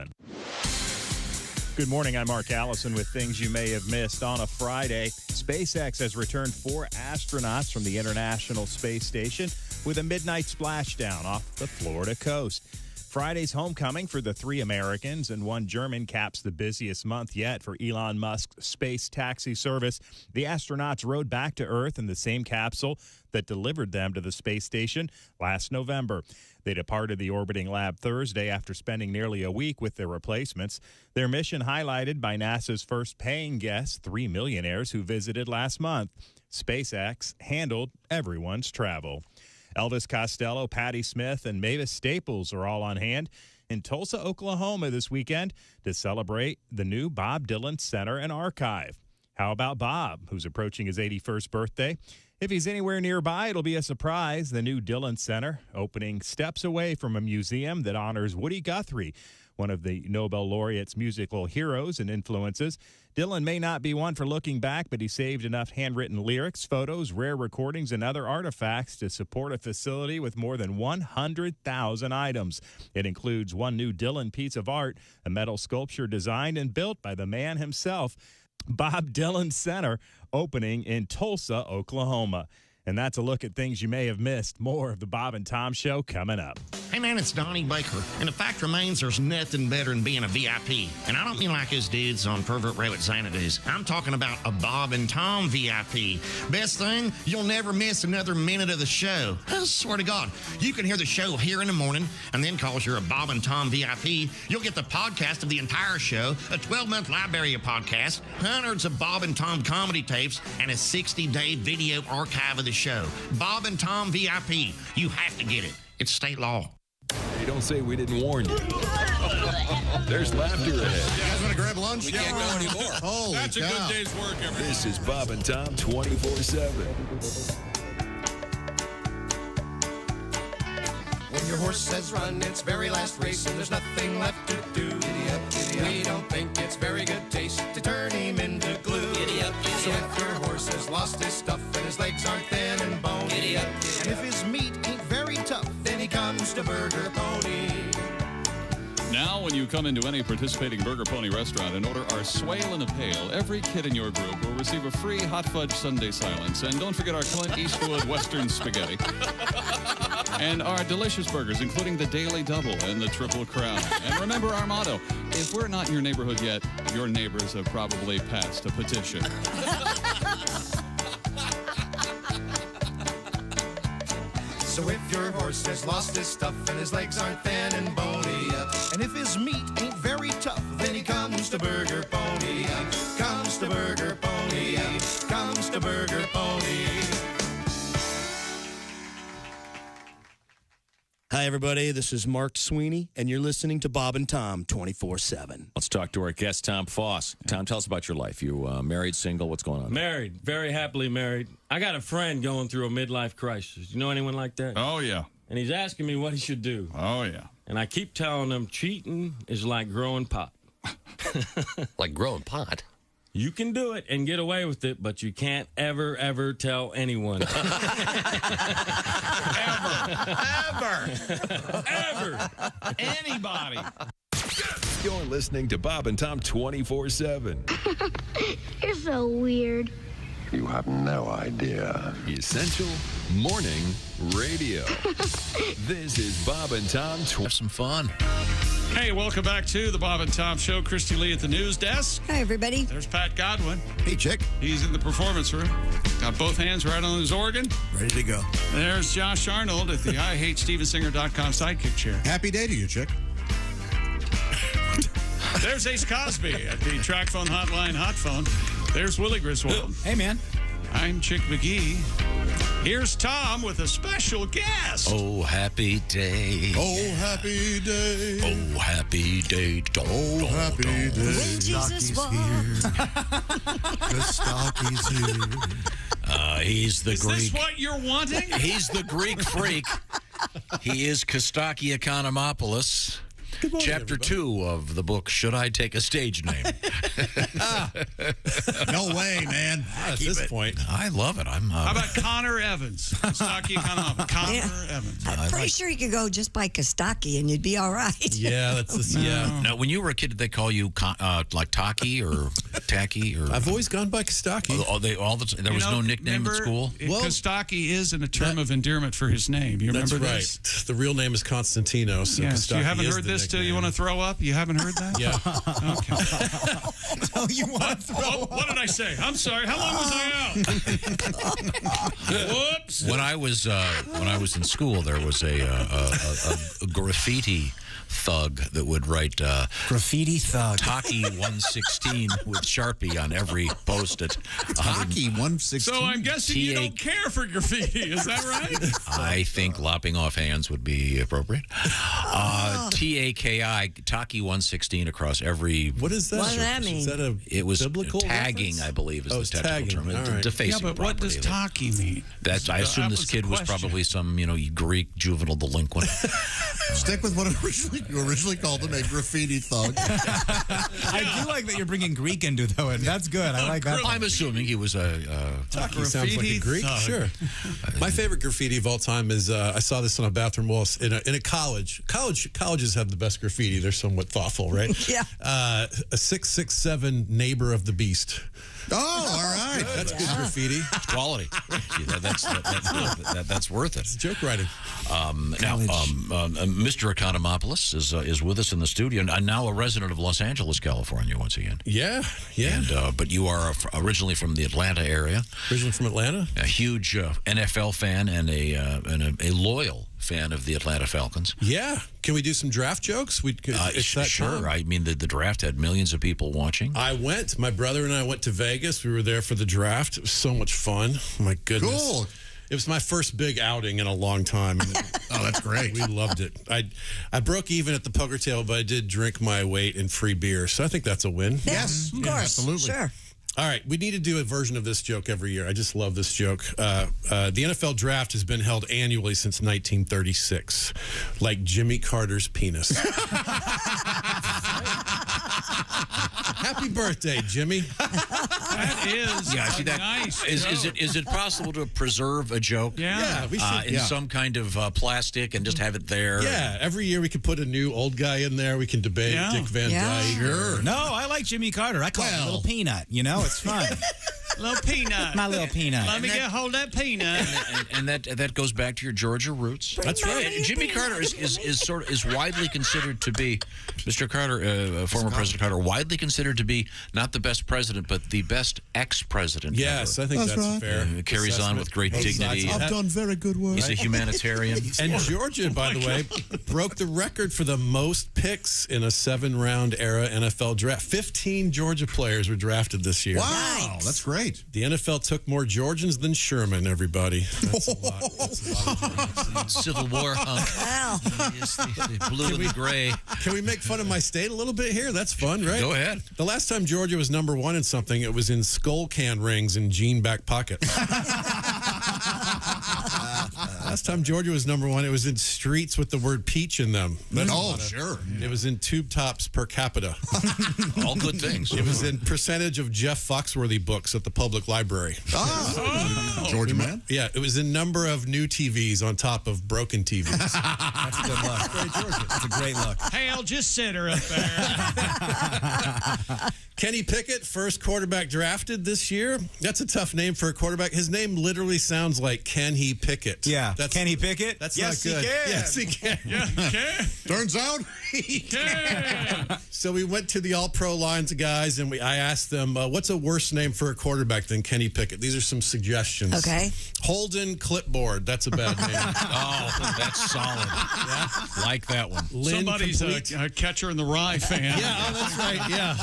Good morning. I'm Mark Allison with things you may have missed on a Friday. SpaceX has returned 4 astronauts from the International Space Station with a midnight splashdown off the Florida coast. Friday's homecoming for the 3 Americans and 1 German caps the busiest month yet for Elon Musk's space taxi service. The astronauts rode back to Earth in the same capsule that delivered them to the space station last November. They departed the orbiting lab Thursday after spending nearly a week with their replacements. Their mission highlighted by NASA's first paying guests, 3 millionaires who visited last month. SpaceX handled everyone's travel. Elvis Costello, Patti Smith, and Mavis Staples are all on hand in Tulsa, Oklahoma this weekend to celebrate the new Bob Dylan Center and Archive. How about Bob, who's approaching his 81st birthday? If he's anywhere nearby, it'll be a surprise. The new Dylan Center opening steps away from a museum that honors Woody Guthrie, one of the Nobel laureate's musical heroes and influences. Dylan may not be one for looking back, but he saved enough handwritten lyrics, photos, rare recordings, and other artifacts to support a facility with more than 100,000 items. It includes 1 new Dylan piece of art, a metal sculpture designed and built by the man himself. Bob Dylan Center opening in Tulsa, Oklahoma. And that's a look at things you may have missed. More of the Bob and Tom Show coming up. Hey man, it's Donnie Baker, and the fact remains there's nothing better than being a VIP. And I don't mean like those dudes on Pervert Rabbit Xanadu's. I'm talking about a Bob and Tom VIP. Best thing, you'll never miss another minute of the show. I swear to God, you can hear the show here in the morning, and then cause you're a Bob and Tom VIP, you'll get the podcast of the entire show, a 12-month library of podcasts, hundreds of Bob and Tom comedy tapes, and a 60-day video archive of the show. Bob and Tom VIP. You have to get it. It's state law. Hey, don't say we didn't warn you. There's laughter ahead. You guys want to grab lunch? We can't go anymore. Holy That's cow. a good day's work, everybody. This is Bob and Tom 24/7. When your horse has run its very last race and there's nothing left to do, giddy up, giddy up. We don't think it's very good taste to turn him into glue. Giddy up, giddy so if your horse has lost his stuff and his legs aren't thin and bony, giddy up, giddy and if his meat ain't very tough, then he comes to Burger Pony. Now, when you come into any participating Burger Pony restaurant and order our swale in a pail, every kid in your group will receive a free hot fudge sundae silence. And don't forget our Clint Eastwood Western spaghetti. And our delicious burgers, including the Daily Double and the Triple Crown. And remember our motto, if we're not in your neighborhood yet, your neighbors have probably passed a petition. So if your horse has lost his stuff and his legs aren't thin and bony, and if his meat ain't very tough, then he comes to Burger Pony. Comes to Burger Pony. Comes to Burger Pony. Hi, everybody. This is Mark Sweeney, and you're listening to Bob and Tom 24/7. Let's talk to our guest, Tom Foss. Tom, tell us about your life. You married, single? What's going on? Married. Very happily married. I got a friend going through a midlife crisis. You know anyone like that? Oh, yeah. And he's asking me what he should do. Oh, yeah. And I keep telling him cheating is like growing pot. Like growing pot? You can do it and get away with it, but you can't ever, ever tell anyone. Ever. Anybody. You're listening to Bob and Tom 24/7. You're so weird. You have no idea. Essential Morning Radio. This is Bob and Tom. Have some fun. Hey, welcome back to the Bob and Tom Show. Christy Lee at the news desk. Hi, everybody. There's Pat Godwin. Hey, Chick. He's in the performance room. Got both hands right on his organ. Ready to go. There's Josh Arnold at the IHateStevensinger.com sidekick chair. Happy day to you, Chick. There's Ace Cosby at the track phone hotline hot phone. There's Willie Griswold. Hey, man. I'm Chick McGee. Here's Tom with a special guest. Oh, happy day. Oh, happy day. Oh, happy day. Oh, happy day. When Jesus walked. Kostaki's here. He's the Is Greek. this what you're wanting? He's the Greek freak. He is Kostaki Economopoulos. Chapter 2 of the book, Should I Take a Stage Name? No way, man. At this point. I love it. How about Connor Evans? Kostaki Economopoulos. Connor Evans. I'm pretty sure you could go just by Kostaki and you'd be all right. Yeah, that's yeah. Now, when you were a kid, did they call you like Taki or Tacky? Or I've always gone by Kostaki. There was no nickname at school? Kostaki is a term of endearment for his name. You remember That's this? right. The real name is Constantino. So Yes. You Kostaki haven't is heard the this till nickname. you want to throw up? You haven't heard that? Yeah. Okay. Oh, you want to throw up? What did I say? I'm sorry. How long was I out? Whoops. When I was in school, there was a graffiti thug that would write graffiti thug Taki 116 with Sharpie on every post-it. Taki 116. So I'm guessing you don't care for graffiti. Is that right? I think lopping off hands would be appropriate. Taki, Taki 116 across every. What is that? What does that mean? Is that a It was biblical tagging, reference? I believe, is Oh, the it's technical tagging. term. All right. Defacing Yeah, but what property. does Taki mean? That's. I assume That this was the kid was question. probably some, Greek juvenile delinquent. Stick with what you originally called him, a graffiti thug. I do like that you're bringing Greek into though, and that's good. I like that. I'm assuming he was a. Taki sounds like a Greek. thug. Sure. My favorite graffiti of all time is I saw this on a bathroom wall in a college. Colleges have the best graffiti. They're somewhat thoughtful, right? Yeah. A 667 neighbor of the beast. Oh, all right. That's good graffiti. It's quality. Gee, that's worth it. It's joke writing. Now, Mr. Economopoulos is with us in the studio, and now a resident of Los Angeles, California, once again. Yeah. And but you are originally from the Atlanta area. Originally from Atlanta. A huge NFL fan and a loyal fan of the Atlanta Falcons. Yeah. Can we do some draft jokes? It's that Sure. time. I mean, the draft had millions of people watching. I went. My brother and I went to Vegas. We were there for the draft. It was so much fun. My goodness. Cool. It was my first big outing in a long time. Oh, that's great. We loved it. I broke even at the poker table, but I did drink my weight in free beer. So I think that's a win. Yes, Of course. absolutely. Sure. All right, we need to do a version of this joke every year. I just love this joke. The NFL draft has been held annually since 1936, like Jimmy Carter's penis. Happy birthday, Jimmy. That is nice. Is it possible to preserve a joke? Yeah, we should. In some kind of plastic and just have it there. Yeah, every year we could put a new old guy in there. We can debate Dick Van Dyke. Sure. No, I like Jimmy Carter. I call him Little Peanut. It's fun. Little peanut. My little peanut. Let me get hold of that peanut. And that goes back to your Georgia roots. That's right. And Jimmy Carter is widely considered to be, Mr. Carter, former President Carter, widely considered to be not the best president, but the best ex-president. Yes, ever. I think that's right. fair. Carries on with great dignity. I've done very good work. He's a humanitarian. And Georgia, by the way, broke the record for the most picks in a 7-round era NFL draft. 15 Georgia players were drafted this year. Wow, that's great. The NFL took more Georgians than Sherman, everybody. That's a lot. That's a lot of Georgians. Civil War hunk. Wow. The blue and the gray. Can we make fun of my state a little bit here? That's fun, right? Go ahead. The last time Georgia was number 1 in something, it was in skull can rings and jean back pockets. Last time Georgia was number 1, it was in streets with the word peach in them. Sure. It was in tube tops per capita. All good things. It was in percentage of Jeff Foxworthy books at the public library. Georgia man. Yeah, it was in number of new TVs on top of broken TVs. That's a good look. Very Georgia. That's a great look. Hey, I'll just sit her up there. Kenny Pickett, first quarterback drafted this year. That's a tough name for a quarterback. His name literally sounds like Can He Pickett? Yeah. That's Can he pick it? That's Yes, not good. he can. Yes, he can. Yeah, he can. Turns out he can. So we went to the All-Pro lines of guys, and I asked them, what's a worse name for a quarterback than Kenny Pickett? These are some suggestions. Okay. Holden Clipboard. That's a bad name. Oh, that's solid. Yeah. Like that one. Lynn Somebody's Complete. a Catcher in the Rye fan. Yeah, oh, that's right. Yeah.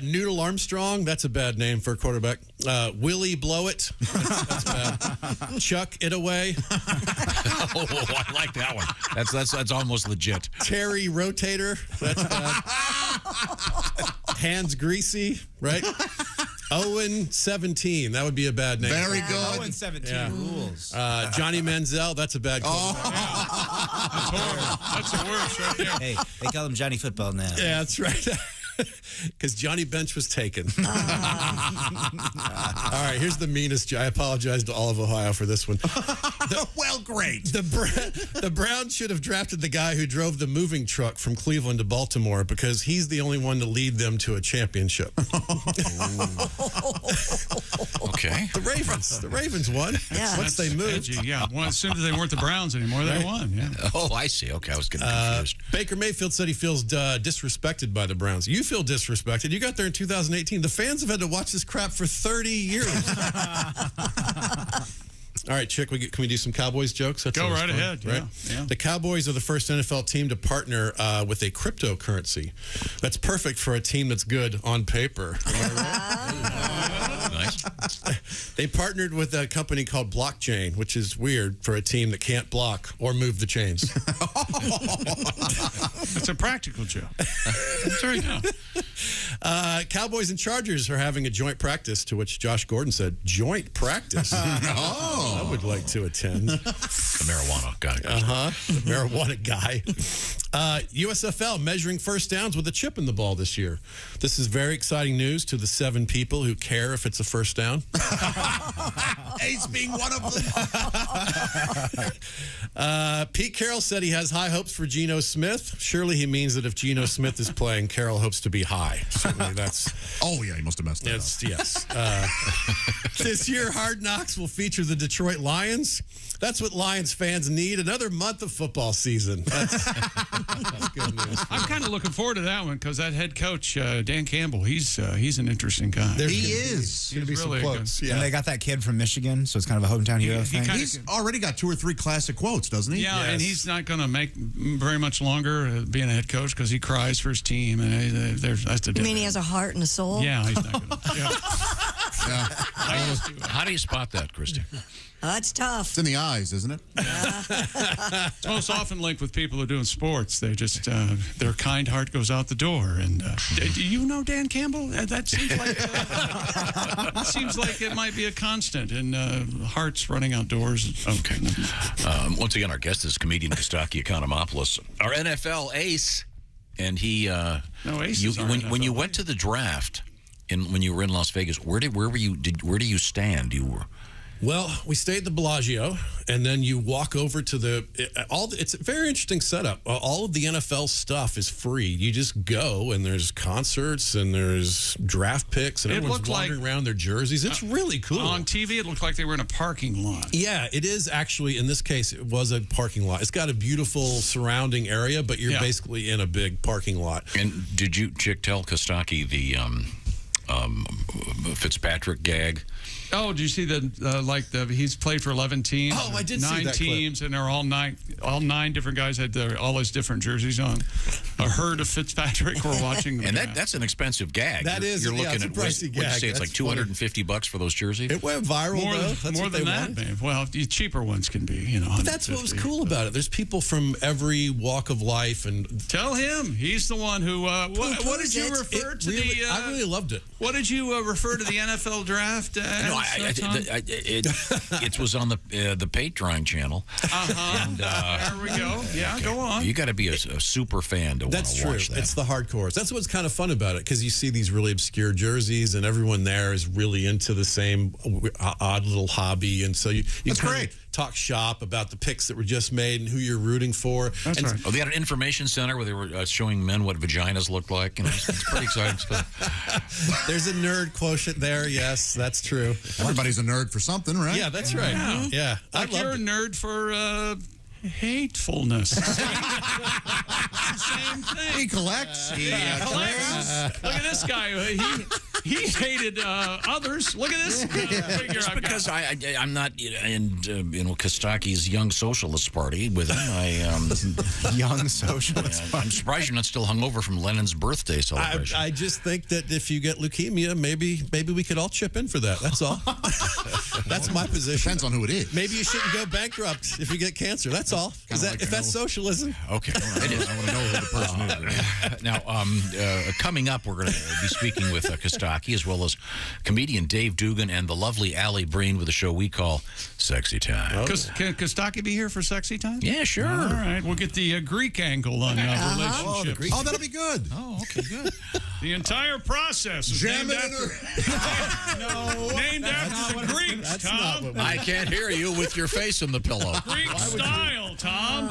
Noodle Armstrong. That's a bad name for a quarterback. Willie Blowit. That's bad. Chuck It Away. Oh, I like that one. That's almost legit. Terry Rotator. That's bad. Hands Greasy. Right. Owen 17. That would be a bad name. Very good. Owen 17 rules. Johnny Manziel. That's a bad quarterback. That's horrible. That's the worst right there. Hey, they call him Johnny Football now. Yeah, that's right. Because Johnny Bench was taken. All right, here's the meanest. I apologize to all of Ohio for this one. Well, great. The Browns should have drafted the guy who drove the moving truck from Cleveland to Baltimore because he's the only one to lead them to a championship. Okay. The Ravens won. Yeah. Once they moved. Edgy, yeah. Well, as soon as they weren't the Browns anymore, they won. Yeah. Oh, I see. Okay, I was getting confused. Baker Mayfield said he feels disrespected by the Browns. You feel disrespected. You got there in 2018. The fans have had to watch this crap for 30 years. All right, Chick, can we do some Cowboys jokes? That's Go always right fun, ahead. Right? Yeah. The Cowboys are the first NFL team to partner with a cryptocurrency. That's perfect for a team that's good on paper. Nice. They partnered with a company called Blockchain, which is weird for a team that can't block or move the chains. It's a practical joke. There you go. Cowboys and Chargers are having a joint practice, to which Josh Gordon said, joint practice? I would like to attend. The marijuana guy. The marijuana guy. USFL measuring first downs with a chip in the ball this year. This is very exciting news to the 7 people who care if it's a first down. Ace being one of them. Pete Carroll said he has high hopes for Geno Smith. Surely he means that if Geno Smith is playing, Carroll hopes to be high. Certainly that's... Oh, yeah, he must have messed that up. Yes. This year, Hard Knocks will feature the Detroit Lions. That's what Lions fans need. Another month of football season. That's good news. I'm kind of looking forward to that one because that head coach, Dan Campbell, he's an interesting guy. He is. He's Going to be some really quotes. And they got that kid from Michigan, so it's kind of a hometown hero thing. He's already got 2 or 3 classic quotes, doesn't he? Yeah, and he's not going to make very much longer being a head coach because he cries for his team. And that's the You mean he has a heart and a soul? Yeah, he's not going to. Yeah. How do you spot that, Christy? That's tough. It's in the eyes, isn't it? It's most often linked with people who are doing sports. They just, their kind heart goes out the door. And do you know Dan Campbell? That seems like it might be a constant in hearts running outdoors. Okay. Once again, our guest is comedian Kostaki Economopoulos, our NFL ace. And he, no, aces when you went to the draft, when you were in Las Vegas, where do you stand? Well, we stayed at the Bellagio, and then you walk over to it's a very interesting setup. All of the NFL stuff is free. You just go, and there's concerts, and there's draft picks, and everyone's wandering around their jerseys. It's really cool. On TV, it looked like they were in a parking lot. Yeah, it is actually. In this case, it was a parking lot. It's got a beautiful surrounding area, but you're basically in a big parking lot. And did you, Chick, tell Kostaki the Fitzpatrick gag? Oh, did you see he's played for 11 teams? Oh, I did see 9 that teams, and they're all nine different guys had all his different jerseys on. A herd of Fitzpatrick were watching. And that's an expensive gag. You're looking at, pricey what'd you gag. say, it's like $250 for those jerseys? It went viral, more than that, man. Well, the cheaper ones can be, But that's what was cool about it. There's people from every walk of life, and tell him he's the one who. What did you refer to the? I really loved it. What did you refer to the NFL draft? It was on the Pate Drawing channel. And, there we go. Yeah, go on. You got to be a super fan to want to watch that. It's the hardcores. That's what's kind of fun about it, because you see these really obscure jerseys, and everyone there is really into the same odd little hobby, and so you That's great. talk shop about the picks that were just made and who you're rooting for. That's right. Oh, they had an information center where they were showing men what vaginas looked like. And it's pretty exciting stuff. There's a nerd quotient there. Yes, that's true. Everybody's a nerd for something, right? Yeah, that's right. Yeah. Like you're a nerd for hatefulness. Same thing. He collects. He collects. Look at this guy. He hated others. Look at this. Just because I'm not in Kostaki's Young Socialist Party with him. Young Socialist Party. I'm surprised you're not still hungover from Lennon's birthday celebration. I just think that if you get leukemia, maybe we could all chip in for that. That's all. That's my position. Depends on who it is. Maybe you shouldn't go bankrupt if you get cancer. That's all. If that's socialism. Okay. It is. I want to know who the person is. Now, coming up, we're going to be speaking with Kostaki, as well as comedian Dave Dugan and the lovely Allie Breen with a show we call Sexy Time. Can Kostaki be here for Sexy Time? Yeah, sure. All right. We'll get the Greek angle on relationships. Oh, that'll be good. Oh, okay, good. The entire process is named after the Greeks, Tom. I can't hear you with your face in the pillow. Greek style, Tom.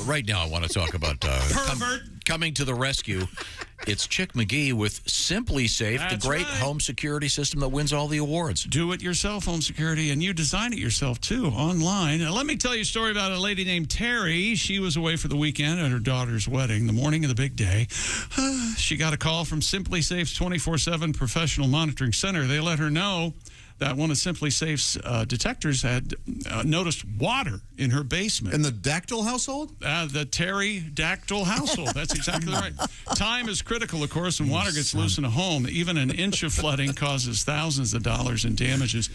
Right now, I want to talk about coming to the rescue. It's Chick McGee with Simply Safe, the great home security system that wins all the awards. Do it yourself home security, and you design it yourself, too, online. Now, let me tell you a story about a lady named Terry. She was away for the weekend at her daughter's wedding, the morning of the big day. She got a call from Simply Safe's 24/7 professional monitoring center. They let her know that one of Simply Safe's detectors had noticed water in her basement. In the Dactyl household? The Terry Dactyl household. That's exactly right. Time is critical, of course, when water gets loose in a home. Even an inch of flooding causes thousands of dollars in damages.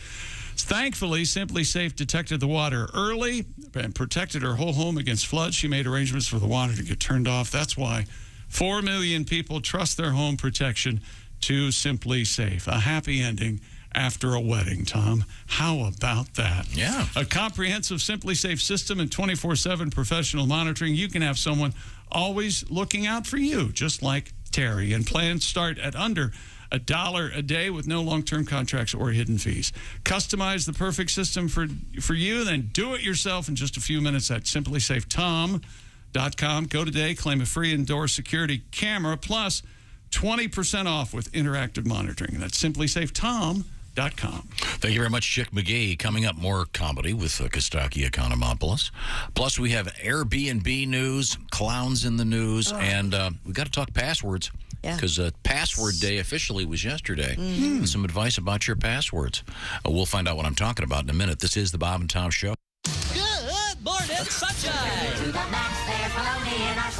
Thankfully, Simply Safe detected the water early and protected her whole home against floods. She made arrangements for the water to get turned off. That's why 4 million people trust their home protection to Simply Safe. A happy ending after a wedding, Tom. How about that? Yeah. A comprehensive Simply Safe system and 24/7 professional monitoring. You can have someone always looking out for you, just like Terry. And plans start at under $1 a day with no long-term contracts or hidden fees. Customize the perfect system for you, then do it yourself in just a few minutes at simplysafetom.com. Go today, claim a free indoor security camera, plus 20% off with interactive monitoring. That's simplysafetom.com. Thank you very much, Chick McGee. Coming up, more comedy with Kostaki Economopoulos. Plus, we have Airbnb news, clowns in the news, and we've got to talk passwords. Because Password Day officially was yesterday. And some advice about your passwords. We'll find out what I'm talking about in a minute. This is the Bob and Tom Show. Good morning, sunshine.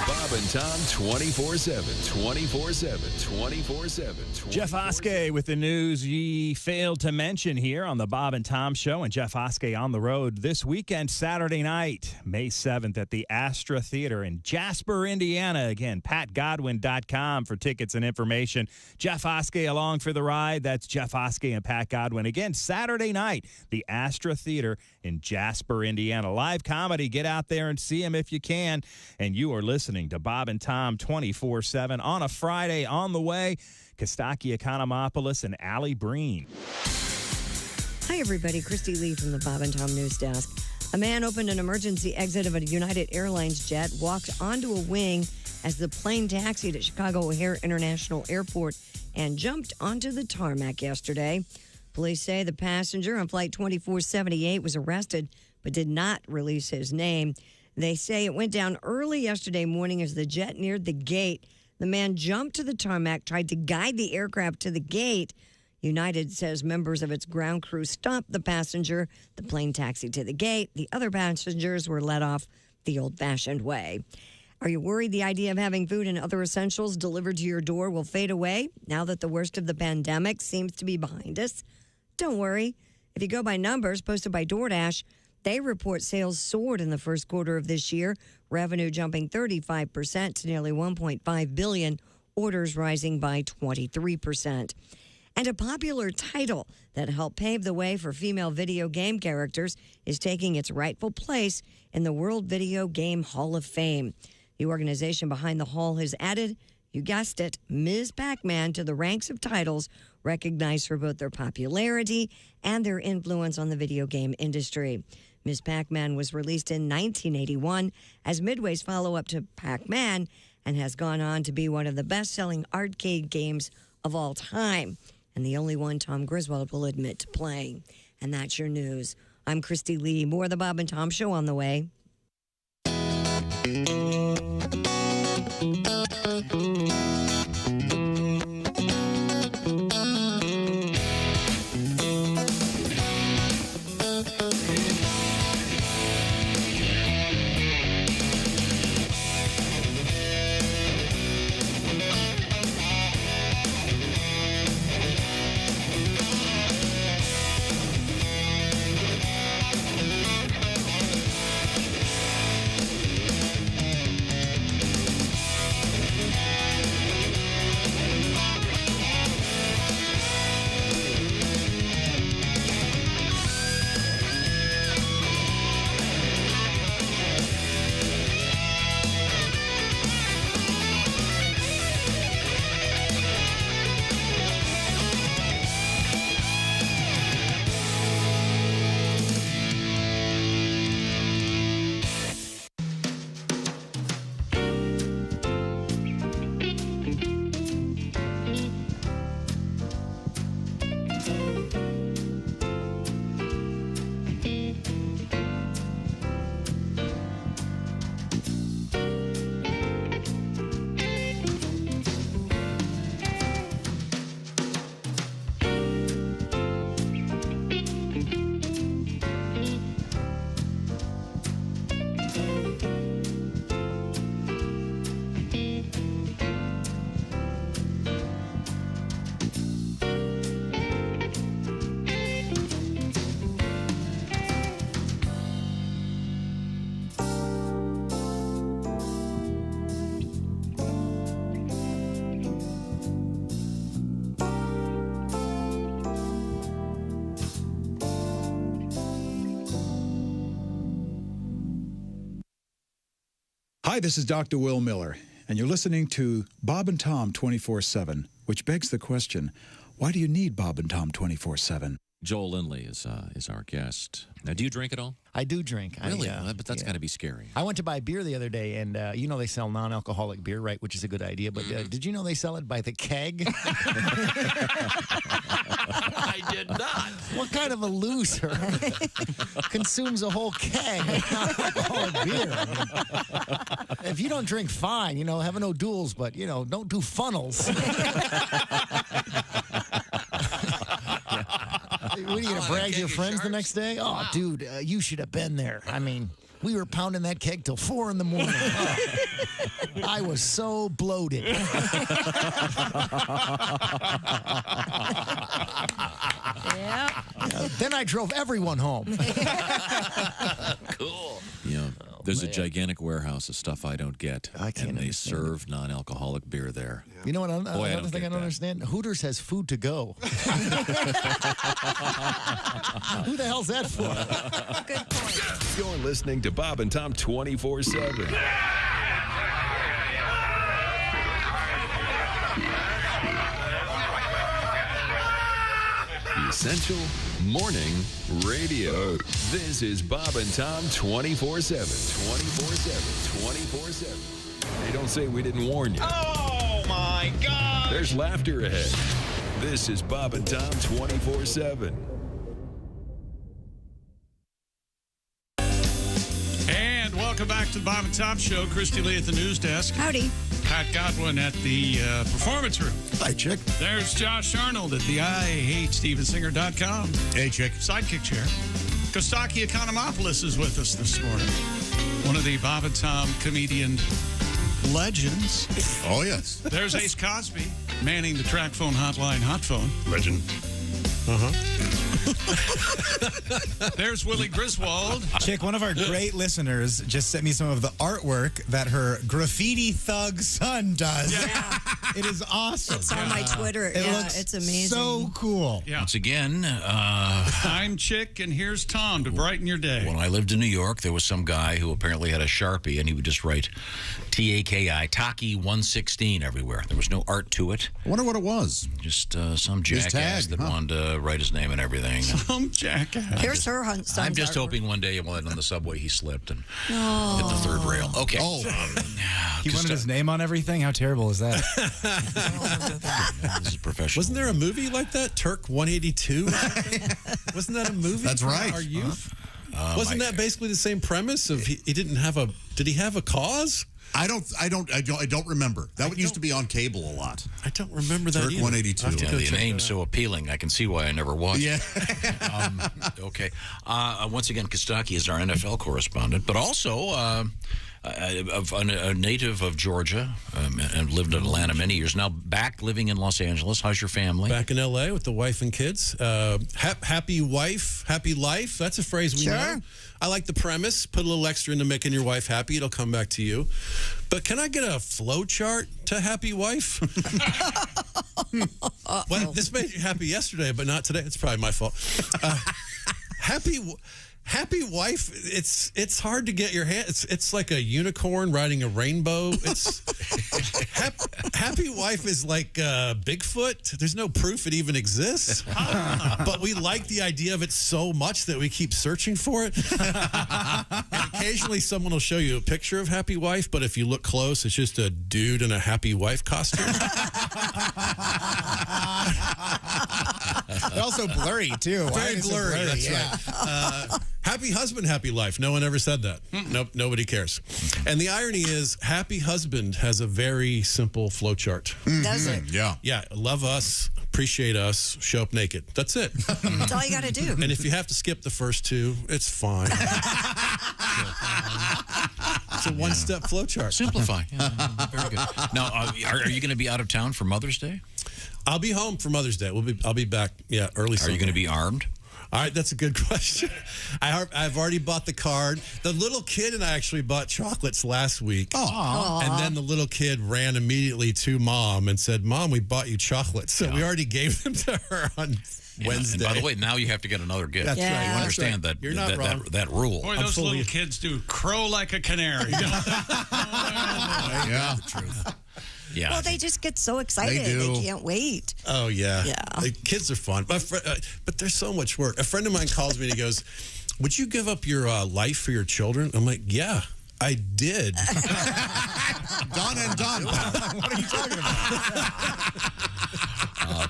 Bob and Tom 24/7, 24/7, 24/7. Jeff Oskey with the news ye failed to mention here on the Bob and Tom Show. And Jeff Oskey on the road this weekend, Saturday night, May 7th at the Astra Theater in Jasper, Indiana. Again, PatGodwin.com for tickets and information. Jeff Oskey along for the ride. That's Jeff Oskey and Pat Godwin. Again, Saturday night, the Astra Theater in Jasper, Indiana. Live comedy. Get out there and see him if you can. And you are listening to Bob and Tom 24/7 on a Friday. On the way, Kostaki Economopoulos and Allie Breen. Hi, everybody. Christy Lee from the Bob and Tom News Desk. A man opened an emergency exit of a United Airlines jet, walked onto a wing as the plane taxied at Chicago O'Hare International Airport, and jumped onto the tarmac yesterday. Police say the passenger on Flight 2478 was arrested but did not release his name. They say it went down early yesterday morning as the jet neared the gate. The man jumped to the tarmac, tried to guide the aircraft to the gate. United says members of its ground crew stopped the passenger. The plane taxied to the gate. The other passengers were let off the old-fashioned way. Are you worried the idea of having food and other essentials delivered to your door will fade away now that the worst of the pandemic seems to be behind us? Don't worry. If you go by numbers posted by DoorDash, they report sales soared in the first quarter of this year, revenue jumping 35% to nearly $1.5 billion, orders rising by 23%. And a popular title that helped pave the way for female video game characters is taking its rightful place in the World Video Game Hall of Fame. The organization behind the hall has added, you guessed it, Ms. Pac-Man to the ranks of titles recognized for both their popularity and their influence on the video game industry. Ms. Pac-Man was released in 1981 as Midway's follow-up to Pac-Man and has gone on to be one of the best-selling arcade games of all time, and the only one Tom Griswold will admit to playing. And that's your news. I'm Christy Lee. More of the Bob and Tom Show on the way. Hi, this is Dr. Will Miller, and you're listening to Bob and Tom 24/7, which begs the question, why do you need Bob and Tom 24/7? Joel Lindley is our guest. Now, do you drink at all? I do drink. Really? But that's got to be scary. I went to buy beer the other day, and you know they sell non-alcoholic beer, right? Which is a good idea. But did you know they sell it by the keg? I did not. What kind of a loser consumes a whole keg of non-alcoholic beer? I mean, if you don't drink, fine. You know, have no duels, but you know, don't do funnels. What are you going to brag to your friends the next day? Oh, dude, you should have been there. I mean, we were pounding that keg till 4 in the morning. Oh, I was so bloated. Then I drove everyone home. Cool. Yeah. There's a gigantic warehouse of stuff I don't get. I can't And they understand serve non-alcoholic beer there. You know what? Boy, Another thing I don't understand. Hooters has food to go. Who the hell's that for? Good point. You're listening to Bob and Tom 24/7. Essential Morning Radio. This is Bob and Tom 24/7. 24/7. 24/7. Hey, don't say we didn't warn you. Oh, my God. There's laughter ahead. This is Bob and Tom 24/7. And welcome back to the Bob and Tom Show. Christy Lee at the news desk. Howdy. Pat Godwin at the performance room. Hi, Chick. There's Josh Arnold at the IHateStevensinger.com. Hey, Chick. Sidekick chair. Kostaki Economopoulos is with us this morning. One of the Bob and Tom comedian legends. Oh, yes. There's Ace Cosby manning the track phone hotline hot phone. Legend. There's Willie Griswold. Chick, one of our great listeners just sent me some of the artwork that her graffiti thug son does. Yeah. It is awesome. It's on my Twitter. It looks it's amazing. so cool. Yeah. Once again, I'm Chick, and here's Tom to brighten your day. when I lived in New York, there was some guy who apparently had a Sharpie, and he would just write T-A-K-I, Taki 116 everywhere. There was no art to it. I wonder what it was. Just some jackass tag, that huh? wanted to write his name and everything. thing. Some jackass. Here's her son's I'm just artwork. hoping one day on the subway he slipped and Oh. hit the third rail. Okay. He wanted his name on everything? How terrible is that? This is professional. Wasn't there a movie like that? Turk 182? Wasn't that a movie? That's from right. Our youth? Wasn't that basically the same premise of he didn't have a? Did he have a cause? I don't remember. That used to be on cable a lot. I don't remember that. Turk either. 182. Yeah, the name's so appealing. I can see why I never watched. Yeah. Okay. Once again, Kostaki is our NFL correspondent, but also a native of Georgia and lived in Atlanta many years. Now back living in Los Angeles. How's your family? Back in L.A. with the wife and kids. Happy wife, happy life. That's a phrase we know. I like the premise. Put a little extra into making your wife happy. It'll come back to you. But can I get a flow chart to happy wife? Well, this made you happy yesterday, but not today. It's probably my fault. Happy wife. It's hard to get your hand. It's like a unicorn riding a rainbow. It's happy wife is like Bigfoot. There's no proof it even exists, but we like the idea of it so much that we keep searching for it. And occasionally, someone will show you a picture of happy wife, but if you look close, it's just a dude in a happy wife costume. They're also blurry, too. Very blurry. That's right. Happy husband, happy life. No one ever said that. Nope, nobody cares. And the irony is, happy husband has a very simple flowchart. Does it? Yeah. Yeah, love us, appreciate us, show up naked. That's it. That's all you got to do. And if you have to skip the first two, it's fine. It's a one-step flowchart. Simplify. Yeah, very good. Now, are you going to be out of town for Mother's Day? I'll be home for Mother's Day. I'll be back. Yeah, early. Are you going to be armed? All right, that's a good question. I've already bought the card. The little kid and I actually bought chocolates last week. Aww. And then the little kid ran immediately to Mom and said, "Mom, we bought you chocolates." So we already gave them to her on Wednesday. And by the way, now you have to get another gift. That's right. You That's understand right. that, You're not wrong. that rule. Boy, those little kids do crow like a canary. Yeah. The truth. Yeah. Well, they just get so excited. They can't wait. Oh, yeah. Yeah. The kids are fun. But there's so much work. A friend of mine calls me and he goes, "Would you give up your life for your children?" I'm like, "Yeah, I did." Done and done. What are you talking about?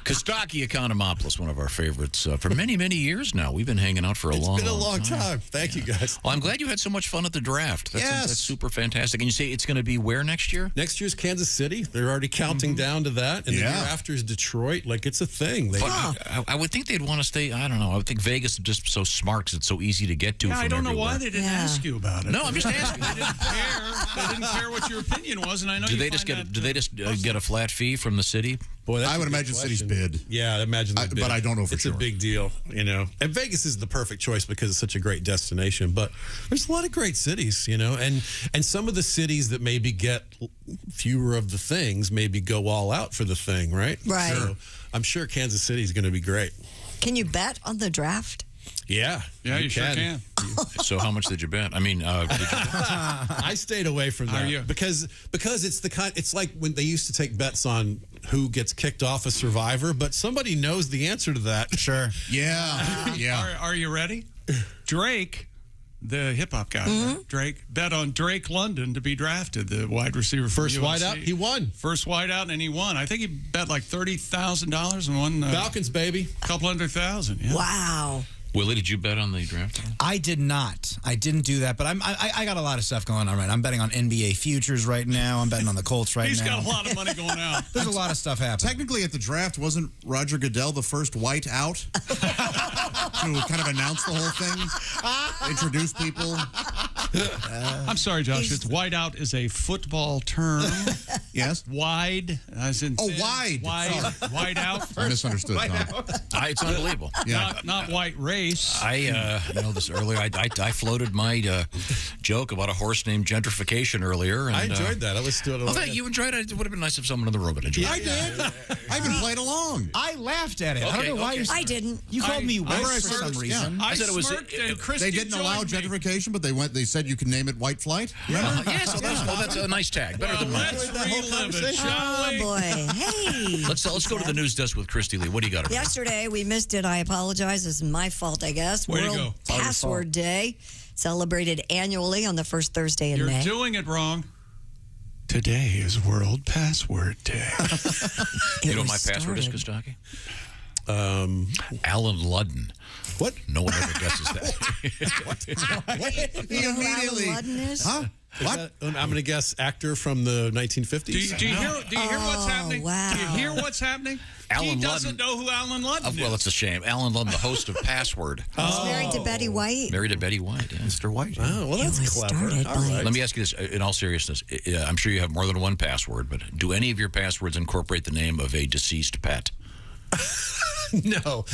Kostaki Economopoulos, one of our favorites for many, many years now. We've been hanging out for a long time. It's been a long time. Thank you, guys. Well, I'm glad you had so much fun at the draft. Yes. That's super fantastic. And you say it's going to be where next year? Next year's Kansas City. They're already counting down to that. And the year after is Detroit. Like, it's a thing. I would think they'd want to stay. I don't know. I would think Vegas is just so smart because it's so easy to get to. Yeah, from I don't know everywhere. why they didn't ask you about it. No, I'm just asking. They didn't care. They didn't care what your opinion was, and I know. Do you they just find get? that, Do they just get a flat fee from the city? Boy, I would imagine City's bid. Yeah, I imagine the bid. But I don't know for it's sure. It's a big deal, you know. And Vegas is the perfect choice because it's such a great destination. But there's a lot of great cities, you know. And some of the cities that maybe get fewer of the things maybe go all out for the thing, right? Right. So I'm sure Kansas City is going to be great. Can you bet on the draft? Yeah. you sure can. So how much did you bet? I mean, I stayed away from that because it's the kind. It's like when they used to take bets on who gets kicked off a Survivor, but somebody knows the answer to that. Sure. Yeah. Yeah. Are you ready? Drake, the hip hop guy, Drake, bet on Drake London to be drafted, the wide receiver for First UNC. wideout, he won. First wideout, and he won. I think he bet like $30,000 and won. Falcons, baby. A couple $100,000. Yeah. Wow. Willie, did you bet on the draft? I did not. I didn't do that, but I got a lot of stuff going on right now. I'm betting on NBA futures right now. I'm betting on the Colts right He's now. got a lot of money going out. There's a lot of stuff happening. Technically, at the draft, wasn't Roger Goodell the first white out to kind of announce the whole thing? Introduce people? I'm sorry, Josh. It's white out is a football term. Yes. Wide, as in thin, wide. Wide out. I misunderstood, Tom. It's unbelievable. Yeah. Not white race. I know this earlier. I floated my joke about a horse named Gentrification earlier. And, I enjoyed that. I was still. I thought you enjoyed it. It would have been nice if someone in the room had enjoyed it. I did. I even played along. I laughed at it. I don't know why you're. I didn't. You called me I worse for some smirked, reason. I said it was- smirked and Christy They didn't allow joined me. gentrification, but they said you could name it White Flight. Yeah, so that's a nice tag. Better than mine. Let's That whole little living, shall we? Oh, boy. Hey. Let's go to the news desk with Christy Lee. What do you got? Yesterday, we missed it. I apologize. This is my fault, I guess. Way to World go. Password Day, celebrated annually on the first Thursday in You're May. doing it wrong. Today is World Password Day. You know what my password is, Kostaki? Alan Ludden. What? No one ever guesses that. You know who Alan Ludden is? Huh? What? I'm going to guess actor from the 1950s. Do you hear what's happening? Wow. Do you hear what's happening? Alan he doesn't Ludden. know who Alan Ludden is. Well, it's a shame. Alan Ludden, the host of Password. He's married to Betty White. Married to Betty White, yeah. Mr. White. Oh, well, that's clever. All right. Let me ask you this, in all seriousness. I'm sure you have more than one password, but do any of your passwords incorporate the name of a deceased pet? No.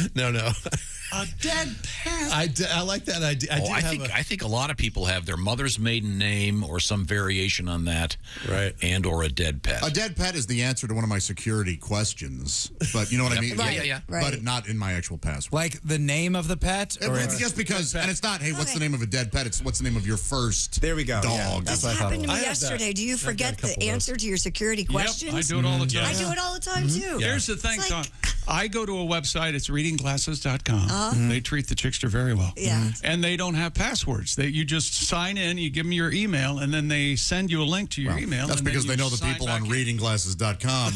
A dead pet. I like that idea. I think a lot of people have their mother's maiden name or some variation on that, right? And or a dead pet. A dead pet is the answer to one of my security questions, but you know what I mean? Yeah. But not in my actual password. Like the name of the pet? Or it's just because, and it's not, hey, what's the name of a dead pet? It's what's the name of your first There we go. dog. Yeah, This happened to me yesterday. Do you forget the answer to your security questions? I do it all the time. I do it all the time, too. Here's the thing, Tom. I go to a website, it's readingglasses.com. They treat the chickster very well. Yeah. And they don't have passwords. You just sign in, you give them your email, and then they send you a link to your email. That's and because then they you know the sign people back on in. readingglasses.com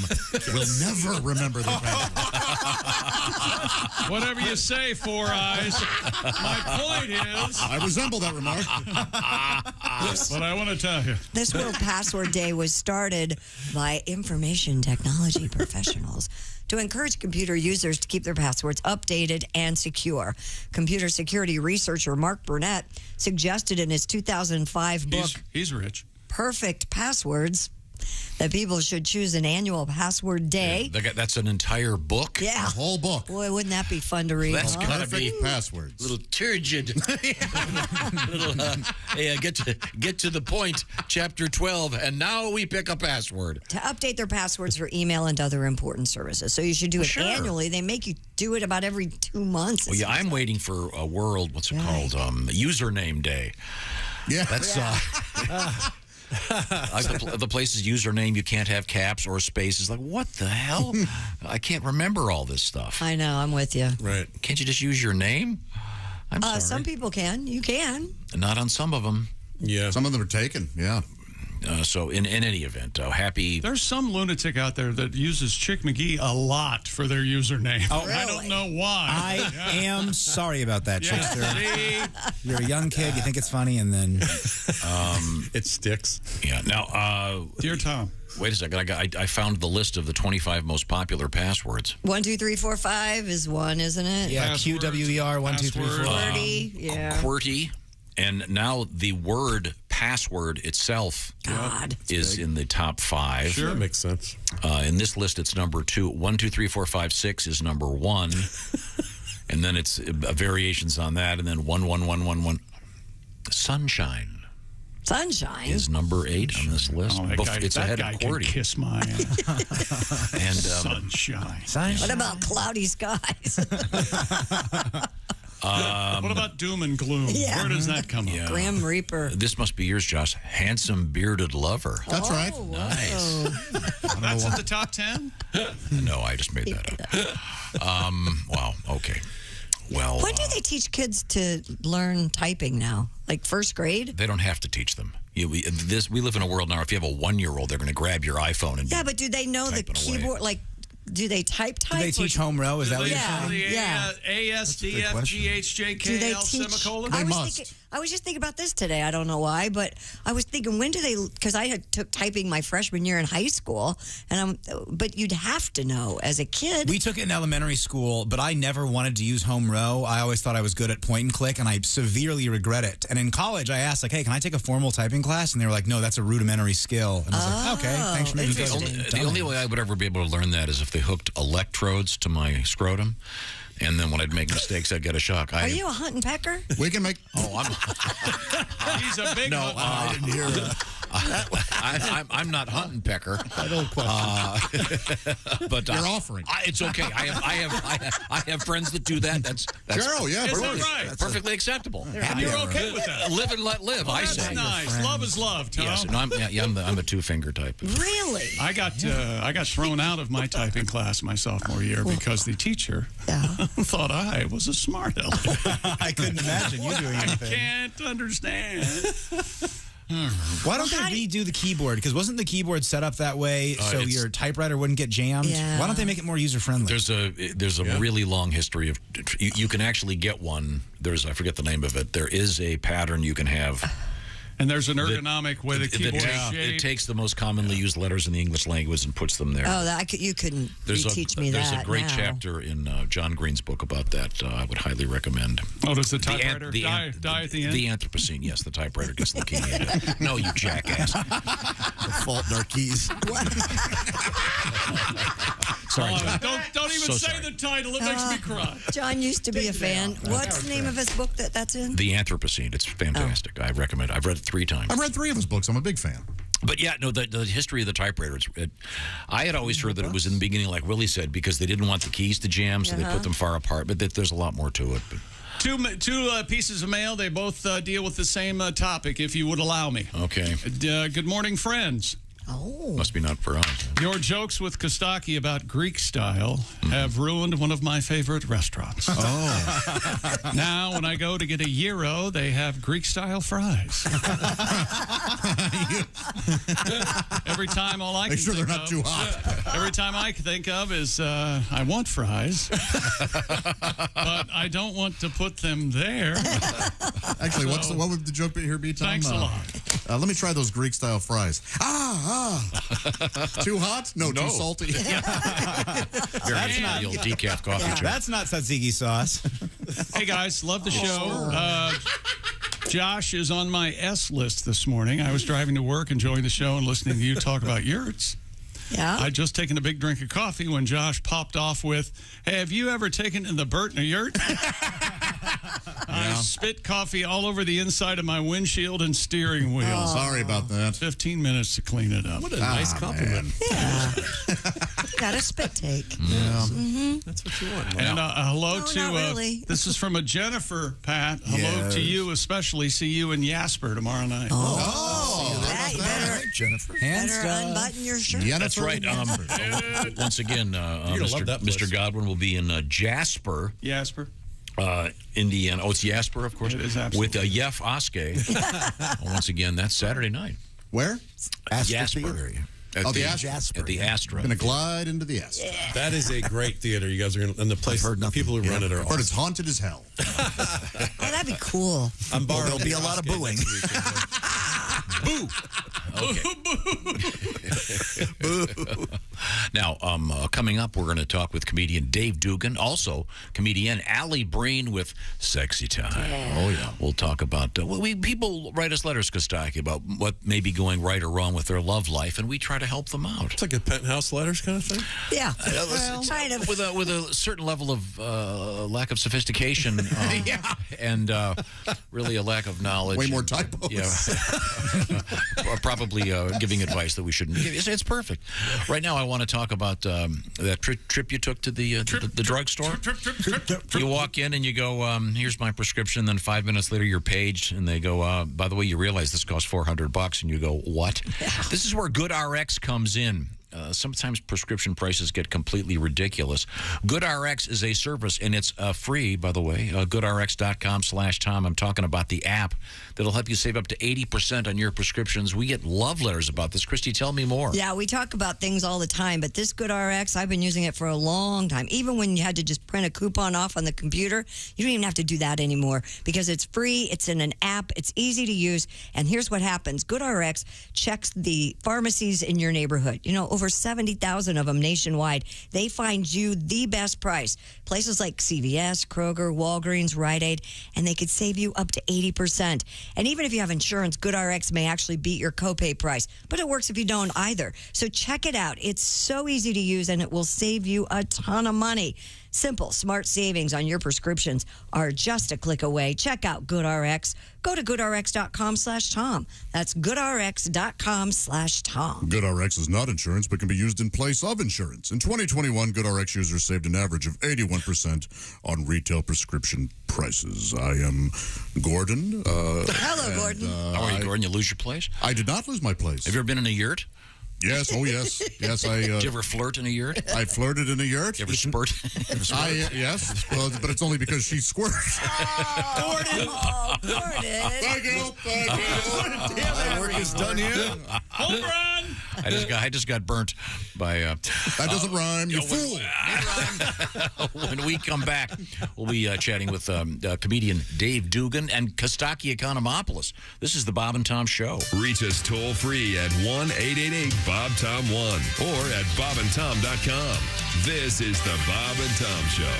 will never remember their password. Whatever you say, Four Eyes. My point is... I resemble that remark. But I want to tell you. This World Password Day was started by information technology professionals to encourage computer users to keep their passwords updated and secure. Computer security researcher Mark Burnett suggested in his 2005 book, He's rich. Perfect Passwords, that people should choose an annual password day. That's an entire book? Yeah. A whole book. Boy, wouldn't that be fun to read? That's huh? gotta be passwords. Little turgid. Little, hey, get to the point. Chapter 12, and now we pick a password. To update their passwords for email and other important services. So you should do it annually. They make you do it about every 2 months. Well, yeah, I'm waiting for a world, what's it called? Username day. Yeah. That's the place's username, you can't have caps or spaces. Like, what the hell? I can't remember all this stuff. I know, I'm with you. Right. Can't you just use your name? I'm sorry. Some people can. You can. Not on some of them. Yeah. Some of them are taken, yeah. So in any event, happy... There's some lunatic out there that uses Chick McGee a lot for their username. Oh, I don't know why. I am sorry about that, Yeah, Chickster. see? You're a young kid, you think it's funny, and then... it sticks. Yeah. Now, Dear Tom. Wait a second. I found the list of the 25 most popular passwords. 1, 2, 3, 4, 5 is one, isn't it? Yeah, QWER, 1, 2, 3, 4. QWER, yeah. QWERTY. And now the word password itself is in the top 5. Sure, makes sense. In this list, it's number 2. 1, 2, 3, 4, 5, 6 is number 1. And then it's variations on that. And then 1, 1, 1, 1, 1. Sunshine. Sunshine is number 8 on this list. It's ahead of QWERTY. Kiss my ass. And Sunshine. What about cloudy skies? What about doom and gloom? Yeah. Where does that come up? Grim Reaper. This must be yours, Josh. Handsome bearded lover. That's right. Nice. That's in the top 10? No, I just made that up. Wow. Okay. Well, When do they teach kids to learn typing now? Like first grade? they don't have to teach them. We live in a world now. If you have a 1-year-old, they're going to grab your iPhone and Yeah, but do they know the typing away. keyboard? Like, do they type? Do they teach home row? Is that what you're Yeah, saying? yeah. A, S, D, F, G, H, J, Do they K, L, teach? semicolon? I was just thinking about this today. I don't know why, but I was thinking, when do they? Because I had took typing my freshman year in high school, but you'd have to know as a kid. We took it in elementary school, but I never wanted to use home row. I always thought I was good at point and click, and I severely regret it. And in college, I asked, like, hey, can I take a formal typing class? And they were like, no, that's a rudimentary skill. And I was like, okay, thanks for making The only way I would ever be able to learn that is if they hooked electrodes to my scrotum. And then when I'd make mistakes, I'd get a shock. Are you a hunt and pecker? We can make... Oh, I'm... He's a big No, I didn't hear that. I'm not hunting pecker. I don't question. But You're offering. It's okay. I have friends that do that. That's Sure, yeah, Is that perfect. right? That's perfectly acceptable. And you're okay with that? Live and let live. I That's say. nice. Love is love, Tom. Yes, and I'm a two-finger type. Really? I got thrown out of my typing class my sophomore year because the teacher thought I was a smart aleck. I couldn't imagine you doing I anything. can't understand. Why don't they redo the keyboard? Because wasn't the keyboard set up that way so your typewriter wouldn't get jammed? Yeah. Why don't they make it more user-friendly? There's a really long history of. You can actually get one. I forget the name of it. There is a pattern you can have. And there's an ergonomic way the keyboard is shaped. It takes the most commonly used letters in the English language and puts them there. Oh, you couldn't teach me that. There's a great now. chapter in John Green's book about that. I would highly recommend. Oh, does the typewriter die at the end? The Anthropocene, yes. The typewriter gets leukemia. No, you jackass. The fault in our keys. Sorry. Don't even say the title. It makes me cry. John used to be a fan. What's the name of his book that's in? The Anthropocene. It's fantastic. I recommend it. I've read it 3 times. I've read 3 of his books. I'm a big fan. But yeah, no, the history of the typewriter, I had always heard that it was in the beginning, like Willie said, because they didn't want the keys to jam, so they put them far apart. But there's a lot more to it. But. Two pieces of mail. They both deal with the same topic, if you would allow me. Okay. Good morning, friends. Oh. Must be not for us. Your jokes with Kostaki about Greek style have ruined one of my favorite restaurants. Oh. Now, when I go to get a gyro, they have Greek style fries. Every time all I can Make sure think they're not of, too hot. Every time I can think of is I want fries, but I don't want to put them there. Actually, what would the joke here be, Tom? Thanks a lot. Let me try those Greek style fries. Too hot? No, too salty. Very the old decaf coffee joke. That's not tzatziki sauce. Hey guys, love the show. Josh is on my S list this morning. I was driving to work, enjoying the show, and listening to you talk about yurts. Yeah. I'd just taken a big drink of coffee when Josh popped off with, "Hey, have you ever taken the Burton yurt?" I spit coffee all over the inside of my windshield and steering wheel. Oh. Sorry about that. 15 minutes to clean it up. What a nice compliment. Yeah. Got a spit take. Yeah. That's what you want. And hello No, to, not really. this is from a Jennifer, Pat. Hello to you especially. See you in Jasper tomorrow night. That, you better, Jennifer. better unbutton your shirt. Jennifer. That's right. Once again, love that place. Mr. Godwin will be in Jasper. Jasper. Indiana. Oh, it's Jasper, of course. It is absolutely. With Yef Oske. Once again, that's Saturday night. Where? Jasper. At Oh, the At the Astra. Going to glide into the S. That is a great theater. You guys are going to, and the place, the people who run it are But it's awesome. haunted as hell. Oh, that'd be cool. I'm borrowing. There'll be a lot of booing. Boo! Okay. Now, coming up, we're going to talk with comedian Dave Dugan, also comedian Allie Breen with Sexy Time. Oh, yeah. We'll talk about, people write us letters, Kostaki, about what may be going right or wrong with their love life, and we try to help them out. It's like a penthouse letters kind of thing. Yeah. Well, kind of. With a certain level of lack of sophistication and really a lack of knowledge. Way more typos. Yeah. Probably giving advice that we shouldn't give. It's perfect. Right now, I want to talk about that trip you took to the drugstore. You walk in and you go, here's my prescription. Then 5 minutes later, you're paged, and they go, by the way, you realize this costs $400, and you go, what? This is where GoodRx comes in. Sometimes prescription prices get completely ridiculous. GoodRx is a service, and it's free, by the way. GoodRx.com/Tom. I'm talking about the app that'll help you save up to 80% on your prescriptions. We get love letters about this. Christy, tell me more. Yeah, we talk about things all the time, but this GoodRx, I've been using it for a long time. Even when you had to just print a coupon off on the computer, you don't even have to do that anymore because it's free, it's in an app, it's easy to use, and here's what happens. GoodRx checks the pharmacies in your neighborhood. You know, over 70,000 of them nationwide. They find you the best price. Places like CVS, Kroger, Walgreens, Rite Aid, and they could save you up to 80%. And even if you have insurance, GoodRx may actually beat your copay price, but it works if you don't either. So check it out. It's so easy to use, and it will save you a ton of money. Simple, smart savings on your prescriptions are just a click away. Check out GoodRx. Go to goodrx.com/Tom. That's goodrx.com/Tom. GoodRx is not insurance, but can be used in place of insurance. In 2021, GoodRx users saved an average of 81% on retail prescription prices. I am Gordon. Hello, Gordon. How are you, Gordon? You lose your place? I did not lose my place. Have you ever been in a yurt? Yes. Oh, yes. Yes, I. Did you ever flirt in a yurt? I flirted in a yurt. You ever spurt? Yes. Well, but it's only because she squirted. Gordon. Oh, Gordon. Thank you. My work is done here. Home run! I just got burnt by. That doesn't rhyme, you fool. When we come back, we'll be chatting with comedian Dave Dugan and Kostaki Economopoulos. This is the Bob and Tom Show. Reach us toll free at 1-888-BOB-TOM-1 or at bobandtom.com. This is the Bob and Tom Show.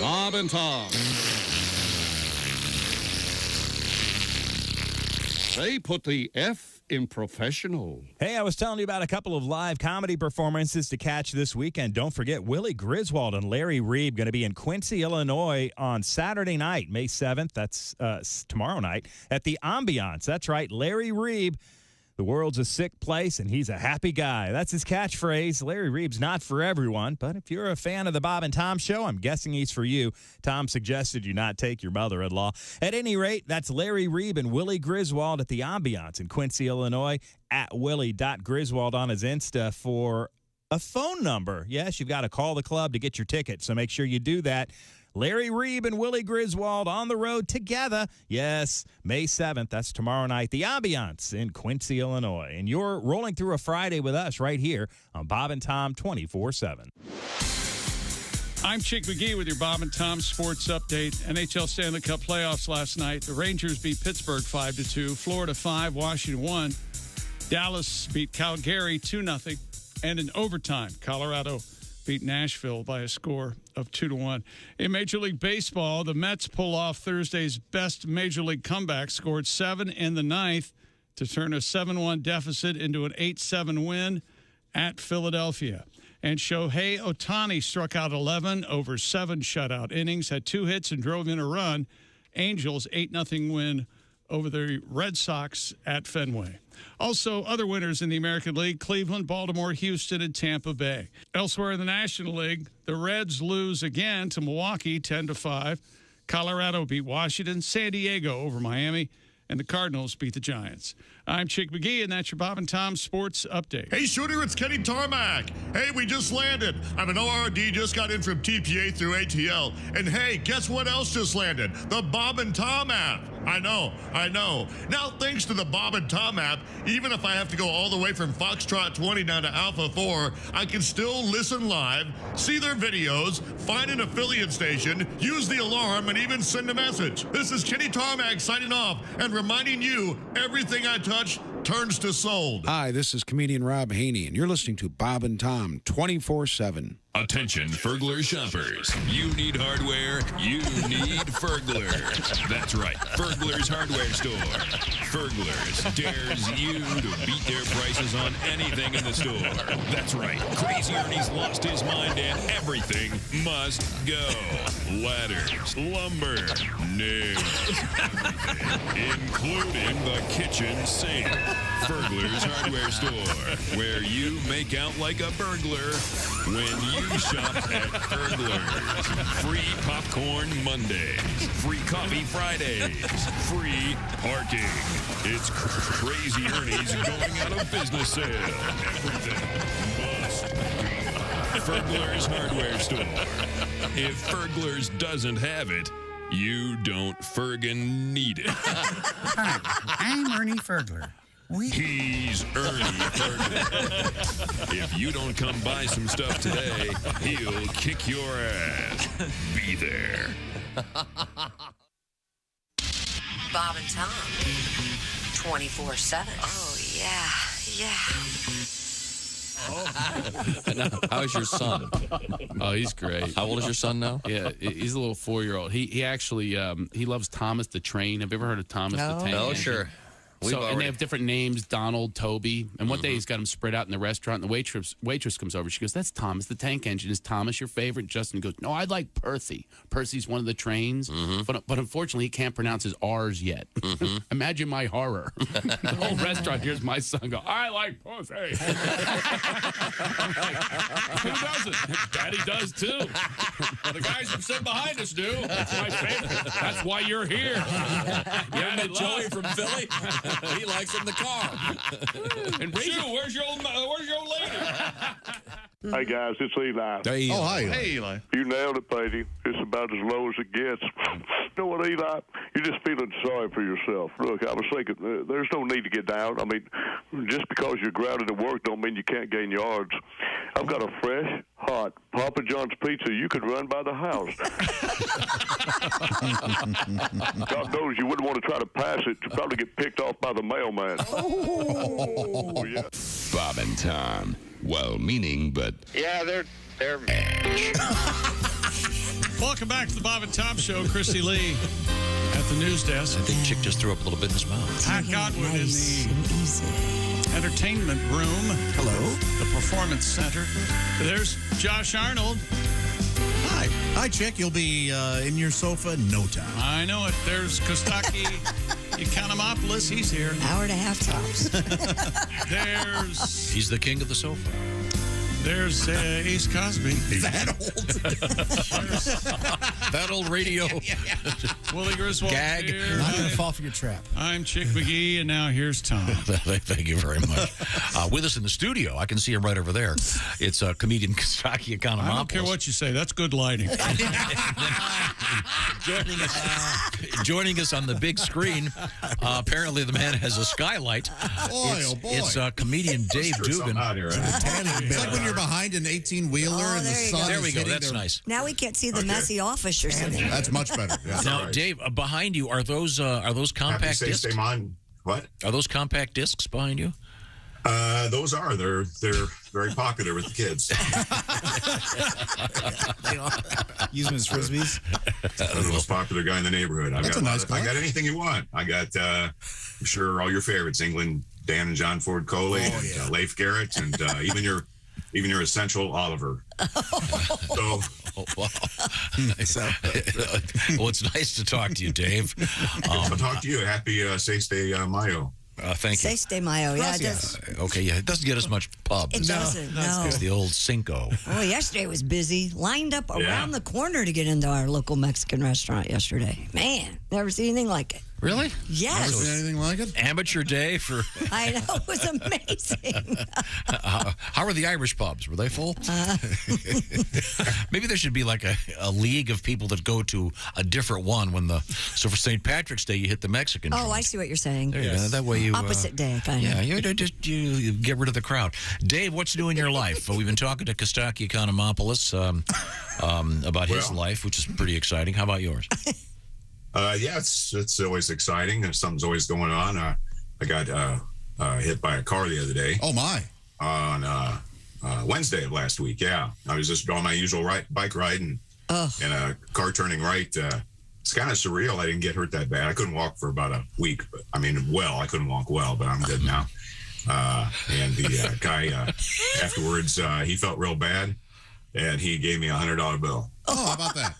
Bob and Tom. They put the F in professional. Hey, I was telling you about a couple of live comedy performances to catch this weekend. Don't forget, Willie Griswold and Larry Reeb going to be in Quincy, Illinois on Saturday night, May 7th. That's tomorrow night at the Ambiance. That's right, Larry Reeb. The world's a sick place, and he's a happy guy. That's his catchphrase. Larry Reeb's not for everyone, but if you're a fan of the Bob and Tom Show, I'm guessing he's for you. Tom suggested you not take your mother-in-law. At any rate, that's Larry Reeb and Willie Griswold at the Ambiance in Quincy, Illinois, at willie.griswold on his Insta for a phone number. Yes, you've got to call the club to get your ticket, so make sure you do that. Larry Reeb and Willie Griswold on the road together. Yes, May 7th. That's tomorrow night. The Ambiance in Quincy, Illinois. And you're rolling through a Friday with us right here on Bob and Tom 24/7. I'm Chick McGee with your Bob and Tom Sports Update. NHL Stanley Cup playoffs last night. The Rangers beat Pittsburgh 5-2. Florida 5, Washington 1. Dallas beat Calgary 2-0. And in overtime, Colorado beat Nashville by a score of 2-1. In Major League Baseball, the Mets pull off Thursday's best Major League comeback, scored 7 in the ninth to turn a 7-1 deficit into an 8-7 win at Philadelphia. And Shohei Ohtani struck out 11 over 7 shutout innings, had 2 hits and drove in a run. Angels 8-0 win over the Red Sox at Fenway. Also, other winners in the American League, Cleveland, Baltimore, Houston, and Tampa Bay. Elsewhere in the National League, the Reds lose again to Milwaukee 10-5. Colorado beat Washington, San Diego over Miami, and the Cardinals beat the Giants. I'm Chick McGee, and that's your Bob and Tom Sports Update. Hey, Shooter, it's Kenny Tarmac. Hey, we just landed. I'm an ORD, just got in from TPA through ATL. And hey, guess what else just landed? The Bob and Tom app. I know. Now, thanks to the Bob and Tom app, even if I have to go all the way from Foxtrot 20 down to Alpha 4, I can still listen live, see their videos, find an affiliate station, use the alarm, and even send a message. This is Kenny Tarmac signing off and reminding you everything I touch turns to sold. Hi, this is comedian Rob Haney, and you're listening to Bob and Tom 24/7. Attention, Fergler shoppers. You need hardware, you need Fergler. That's right, Fergler's Hardware Store. Fergler's dares you to beat their prices on anything in the store. That's right, Crazy Ernie's lost his mind and everything must go. Ladders, lumber, nails, everything, including the kitchen sink. Fergler's Hardware Store, where you make out like a burglar when you shop at Fergler's. Free popcorn Mondays, free coffee Fridays, free parking. It's Crazy Ernie's going out of business sale. Everything must be Fergler's Hardware Store. If Fergler's doesn't have it, you don't Fergin need it. Hi, I'm Ernie Fergler. He's Ernie Fergler. If you don't come buy some stuff today, he'll kick your ass. Be there. Bob and Tom, 24/7. Oh, yeah. Now, how's your son? Oh, he's great. How old is your son now? Yeah, he's a little 4-year-old. He actually he loves Thomas the Train. Have you ever heard of Thomas the Tank Oh, Engine? sure. And they have different names, Donald, Toby. And one day he's got them spread out in the restaurant, and the waitress comes over. She goes, "That's Thomas the Tank Engine. Is Thomas your favorite?" Justin goes, "No, I like Percy. Percy's one of the trains." But unfortunately, he can't pronounce his R's yet. Imagine my horror. The whole restaurant hears my son go, "I like Percy." Who doesn't? Daddy does, too. The guys that sit behind us do. That's my favorite. That's why you're here. Yeah, met Joey from Philly. He likes in the car. And Rachel, where's your old lady? Hey guys, it's Eli. Hey, Eli. Oh, hi. Hey, Eli. You nailed it, Petey. It's about as low as it gets. You know what, Eli? You're just feeling sorry for yourself. Look, I was thinking, there's no need to get down. I mean, just because you're grounded at work don't mean you can't gain yards. I've got a fresh, hot Papa John's pizza you could run by the house. God knows you wouldn't want to try to pass it. You'd probably get picked off by the mailman. Oh, yeah. Bob and Tom. Well-meaning, but... Yeah, they're... Welcome back to the Bob and Tom Show. Chrissy Lee at the news desk. I think Chick just threw up a little bit in his mouth. Pat Godwin in the entertainment room. Hello. The Performance Center. There's Josh Arnold. Hi. Hi, Chick. You'll be in your sofa in no time. I know it. There's Kostaki Economopoulos. He's here. Hour and a half tops. He's the king of the sofa. There's Ace Cosby. That old. That old radio. Willie Griswold Gag. here. Not going to fall for your trap. I'm Chick McGee, and now here's Tom. Thank you very much. With us in the studio, I can see him right over there. It's comedian Kostaki Economopoulos. I don't care what you say. That's good lighting. Joining us on the big screen. Apparently, the man has a skylight. It's comedian Dave Dugan. It's like when you're behind an 18-wheeler and the sun There we is go. hitting That's their- nice. Now we can't see the messy office you're sitting in. That's much better. Yeah. Now, Dave, behind you are those compact discs? Stay mine. What? Are those compact discs behind you? Those are. They're very popular with the kids. Use them as frisbees. I'm the most popular guy in the neighborhood. That's a nice car. I got anything you want. I got, I'm sure, all your favorites: England, Dan and John Ford Coley, and Leif Garrett, and even your essential Oliver. So. Oh, wow. Well, it's nice to talk to you, Dave. I'll talk to you. Happy Seis de Mayo. Thank you. Seis de Mayo. Yeah, it does. Okay, yeah, it doesn't get as much pub. It doesn't, no. It's the old Cinco. Oh, yesterday was busy. Lined up Yeah. around the corner to get into our local Mexican restaurant yesterday. Man, never seen anything like it. Really? Yes. Never seen anything like it? Amateur day for... I know, it was amazing. How are the Irish pubs? Were they full? Maybe there should be like a league of people that go to a different one so for St. Patrick's Day you hit the Mexican Oh, joint. I see what you're saying. There you go. That way you... Opposite day, kind of. Yeah, you get rid of the crowd. Dave, what's new in your life? We've been talking to Kostaki Economopoulos about his life, which is pretty exciting. How about yours? Yeah, it's always exciting. Something's always going on. I got hit by a car the other day. Oh, my. On Wednesday of last week, yeah. I was just on my usual bike ride and a car turning right. It's kind of surreal. I didn't get hurt that bad. I couldn't walk for about a week. I couldn't walk well, but I'm good now. And the guy afterwards, he felt real bad, and he gave me $100 bill. Oh, how about that?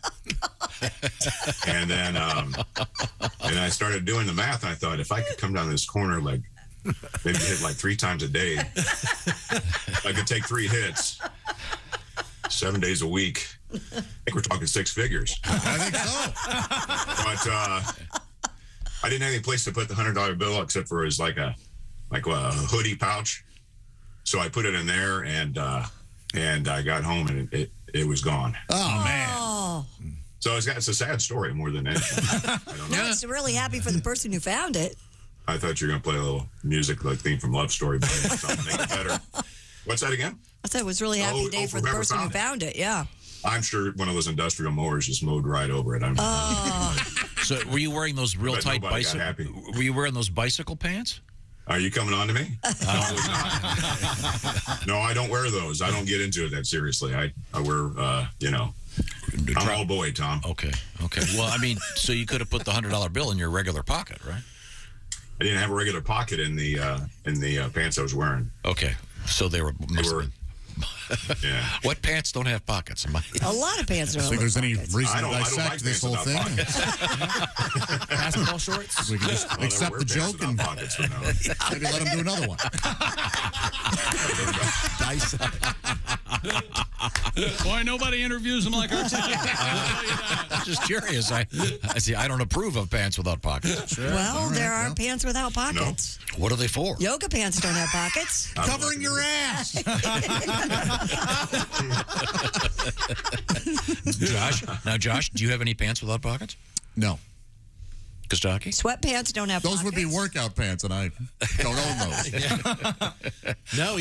And then and I started doing the math, and I thought, if I could come down this corner, like maybe hit like 3 times a day, I could take 3 hits 7 days a week. I think we're talking 6 figures. I think so. But I didn't have any place to put the $100 bill except for his like a hoodie pouch. So I put it in there, and I got home, and it was gone. Oh, man. Oh. So it's a sad story more than anything. I don't know. No, it's really happy for the person who found it. I thought you were going to play a little music like theme from Love Story, but something better. What's that again? I said it was really happy day for the person who found it. Yeah. I'm sure one of those industrial mowers just mowed right over it. So were you wearing those real tight bicycle? Were you wearing those bicycle pants? Are you coming on to me? No, I don't wear those. I don't get into it that seriously. I wear, I'm all boy, Tom. Okay. Well, so you could have put the $100 bill in your regular pocket, right? I didn't have a regular pocket in the pants I was wearing. Okay, so they were. Yeah. What pants don't have pockets? A lot of pants don't have think there's any pockets. reason to dissect this whole thing? Basketball shorts? We can just accept the joke and maybe let him do another one. Boy, nobody interviews him like our team. I'm just curious. I see. I don't approve of pants without pockets. Sure. Well, there are pants without pockets. No. What are they for? Yoga pants don't have pockets. Covering your ass. Josh, do you have any pants without pockets? No. Kostaki? Sweatpants don't have Those pockets. would be workout pants, and I don't own those. No,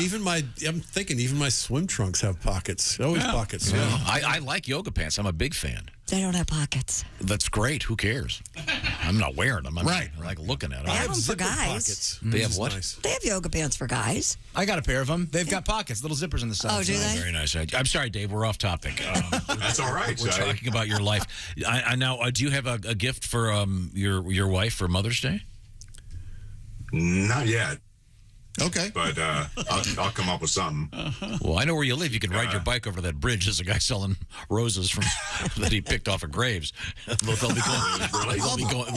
I'm thinking even my swim trunks have pockets. Always pockets. Yeah. I like yoga pants. I'm a big fan. They don't have pockets. That's great. Who cares? I'm not wearing them. I'm right. like looking at them. They have them for guys. Pockets. They have what? Nice. They have yoga pants for guys. I got a pair of them. They've got pockets, little zippers on the side. Oh, do they? Very nice. I'm sorry, Dave. We're off topic. That's all right. We're talking about your life. I now. Do you have a gift for your wife for Mother's Day? Not yet. Okay. But I'll come up with something. Well, I know where you live. You can ride your bike over that bridge. There's a guy selling roses that he picked off of graves. They'll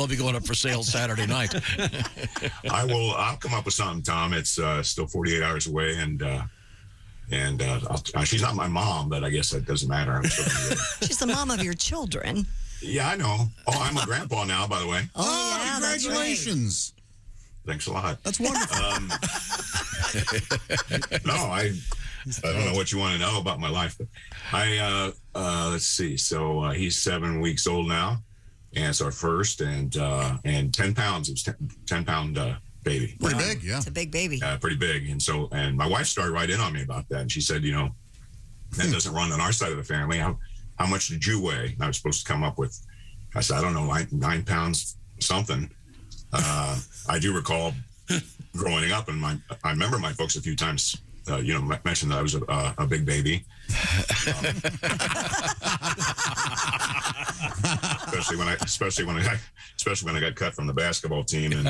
be going up for sale Saturday night. I'll come up with something, Tom. It's still 48 hours away, and she's not my mom, but I guess that doesn't matter. I'm still She's the mom of your children. Yeah, I know. Oh, I'm a grandpa now, by the way. Oh, yeah, congratulations. Thanks a lot. That's wonderful. No, I don't know what you want to know about my life, but let's see. So he's 7 weeks old now, and it's our first, and 10 pounds. It was 10-pound baby. Pretty big, yeah. It's a big baby. Pretty big. And my wife started right in on me about that, and she said, that doesn't run on our side of the family. How much did you weigh? And I was supposed to come up with, I said, I don't know, 9 pounds something. I do recall growing up, and I remember my folks a few times, mentioned that I was a big baby. Especially when I got cut from the basketball team, and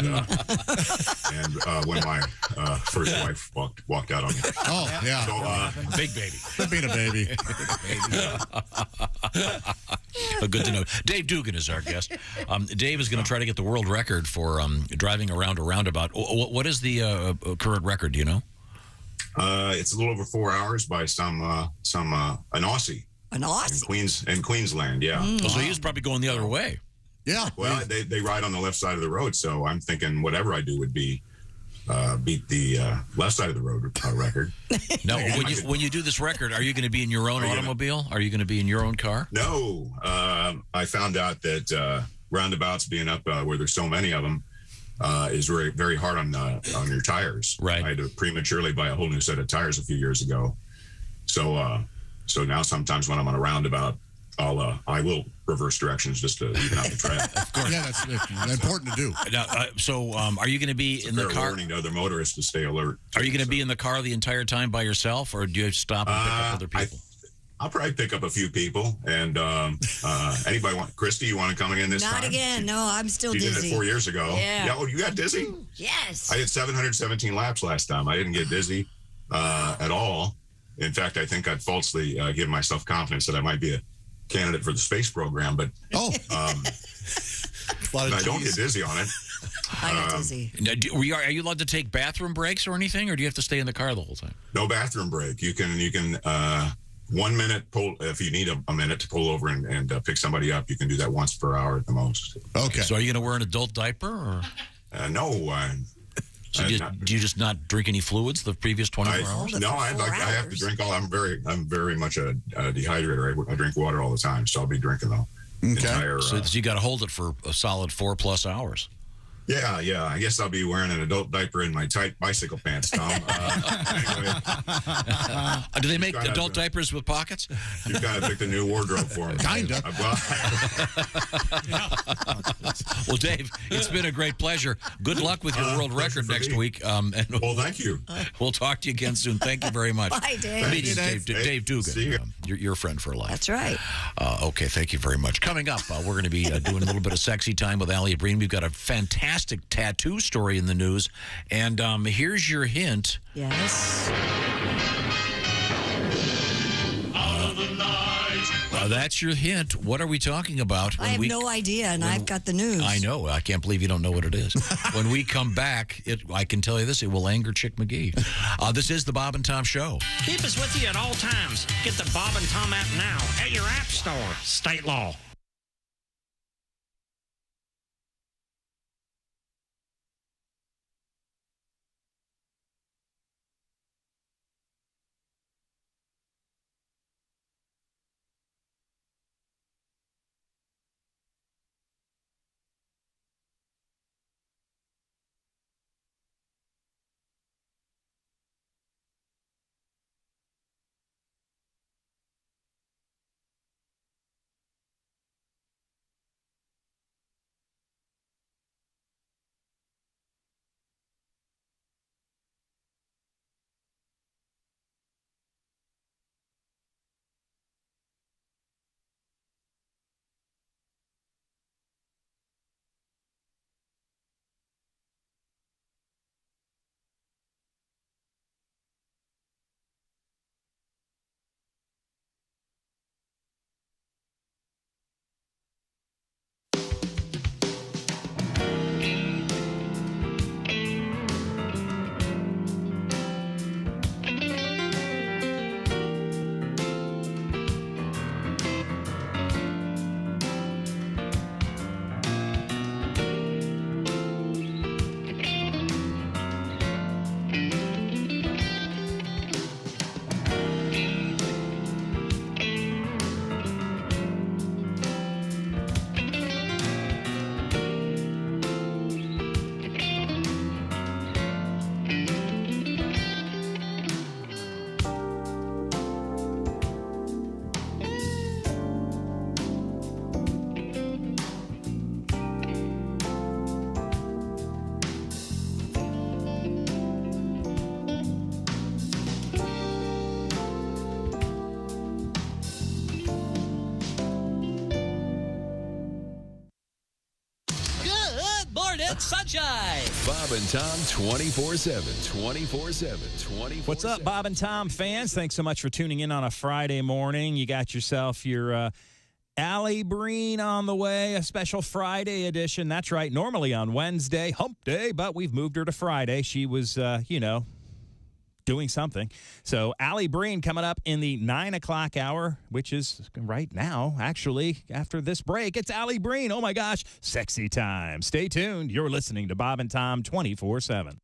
when my first wife walked out on me. Oh yeah, so, big baby. Being a baby. But good to know. Dave Dugan is our guest. Dave is going to try to get the world record for driving around a roundabout. What is the current record? Do you know? It's a little over 4 hours by an Aussie. An Aussie? In Queensland, yeah. So he was probably going the other way. Yeah. Well, they ride on the left side of the road, so I'm thinking whatever I do would be beat the left side of the road record. Now, when you do this record, are you going to be in your own automobile? Are you going to be in your own car? No. I found out that roundabouts being up where there's so many of them is very, very hard on your tires. Right. I had to prematurely buy a whole new set of tires a few years ago. So now sometimes when I'm on a roundabout, I will reverse directions just to even out the tread. Of course. Yeah, that's important to do. Now, are you going to be in the car? Warning to other motorists to stay alert. Are you going to be in the car the entire time by yourself, or do you stop and pick up other people? I'll probably pick up a few people. And anybody want? Christy, you want to come again this time? Not again. No, I'm still you dizzy. did it 4 years ago. Yeah. Oh, you got dizzy? Yes. I had 717 laps last time. I didn't get dizzy at all. In fact, I think I'd falsely give myself confidence that I might be a candidate for the space program, but I don't get dizzy on it. I get dizzy. Now, are you allowed to take bathroom breaks or anything, or do you have to stay in the car the whole time? No bathroom break. You can 1 minute pull if you need a minute to pull over and pick somebody up. You can do that once per hour at the most. Okay. So are you going to wear an adult diaper, or no? So do you just not drink any fluids the previous 24 hours? No, I have to drink all. I'm very much a dehydrator. I drink water all the time, so I'll be drinking the entire. So you got to hold it for a solid 4+ hours. Yeah. I guess I'll be wearing an adult diaper in my tight bicycle pants, Tom. Do they make adult diapers with pockets? You've got to pick the new wardrobe for them. Kinda. Well, Dave, it's been a great pleasure. Good luck with your world record next week. Well, thank you. We'll talk to you again soon. Thank you very much. Bye, Dave. Comedian Dave Dugan. Your friend for life. That's right. Okay, thank you very much. Coming up, we're going to be doing a little bit of sexy time with Allie Breen. We've got a fantastic tattoo story in the news, and here's your hint. Yes. That's your hint. What are we talking about? I have no idea, and I've got the news. I know. I can't believe you don't know what it is. When we come back, I can tell you this, it will anger Chick McGee. This is the Bob and Tom Show. Keep us with you at all times. Get the Bob and Tom app now at your app store. State law. Sunshine. Bob and Tom 24/7. 24/7. 24/7. What's up, Bob and Tom fans? Thanks so much for tuning in on a Friday morning. You got yourself your Allie Breen on the way, a special Friday edition. That's right. Normally on Wednesday, hump day, but we've moved her to Friday. She was, doing something. So Allie Breen coming up in the 9 o'clock hour, which is right now, actually, after this break. It's Allie Breen. Oh, my gosh. Sexy time. Stay tuned. You're listening to Bob and Tom 24/7.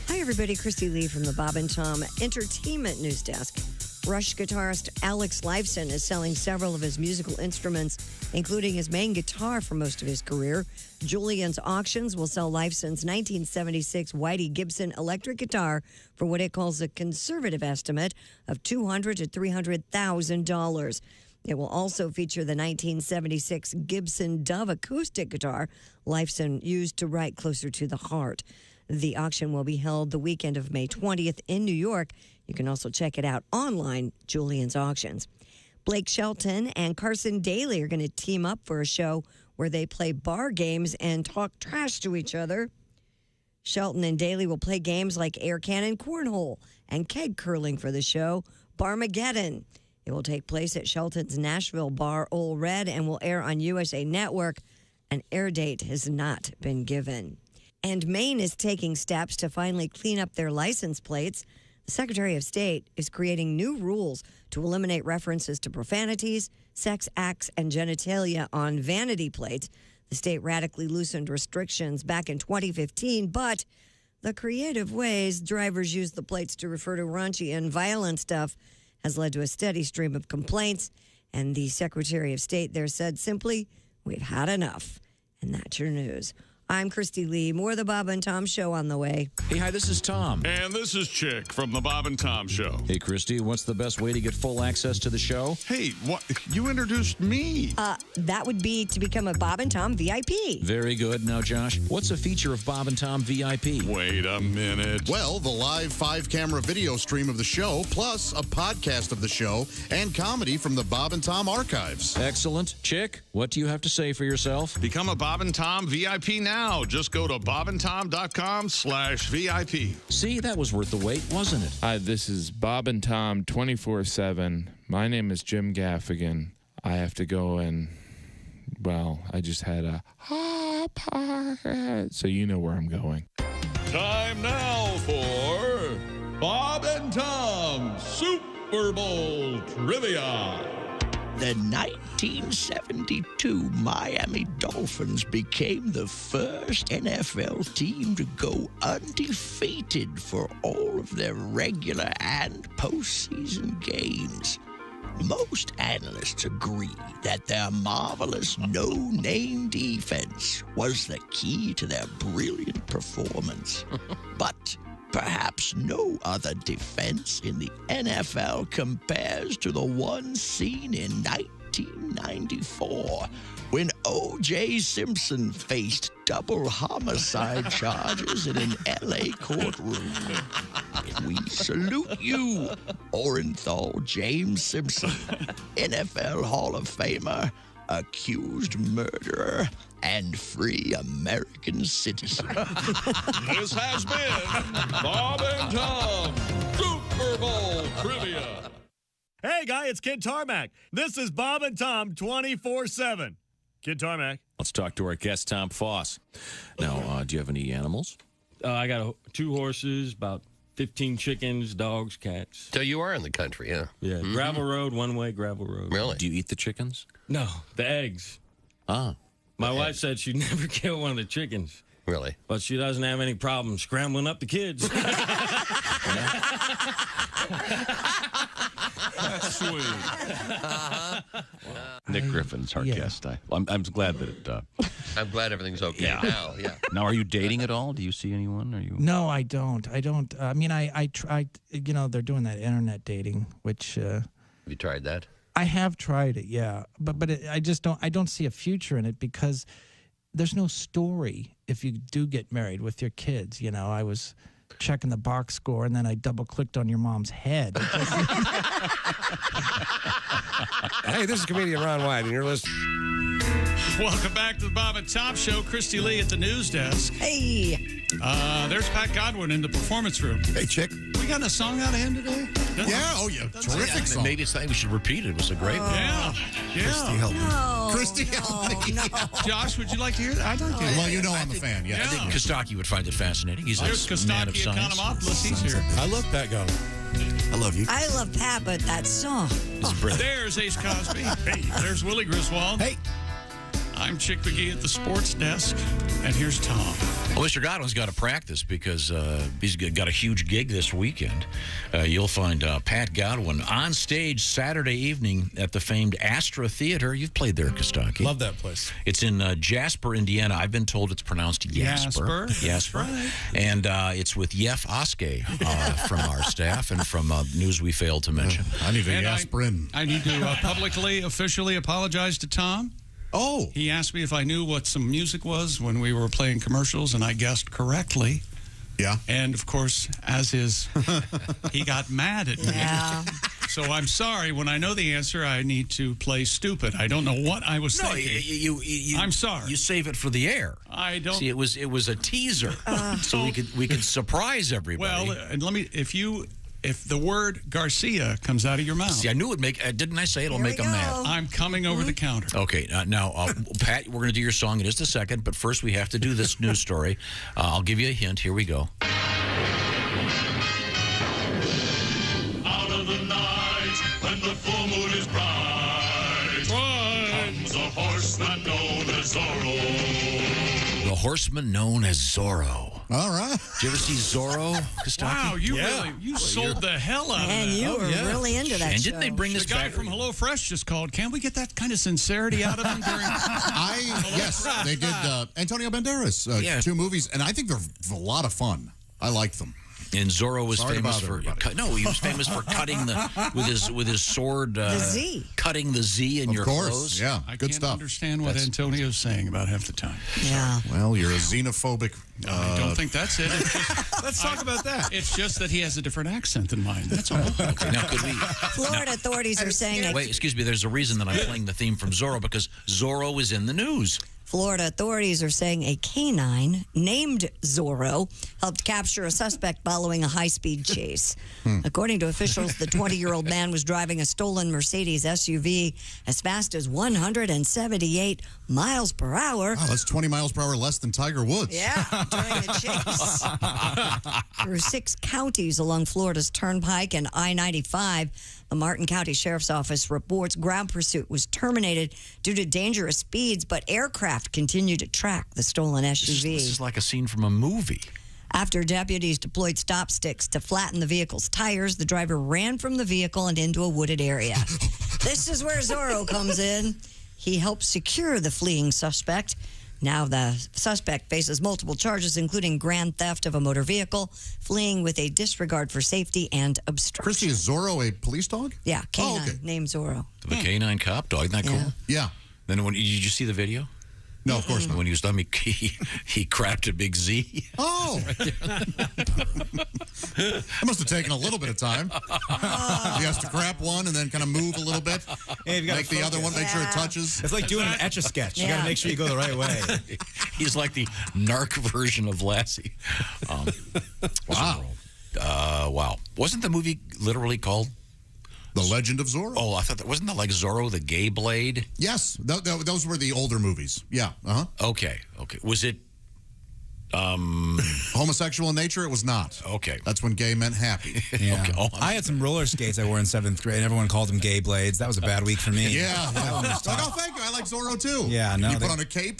Hi, everybody. Christy Lee from the Bob and Tom Entertainment News Desk. Rush guitarist Alex Lifeson is selling several of his musical instruments, including his main guitar for most of his career. Julian's Auctions will sell Lifeson's 1976 Whitey Gibson electric guitar for what it calls a conservative estimate of $200,000 to $300,000. It will also feature the 1976 Gibson Dove acoustic guitar Lifeson used to write Closer to the Heart. The auction will be held the weekend of May 20th in New York. You can also check it out online, Julian's Auctions. Blake Shelton and Carson Daly are going to team up for a show where they play bar games and talk trash to each other. Shelton and Daly will play games like air cannon cornhole and keg curling for the show, Barmageddon. It will take place at Shelton's Nashville bar, Ole Red, and will air on USA Network. An air date has not been given. And Maine is taking steps to finally clean up their license plates. The Secretary of State is creating new rules to eliminate references to profanities, sex acts, and genitalia on vanity plates. The state radically loosened restrictions back in 2015, but the creative ways drivers use the plates to refer to raunchy and violent stuff has led to a steady stream of complaints. And the Secretary of State there said simply, "We've had enough." And that's your news. I'm Christy Lee. More of the Bob and Tom Show on the way. Hey, hi, this is Tom. And this is Chick from the Bob and Tom Show. Hey, Christy, what's the best way to get full access to the show? Hey, what? You introduced me. That would be to become a Bob and Tom VIP. Very good. Now, Josh, what's a feature of Bob and Tom VIP? Wait a minute. Well, the live 5-camera video stream of the show, plus a podcast of the show and comedy from the Bob and Tom archives. Excellent. Chick, what do you have to say for yourself? Become a Bob and Tom VIP now. Just go to bobandtom.com/VIP. See, that was worth the wait, wasn't it? Hi, this is Bob and Tom 24/7. My name is Jim Gaffigan. I have to go and, well, I just had a so you know where I'm going. Time now for Bob and Tom Super Bowl Trivia. The 1972 Miami Dolphins became the first NFL team to go undefeated for all of their regular and postseason games. Most analysts agree that their marvelous no-name defense was the key to their brilliant performance. But perhaps no other defense in the NFL compares to the one seen in 1994 when O.J. Simpson faced double homicide charges in an L.A. courtroom. We salute you, Orenthal James Simpson, NFL Hall of Famer, accused murderer, and free American citizen. This has been Bob and Tom Super Bowl Trivia. Hey, guy, it's Kid Tarmac. This is Bob and Tom 24/7. Kid Tarmac. Let's talk to our guest, Tom Foss. Now, do you have any animals? I got 2 horses, about 15 chickens, dogs, cats. So you are in the country, yeah? Yeah, Mm-hmm. gravel road, one-way gravel road. Really? Do you eat the chickens? No, the eggs. Ah. My wife said she'd never kill one of the chickens. Really? But she doesn't have any problem scrambling up the kids. That's sweet. Nick Griffin's our guest. I'm glad that I'm glad everything's okay now. Yeah. Now, are you dating at all? Do you see anyone? Are you? No, I don't. I mean, I tried. You know, they're doing that internet dating, which. Have you tried that? I have tried it, yeah, but I just don't. I don't see a future in it because there's no story if you do get married with your kids. You know, I was checking the box score and then I double clicked on your mom's head. Hey, this is comedian Ron White, and you're listening. Welcome back to the Bob and Tom Show. Christy Lee at the news desk. Hey. There's Pat Godwin in the performance room. Hey, Chick. We gotten a song out of him today? Yeah, oh yeah, terrific song. Maybe it's something we should repeat. It was a great one. Yeah. Christy, help me. Christy, help me. Josh, would you like to hear that? I'd like to hear Well, you know I'm a fan, I think Kostaki would find it fascinating. He's There's a man of Kostaki science. Economopoulos. He's here. I love Pat Godwin. I love you. I love Pat, but that song. There's Ace Cosby. Hey, there's Willie Griswold. Hey. I'm Chick McGee at the sports desk, and here's Tom. Well, Mr. Godwin's got to practice because he's got a huge gig this weekend. You'll find Pat Godwin on stage Saturday evening at the famed Astra Theater. You've played there, Kostaki. Love that place. It's in Jasper, Indiana. I've been told it's pronounced Jasper. Jasper. Right. And it's with Yef Oskay from our staff and from news we failed to mention. I need a aspirin. I need to publicly, officially apologize to Tom. Oh. He asked me if I knew what some music was when we were playing commercials, and I guessed correctly. Yeah. And, of course, he got mad at me. Yeah. So I'm sorry. When I know the answer, I need to play stupid. I don't know what I was thinking. I'm sorry. You save it for the air. I don't. See, it was a teaser, so we could surprise everybody. Well, and if the word Garcia comes out of your mouth. See, I knew it would make. Didn't I say it'll make them mad? I'm coming over the counter. Okay, now, Pat, we're going to do your song in just a second, but first we have to do this news story. I'll give you a hint. Here we go. Out of the night, when the full moon is bright, comes a horseman known as Zorro. The horseman known as Zorro. All right. Did you ever see Zorro, Kostaki? Wow, you sold the hell out of that. And you were really into that And show. didn't they bring this The guy back? from HelloFresh just called. Can't we get that kind of sincerity out of him during? Yes, they did. Antonio Banderas, 2 movies, and I think they're a lot of fun. I like them. And Zorro was Sorry famous about for everybody. he was famous for cutting with his sword, The Z. cutting the Z in your clothes. Yeah, I good can't stuff. understand what Antonio's saying about half the time. Yeah. Well, you're a xenophobic. I don't think that's it. It's just, Let's talk about that. It's just that he has a different accent than mine. That's all. Okay, now could we? Florida authorities are saying Wait, excuse me. There's a reason that I'm playing the theme from Zorro because Zorro is in the news. Florida authorities are saying a canine named Zorro helped capture a suspect following a high-speed chase. According to officials, the 20-year-old man was driving a stolen Mercedes SUV as fast as 178 miles per hour. Wow, that's 20 miles per hour less than Tiger Woods. Yeah, during the chase. Through 6 counties along Florida's Turnpike and I-95, the Martin County Sheriff's Office reports ground pursuit was terminated due to dangerous speeds, but aircraft continued to track the stolen SUV. This is like a scene from a movie. After deputies deployed stop sticks to flatten the vehicle's tires, the driver ran from the vehicle and into a wooded area. This is where Zorro comes in. He helped secure the fleeing suspect. Now the suspect faces multiple charges, including grand theft of a motor vehicle, fleeing with a disregard for safety, and obstruction. Christy, is Zorro a police dog? Yeah, canine named Zorro. The canine cop dog. Isn't that cool? Yeah. Then did you see the video? No, of course not. When he was done, he crapped a big Z. Oh. That must have taken a little bit of time. He has to crap one and then kind of move a little bit. And make the other one, make sure it touches. It's like doing an Etch-a-Sketch. You got to make sure you go the right way. He's like the narc version of Lassie. Wow. Wow. Wasn't the movie literally called The Legend of Zorro? Oh, I thought that wasn't that like Zorro the Gay Blade? Yes, those were the older movies. Yeah. Okay. Was it homosexual in nature? It was not. Okay. That's when gay meant happy. Yeah. Okay. I had some roller skates I wore in 7th grade, and everyone called them gay blades. That was a bad week for me. Yeah. Like, oh, thank you. I like Zorro too. Yeah, no. You put on a cape.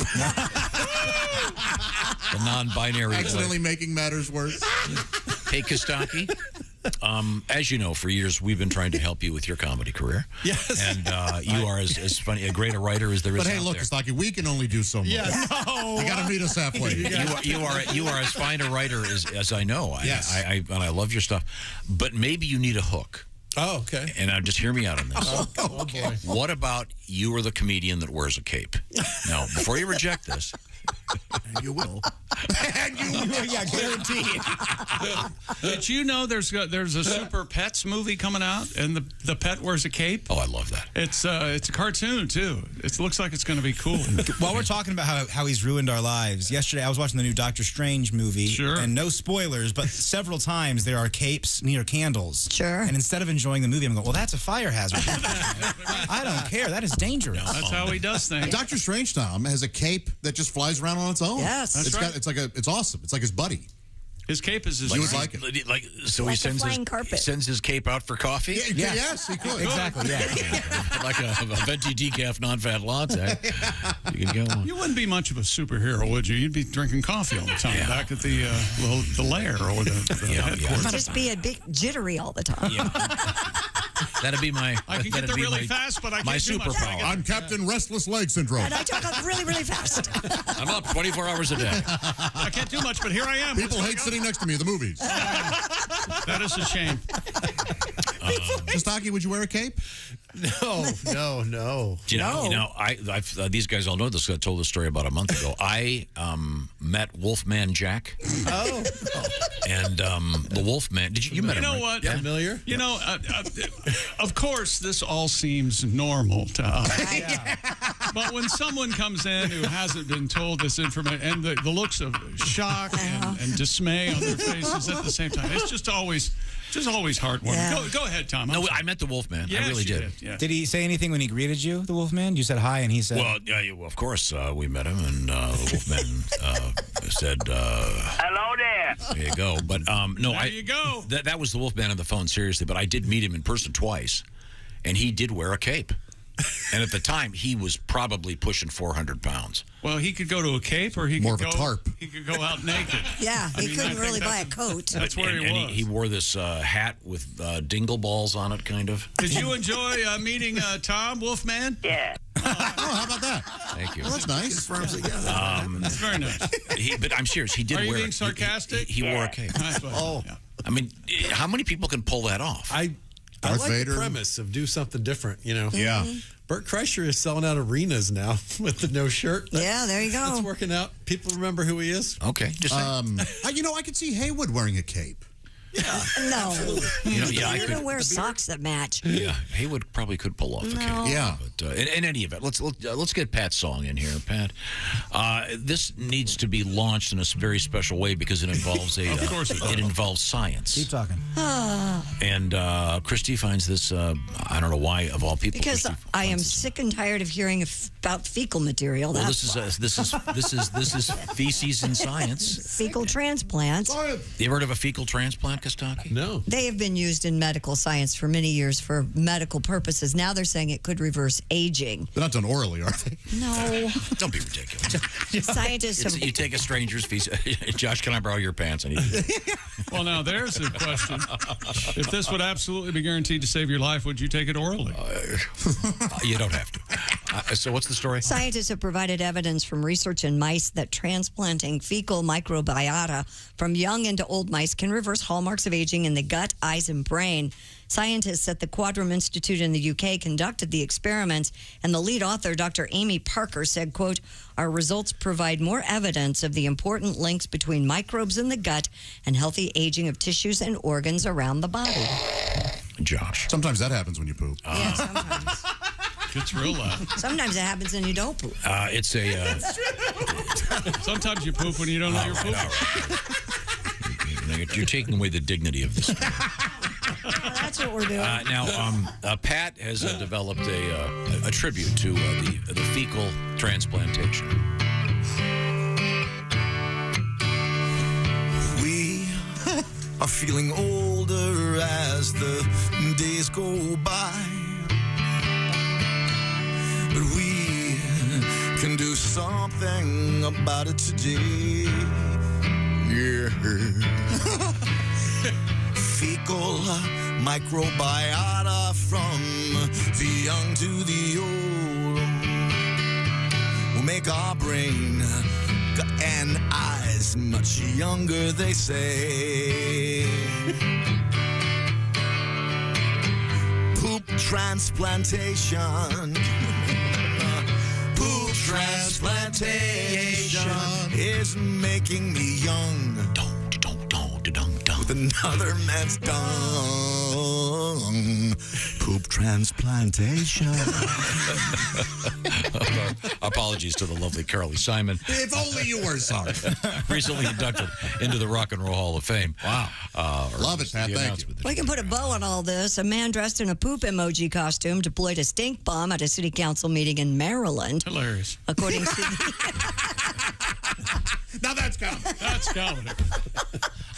The non-binary. Accidentally making matters worse. Hey, Kostaki. As you know, for years we've been trying to help you with your comedy career. Yes. And you are as funny, a great a writer as there is. But hey, out look, there. Kostaki, we can only do so much. Yes. You got to meet us halfway. You are as fine a writer as I know. Yes. And I love your stuff. But maybe you need a hook. Oh, okay. And just hear me out on this. Oh, boy. What about you are the comedian that wears a cape? Now, before you reject this, And you will. Yeah, guaranteed. Did you know there's a Super Pets movie coming out, and the pet wears a cape? Oh, I love that. It's a cartoon too. It looks like it's going to be cool. While we're talking about how he's ruined our lives, yesterday I was watching the new Doctor Strange movie. Sure. And no spoilers, but several times there are capes near candles. Sure. And instead of enjoying the movie, I'm going, well, that's a fire hazard. I don't care. That is dangerous. That's how he does things. Doctor Strange, Tom, has a cape that just flies around on its own. Yes. That's right. It's awesome. It's like his buddy. His cape is his. You would like it. So Like he a sends flying carpet. he sends his cape out for coffee. Yeah, yes, he could. Exactly, yeah. Like a venti decaf non-fat latte. You can get one. You wouldn't be much of a superhero, would you? You'd be drinking coffee all the time back at the lair or the headquarters. Just be a bit jittery all the time. Yeah. That'd be my. I can get there really fast, but I can't my do much. superpower. I'm Captain Restless Leg Syndrome. And I talk up really, really fast. I'm up 24 hours a day. I can't do much, but here I am. People hate sitting next to me at the movies. That is a shame. Kostaki, would you wear a cape? No. You know, I've these guys all know this. I told this story about a month ago. I met Wolfman Jack. Oh. And the Wolfman. Did you met him? You know right? what? Yeah. Familiar? You know, of course, this all seems normal to us. But when someone comes in who hasn't been told this information, and the looks of shock and dismay on their faces at the same time, it's just always heartwarming. Yeah. Go ahead, Tom. No, I met the Wolfman. Yes, I really you did. Yeah. Did he say anything when he greeted you, the Wolfman? You said hi, and he said... Well, of course, we met him, and the Wolfman said... Hello there. There you go. But, no, There you go. That was the Wolfman on the phone, seriously, but I did meet him in person twice, and he did wear a cape. And at the time, he was probably pushing 400 pounds. Well, he could go to a cape, or he More could of a go, tarp. He could go out naked. Yeah, I he mean, couldn't I think really buy a that's- coat. That's where and he was. he wore this hat with dingle balls on it, kind of. Did you enjoy meeting Tom Wolfman? Yeah. Oh, how about that? Thank you. Well, that's nice. That's very nice. But I'm serious. He did Are you wear being it. sarcastic? He wore a cape. Oh. I mean, how many people can pull that off? I Darth like Vader. the premise of do something different, you know. Yeah. Bert Kreischer is selling out arenas now with the no shirt. Yeah, there you go. That's working out. People remember who he is. Okay, just saying. I could see Haywood wearing a cape. No. I You're could. gonna wear socks that match. Yeah, Haywood probably could pull off a cape. Yeah. But in any event, let's get Pat's song in here, Pat. This needs to be launched in a very special way because it involves Of course it does. it involves science. Keep talking. And Christy finds this. I don't know why, of all people. Because Christy I am finds this. sick and tired of hearing about fecal material. Well, That's this is feces in science. fecal transplants. You ever heard of a fecal transplant, Kostaki? No. They have been used in medical science for many years for medical purposes. Now they're saying it could reverse aging. They're not done orally, are they? No. Don't be ridiculous. Scientists have. You take a stranger's feces. Josh, can I borrow your pants? I need. Well, now there's a question. If this would absolutely be guaranteed to save your life, would you take it orally? You don't have to. So what's the story? Scientists have provided evidence from research in mice that transplanting fecal microbiota from young into old mice can reverse hallmarks of aging in the gut, eyes, and brain. Scientists at the Quadram Institute in the UK conducted the experiments, and the lead author, Dr. Amy Parker, said, quote, "Our results provide more evidence of the important links between microbes in the gut and healthy aging of tissues and organs around the body." Josh. Sometimes that happens when you poop. Yeah, sometimes. It's real loud. Sometimes it happens and you don't poop. It's a. Sometimes you poop when you don't know you're pooping. You're taking away the dignity of this. That's what we're doing. Now, Pat has developed a tribute to the fecal transplantation. We are feeling older as the days go by, but we can do something about it today. Yeah. Fecal microbiota from the young to the old will make our brain and eyes much younger, they say. Poop transplantation. Poop transplantation love's making me young. With another man's dung. Poop transplantation. Apologies to the lovely Carly Simon. If only you were sorry. Recently inducted into the Rock and Roll Hall of Fame. Wow. Love it, Pat. Thank you. We can put a bow on all this. A man dressed in a poop emoji costume deployed a stink bomb at a city council meeting in Maryland. Hilarious. According to Now that's comedy. That's comedy.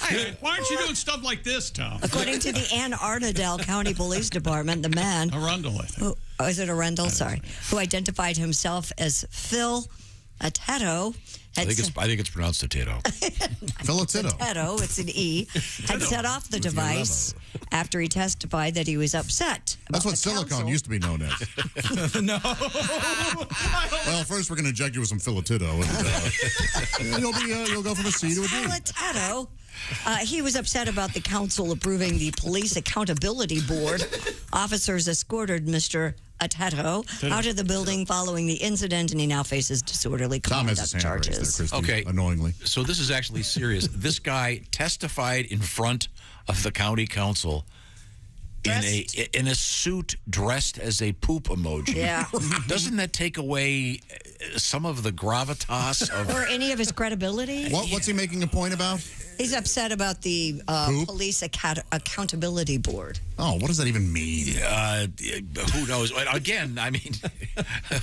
Hey, why aren't you doing stuff like this, Tom? According to the Anne Arundel County Police Department, the man... Arundel, I think. Is it Arundel? Sorry. Who identified himself as Phil Atetto. I think it's pronounced Atetto. Atetto, it's an E. Had set off the device after he testified that he was upset. That's what silicone used to be known as. No. Well, first we're going to inject you with some filatito, and you'll go from a C to a D. Filatito. He was upset about the council approving the Police Accountability Board. Officers escorted Mr. Atetto out of the building following the incident, and he now faces disorderly conduct charges. Okay. Annoyingly. So this is actually serious. This guy testified in front of the county council in a suit dressed as a poop emoji. Yeah. Doesn't that take away some of the gravitas of... Or any of his credibility? What's he making a point about? He's upset about the Police Accountability Board. Oh, what does that even mean? Who knows? Again, I mean,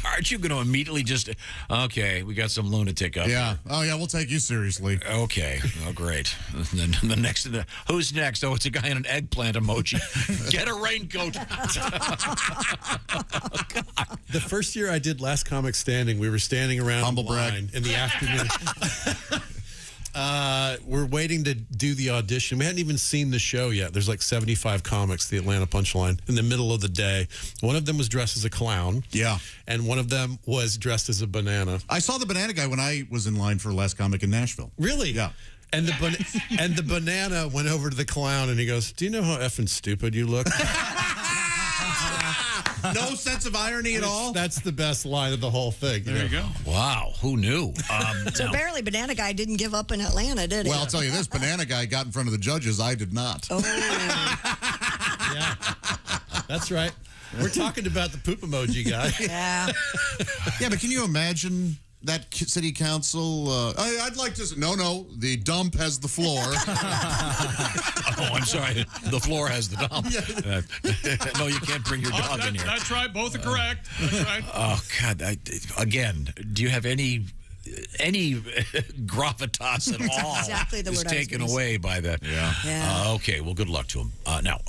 aren't you going to immediately just, okay, we got some lunatic up Yeah. here. Oh, yeah, we'll take you seriously. Okay. Oh, great. Then the next, who's next? Oh, it's a guy in an eggplant emoji. Get a raincoat. The first year I did Last Comic Standing, we were standing around in line in the afternoon. We're waiting to do the audition. We hadn't even seen the show yet. There's like 75 comics, the Atlanta Punchline, in the middle of the day. One of them was dressed as a clown. Yeah. And one of them was dressed as a banana. I saw the banana guy when I was in line for Last Comic in Nashville. Really? Yeah. And the banana went over to the clown and he goes, "Do you know how effing stupid you look?" No sense of irony at all? That's the best line of the whole thing. There you go. Wow, who knew? So apparently Banana Guy didn't give up in Atlanta, did he? Well, I'll tell you this, Banana Guy got in front of the judges. I did not. Oh. Yeah, that's right. We're talking about the poop emoji guy. Yeah. Yeah, but can you imagine that city council? I'd like to... No, the dump has the floor. Oh, I'm sorry. The floor has the dump. No, you can't bring your dog in here. That's right. Both are correct. That's right. Oh, God. Again, do you have any gravitas at all? Exactly the word I was taken gonna away by that. Yeah. Okay, well, good luck to him. Now,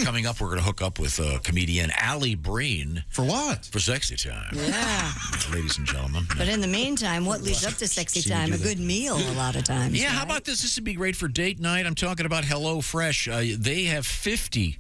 coming up, we're going to hook up with comedian Allie Breen. For what? For Sexy Time. Yeah. Ladies and gentlemen. But in the meantime, what leads up to Sexy Time? A good meal a lot of times. Yeah, right? how about this? This would be great for date night. I'm talking about HelloFresh. They have 50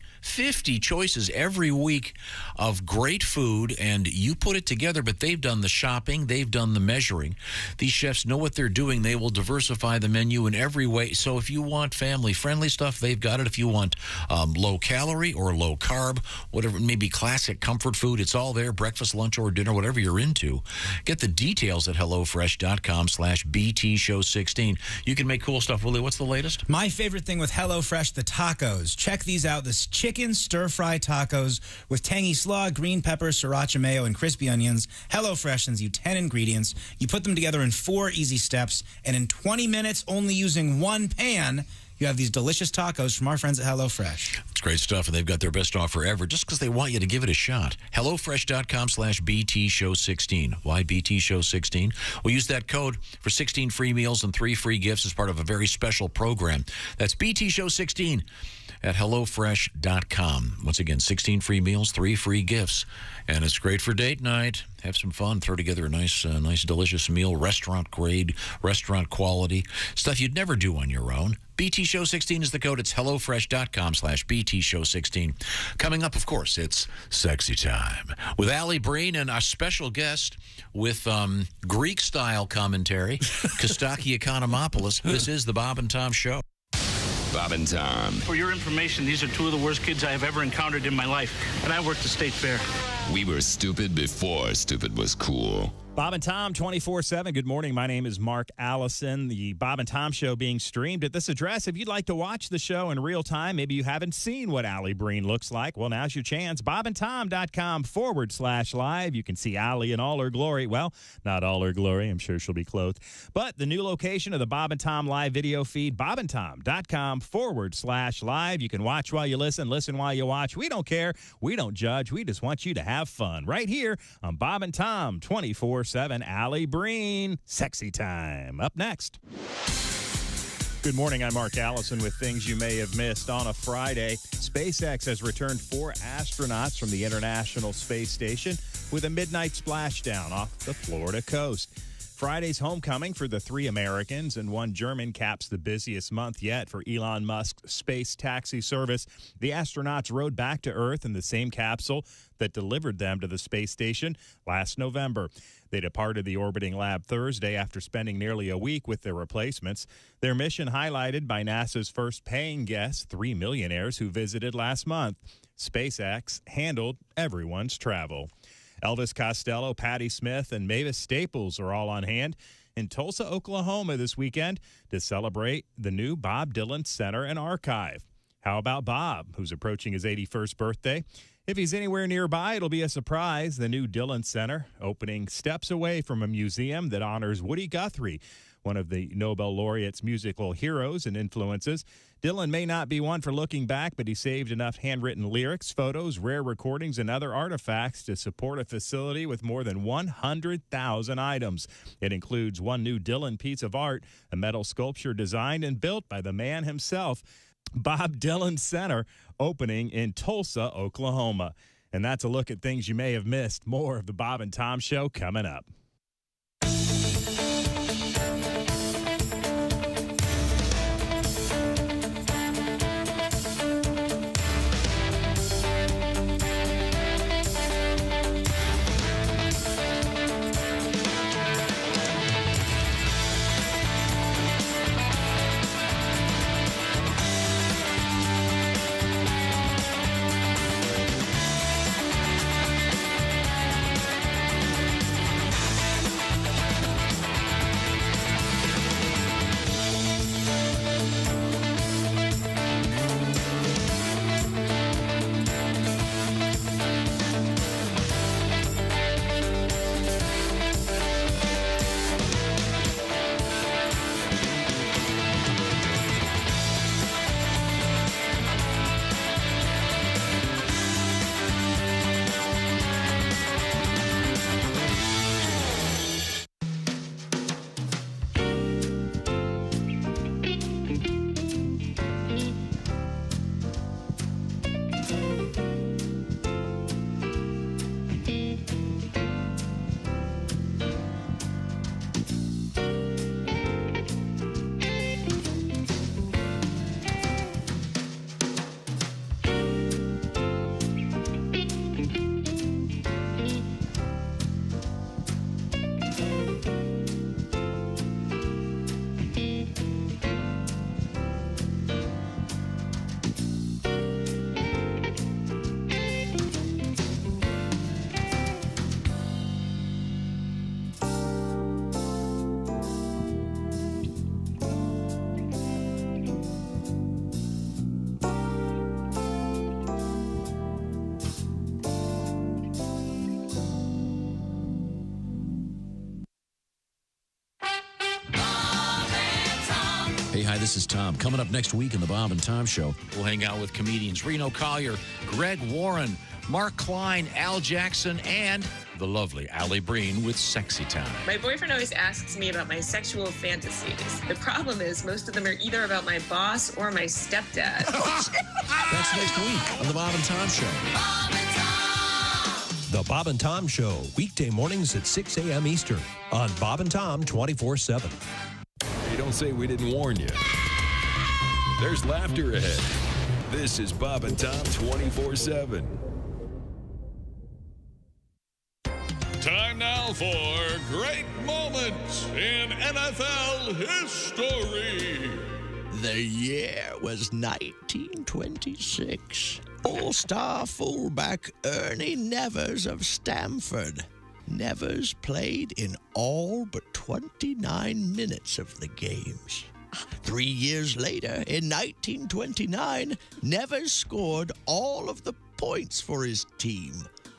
choices every week of great food, and you put it together, but they've done the shopping, they've done the measuring. These chefs know what they're doing. They will diversify the menu in every way. So if you want family-friendly stuff, they've got it. If you want low-calorie or low-carb, whatever, maybe classic comfort food, it's all there, breakfast, lunch, or dinner, whatever you're into. Get the details at HelloFresh.com/BTShow16. You can make cool stuff. Willie, what's the latest? My favorite thing with HelloFresh, the tacos. Check these out. This chicken stir-fry tacos with tangy slaw, green pepper, sriracha mayo, and crispy onions. HelloFresh sends you 10 ingredients. You put them together in 4 easy steps, and in 20 minutes, only using 1 pan, you have these delicious tacos from our friends at HelloFresh. It's great stuff, and they've got their best offer ever just because they want you to give it a shot. HelloFresh.com/BTShow16. Why BTShow16? We'll use that code for 16 free meals and 3 free gifts as part of a very special program. That's BTShow16 at HelloFresh.com. Once again, 16 free meals, 3 free gifts. And it's great for date night. Have some fun. Throw together a nice, delicious meal. Restaurant grade, restaurant quality. Stuff you'd never do on your own. BTShow16 is the code. It's HelloFresh.com/BTShow16. Coming up, of course, it's Sexy Time with Allie Breen and our special guest with Greek-style commentary, Kostaki Economopoulos. This is the Bob and Tom Show. Bob and Tom. For your information, these are 2 of the worst kids I have ever encountered in my life, and I worked the state fair. We were stupid before stupid was cool. Bob and Tom 24/7. Good morning. My name is Mark Allison. The Bob and Tom Show being streamed at this address. If you'd like to watch the show in real time, maybe you haven't seen what Allie Breen looks like. Well, now's your chance. bobandtom.com/live. You can see Allie in all her glory. Well, not all her glory. I'm sure she'll be clothed. But the new location of the Bob and Tom live video feed, bobandtom.com/live. You can watch while you listen while you watch. We don't care. We don't judge. We just want you to have fun right here on Bob and Tom 24/7. Allie Breen, Sexy Time. Up next. Good morning. I'm Mark Allison with things you may have missed. On a Friday, SpaceX has returned 4 astronauts from the International Space Station with a midnight splashdown off the Florida coast. Friday's homecoming for the 3 Americans and 1 German caps the busiest month yet for Elon Musk's space taxi service. The astronauts rode back to Earth in the same capsule that delivered them to the space station last November. They departed the orbiting lab Thursday after spending nearly a week with their replacements. Their mission highlighted by NASA's first paying guests, 3 millionaires who visited last month. SpaceX handled everyone's travel. Elvis Costello, Patti Smith, and Mavis Staples are all on hand in Tulsa, Oklahoma this weekend to celebrate the new Bob Dylan Center and Archive. How about Bob, who's approaching his 81st birthday? If he's anywhere nearby, it'll be a surprise. The new Dylan Center opening steps away from a museum that honors Woody Guthrie, one of the Nobel laureate's musical heroes and influences. Dylan may not be one for looking back, but he saved enough handwritten lyrics, photos, rare recordings, and other artifacts to support a facility with more than 100,000 items. It includes 1 new Dylan piece of art, a metal sculpture designed and built by the man himself. Bob Dylan Center opening in Tulsa, Oklahoma. And that's a look at things you may have missed. More of the Bob and Tom Show coming up. Hey, hi, this is Tom. Coming up next week in the Bob and Tom Show, we'll hang out with comedians Reno Collier, Greg Warren, Mark Klein, Al Jackson, and the lovely Allie Breen with Sexy Time. My boyfriend always asks me about my sexual fantasies. The problem is most of them are either about my boss or my stepdad. That's next week on the Bob and Tom Show. Bob and Tom. The Bob and Tom Show, weekday mornings at 6 a.m. Eastern on Bob and Tom 24/7. Hey, don't say we didn't warn you. There's laughter ahead. This is Bob and Tom 24/7. Time now for great moments in NFL history. The year was 1926. All-star fullback Ernie Nevers of Stanford Nevers played in all but 29 minutes of the games. 3 years later, in 1929, Nevers scored all of the points for his team.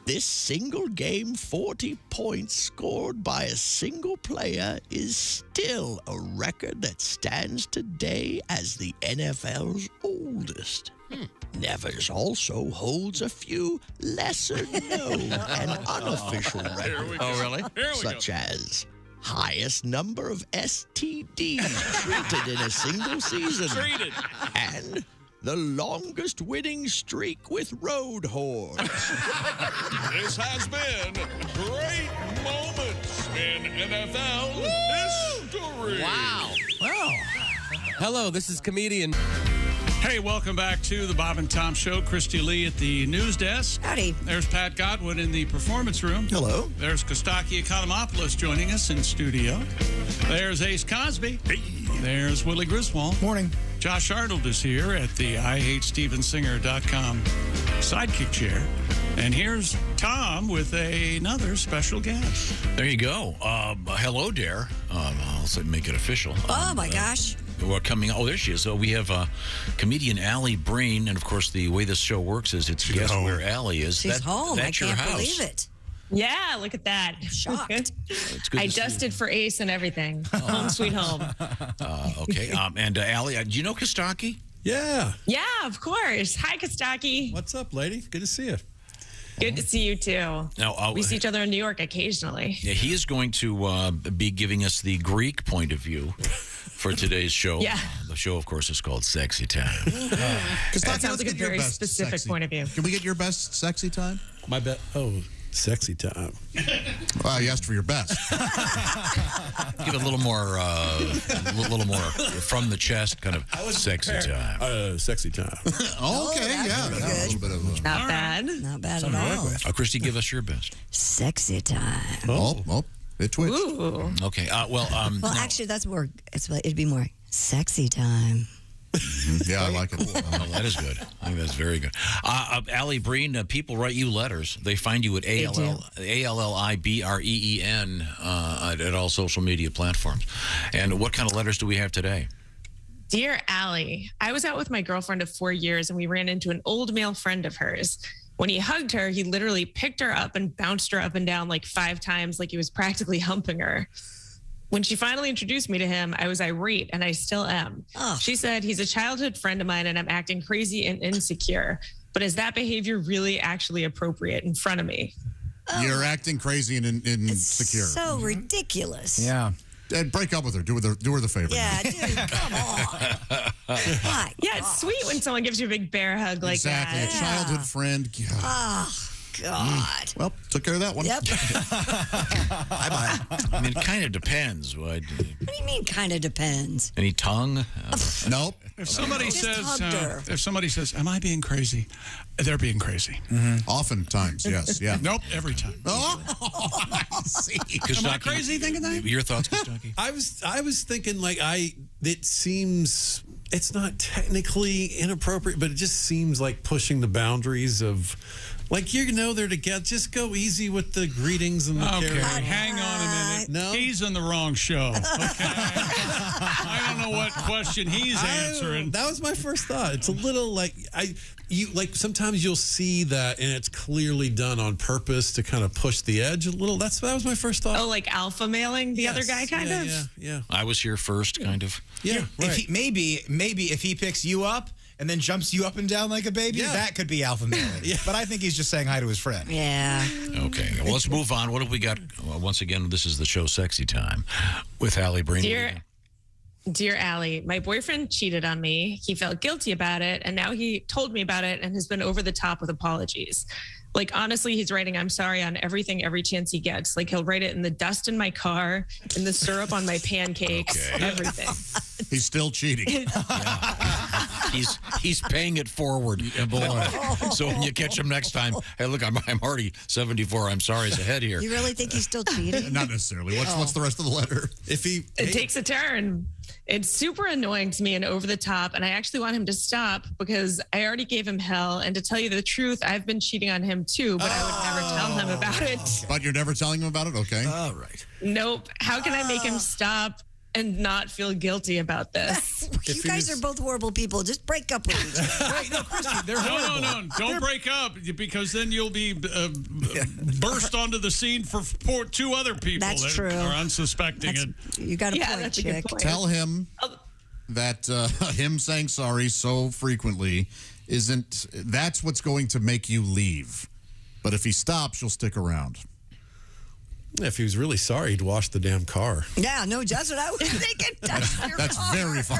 This single game, 40 points scored by a single player, is still a record that stands today as the NFL's oldest. Nevers also holds a few lesser-known and unofficial records. Oh, really? Such as highest number of STDs treated in a single season. Treated. And the longest winning streak with road horse. This has been great moments in NFL history. Wow. Hello, this is comedian. Hey, welcome back to the Bob and Tom Show. Christy Lee at the news desk. Howdy. There's Pat Godwin in the performance room. Hello. There's Kostaki Economopoulos joining us in studio. There's Ace Cosby. Hey. There's Willie Griswold. Morning. Josh Arnold is here at the IHateStevensinger.com sidekick chair. And here's Tom with another special guest. There you go. Hello, Dare. I'll make it official. Oh, my gosh. We're coming. Oh, there she is. So we have comedian Allie Breen, and of course, the way this show works is it's guess where Allie is. She's home. That's I your can't house. believe it. Yeah, look at that. Shocked. It's good I to see dusted for Ace and everything. Home sweet home. Okay. And Allie, do you know Kostaki? Yeah. Yeah, of course. Hi, Kostaki. What's up, lady? Good to see you. Good to see you, too. Now, We see each other in New York occasionally. Yeah, he is going to be giving us the Greek point of view for today's show. Yeah. The show, of course, is called Sexy Time. That sounds like a very specific point of view. Can we get your best sexy time? My bet. Oh, sexy time. Well, you asked for your best. Give it a little more from the chest, kind of sexy time. Sexy time. Okay, yeah. pretty A little good. bit of Not bad. Not bad at all. Christy, give us your best. Sexy time. oh, it twitched. Ooh. Okay. Well, Well, actually, that's more. It'd be more sexy time. Yeah, I like it. Oh, that is good. I think that's very good. Allie Breen, people write you letters. They find you at ALLIBREEN at all social media platforms. And what kind of letters do we have today? Dear Allie, I was out with my girlfriend of 4 years and we ran into an old male friend of hers. When he hugged her, he literally picked her up and bounced her up and down like 5 times, like he was practically humping her. When she finally introduced me to him, I was irate, and I still am. Oh. She said, he's a childhood friend of mine, and I'm acting crazy and insecure. But is that behavior really actually appropriate in front of me? You're acting crazy and insecure. So ridiculous. Yeah. And break up with her. Do her the favor. Yeah, dude, come on. My Yeah, it's sweet when someone gives you a big bear hug like Exactly. that. A childhood friend. God. Oh, God. Well, took care of that one. Yep. Bye-bye. I mean, it kind of depends. What do you mean, kind of depends? Any tongue? Nope. If somebody Just says, hugged her. "Am I being crazy?" They're being crazy. Oftentimes, yes. Yeah. Nope, every time. Oh, I see. Am I crazy thinking that? Your thoughts, Kostaki? I was thinking it seems it's not technically inappropriate, but it just seems like pushing the boundaries of they're together. Just go easy with the greetings and the Okay, caring. hang on a minute. No? He's on the wrong show. Okay. I don't know what question he's answering. That was my first thought. It's a little sometimes you'll see that and it's clearly done on purpose to kind of push the edge a little. That was my first thought. Oh, like alpha mailing the other guy, kind of? Yeah. I was here first, kind of. Yeah, right. If maybe if he picks you up and then jumps you up and down like a baby, that could be alpha mailing. But I think he's just saying hi to his friend. Yeah. Okay, well, let's move on. What have we got? Well, once again, this is the show Sexy Time with Allie Breen. Dear Allie, my boyfriend cheated on me. He felt guilty about it, and now he told me about it and has been over the top with apologies. Like, honestly, he's writing, I'm sorry on everything, every chance he gets. Like, he'll write it in the dust in my car, in the syrup on my pancakes, everything. He's still cheating. He's paying it forward, boy. So when you catch him next time, hey, look, I'm already 74. I'm sorry, he's ahead here. You really think he's still cheating? Not necessarily. What's the rest of the letter? It takes a turn. It's super annoying to me and over the top, and I actually want him to stop because I already gave him hell. And to tell you the truth, I've been cheating on him too, but I would never tell him about it. But you're never telling him about it? Okay. All right. Nope. How can I make him stop and not feel guilty about this? You guys are both horrible people. Just break up with each other. Wait, no, Christy, they're horrible. No. Don't break up because then you'll be burst onto the scene for two other people That's that true. are unsuspecting. You got a point, that's a chick. good point. Tell him that him saying sorry so frequently that's what's going to make you leave. But if he stops, you'll stick around. If he was really sorry, he'd wash the damn car. Yeah, no, that's what I was thinking. That's very fun.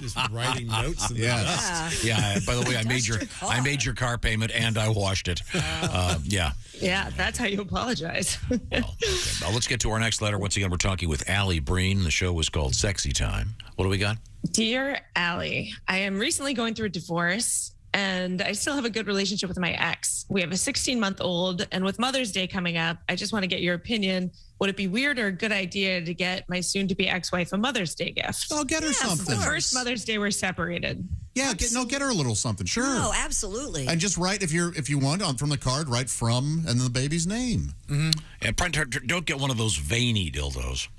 Just writing notes in the dust. Yeah. By the way, I made your car payment and I washed it. Yeah. Yeah, that's how you apologize. Well, let's get to our next letter. Once again, we're talking with Allie Breen. The show was called Sexy Time. What do we got? Dear Allie, I am recently going through a divorce. And I still have a good relationship with my ex. We have a 16-month-old, and with Mother's Day coming up, I just want to get your opinion. Would it be weird or a good idea to get my soon-to-be ex-wife a Mother's Day gift? Oh, get her something. The first Mother's Day we're separated. Yeah, get her a little something. Sure. No, absolutely. And just write if you want from the card, write from and then the baby's name. Mm-hmm. And don't get one of those veiny dildos.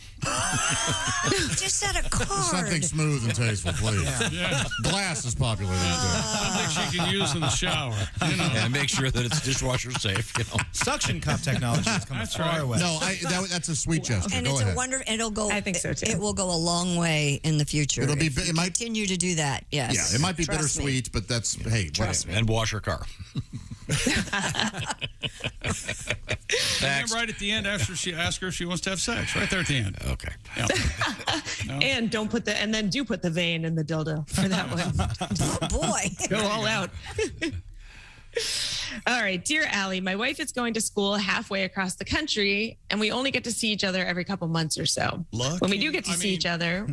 Just set a card. Something smooth and tasteful, please. Yeah. Glass is popular these days. Something she can use in the shower. Yeah, make sure that it's dishwasher safe. Suction cup technology is coming far away. No, that's a sweet gesture. And go it's ahead. a wonderful. It'll go. I think so too. It will go a long way in the future. It'll be. It might continue to do that. Yes. Yeah, it might be Trust me. bittersweet, but that's hey. Trust me. And wash her car. And right at the end, ask her if she wants to have sex. Right there at the end. Okay. Yeah. No. And do put the vein in the dildo for that one. Oh boy. Go all out. All right, dear Allie, my wife is going to school halfway across the country, and we only get to see each other every couple months or so. When we do get to see each other,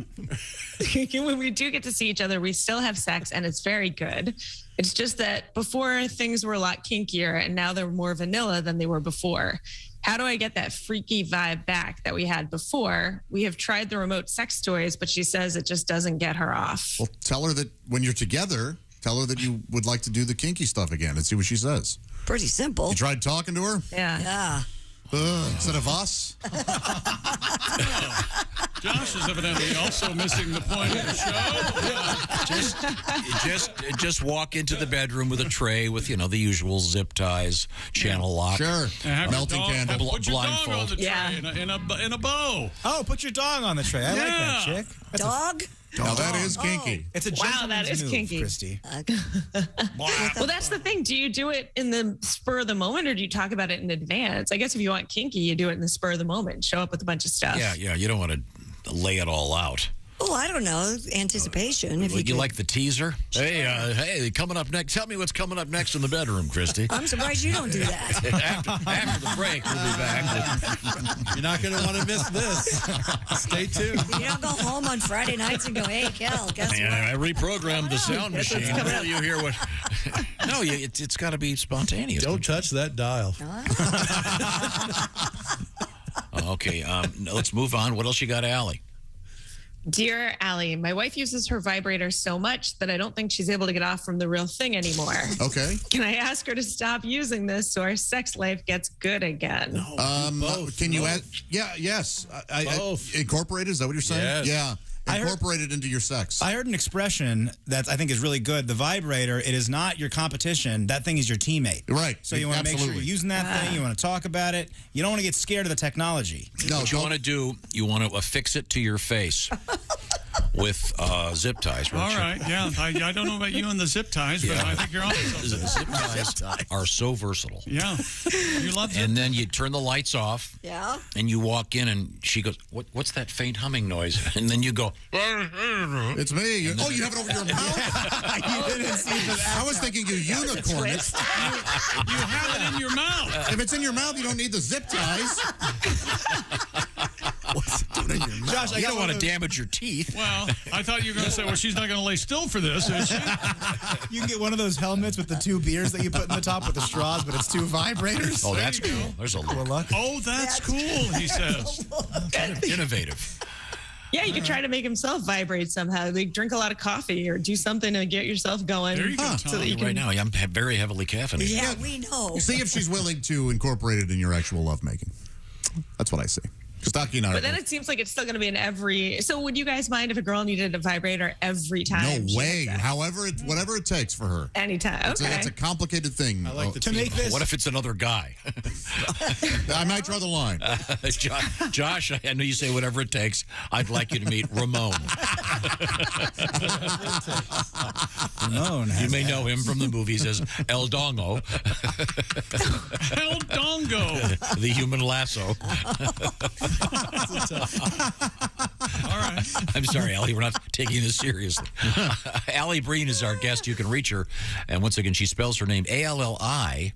we still have sex, and it's very good. It's just that before things were a lot kinkier, and now they're more vanilla than they were before. How do I get that freaky vibe back that we had before? We have tried the remote sex toys, but she says it just doesn't get her off. Well, tell her that when you're together, tell her that you would like to do the kinky stuff again and see what she says. Pretty simple. You tried talking to her? Yeah. Instead of us? Josh is evidently also missing the point of the show. Just walk into the bedroom with a tray with the usual zip ties, channel lock. Sure. Melting candle, Put your dog on the blindfold. tray in a bow. Oh, put your dog on the tray. I like that, chick. That's Dog? Now that is kinky. It's a Wow, that is move, kinky. Christy. Well, that's the thing. Do you do it in the spur of the moment, or do you talk about it in advance? I guess if you want kinky, you do it in the spur of the moment. Show up with a bunch of stuff. Yeah. You don't want to lay it all out. Oh, I don't know. Anticipation. If You like the teaser? Sure. Hey, coming up next. Tell me what's coming up next in the bedroom, Christy. I'm surprised you don't do that. After the break, we'll be back. You're not going to want to miss this. Stay tuned. You don't go home on Friday nights and go, hey, Kel, guess what? I reprogrammed the sound machine. Will you hear what? No, it's got to be spontaneous. Don't touch that dial. Okay, let's move on. What else you got, Allie? Dear Allie, my wife uses her vibrator so much that I don't think she's able to get off from the real thing anymore. Okay. Can I ask her to stop using this so our sex life gets good again? Can you add? Yeah, yes. Incorporate, is that what you're saying? Yes. Yeah. Incorporate it into your sex. I heard an expression that I think is really good. The vibrator, it is not your competition. That thing is your teammate. Right. So you want to make sure you're using that thing. You want to talk about it. You don't want to get scared of the technology. No, what you want to do, you want to affix it to your face with zip ties. All right, yeah. I don't know about you and the zip ties, but I think you're on something. Zip ties are so versatile. Yeah. You love zip And then you turn the lights off. Yeah. And you walk in and she goes, what's that faint humming noise? And then you go, it's me. You have it over your mouth? You didn't see that. I was thinking you unicorn it. You have it in your mouth. If it's in your mouth, you don't need the zip ties. What's it doing in your mouth? Josh, You don't want to damage your teeth. Well, I thought you were going to say, well, she's not going to lay still for this, is she? You can get one of those helmets with the 2 beers that you put in the top with the straws, but it's 2 vibrators. Oh, that's cool. There's a look. Oh, that's cool, he says. Innovative. Yeah, you could try to make himself vibrate somehow. Like drink a lot of coffee or do something to get yourself going. There you go, so that you Right can, now, I'm very heavily caffeinated. Yeah, we know. See if she's willing to incorporate it in your actual lovemaking. That's what I say. Kostaki and I. But then it seems like it's still going to be in every. So would you guys mind if a girl needed a vibrator every time? No way. However, whatever it takes for her. Anytime. Okay. It's a complicated thing. I like To make this. What if it's another guy? I might draw the line. Josh, I know you say whatever it takes. I'd like you to meet Ramon. Ramon You may know him from the movies as El Dongo. El Dongo. The human lasso. All right. I'm sorry, Allie. We're not taking this seriously. Allie Breen is our guest. You can reach her. And once again, she spells her name ALLIBREEN.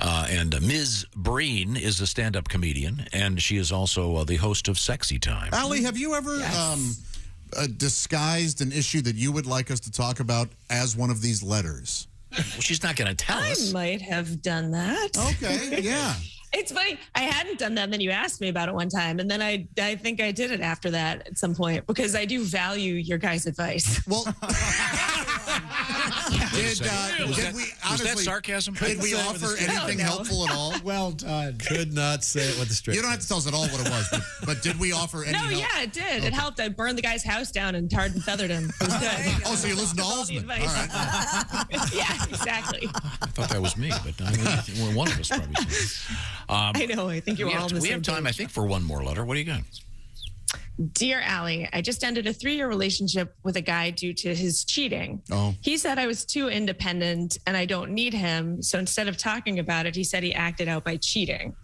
And Ms. Breen is a stand-up comedian, and she is also the host of Sexy Time. Allie, have you ever disguised an issue that you would like us to talk about as one of these letters? Well, she's not going to tell us. I might have done that. Okay, yeah. It's funny. I hadn't done that, and then you asked me about it one time, and then I think I did it after that at some point because I do value your guys' advice. Well, did we was that sarcasm? Did we offer anything helpful at all? Well done. Could not say it with a straight You don't have to tell us at all what it was, but did we offer any No, help? yeah, it did. It helped. I burned the guy's house down and tarred and feathered him. It was good. Oh, so you listened to All the Alsman. All advice. right. Yeah, exactly. I thought that was me, but well, one of us probably. I know. I think you were all on the we same have time, page. I think, for one more letter. What do you got? Dear Allie, I just ended a 3-year relationship with a guy due to his cheating. Oh. He said I was too independent and I don't need him. So instead of talking about it, he said he acted out by cheating.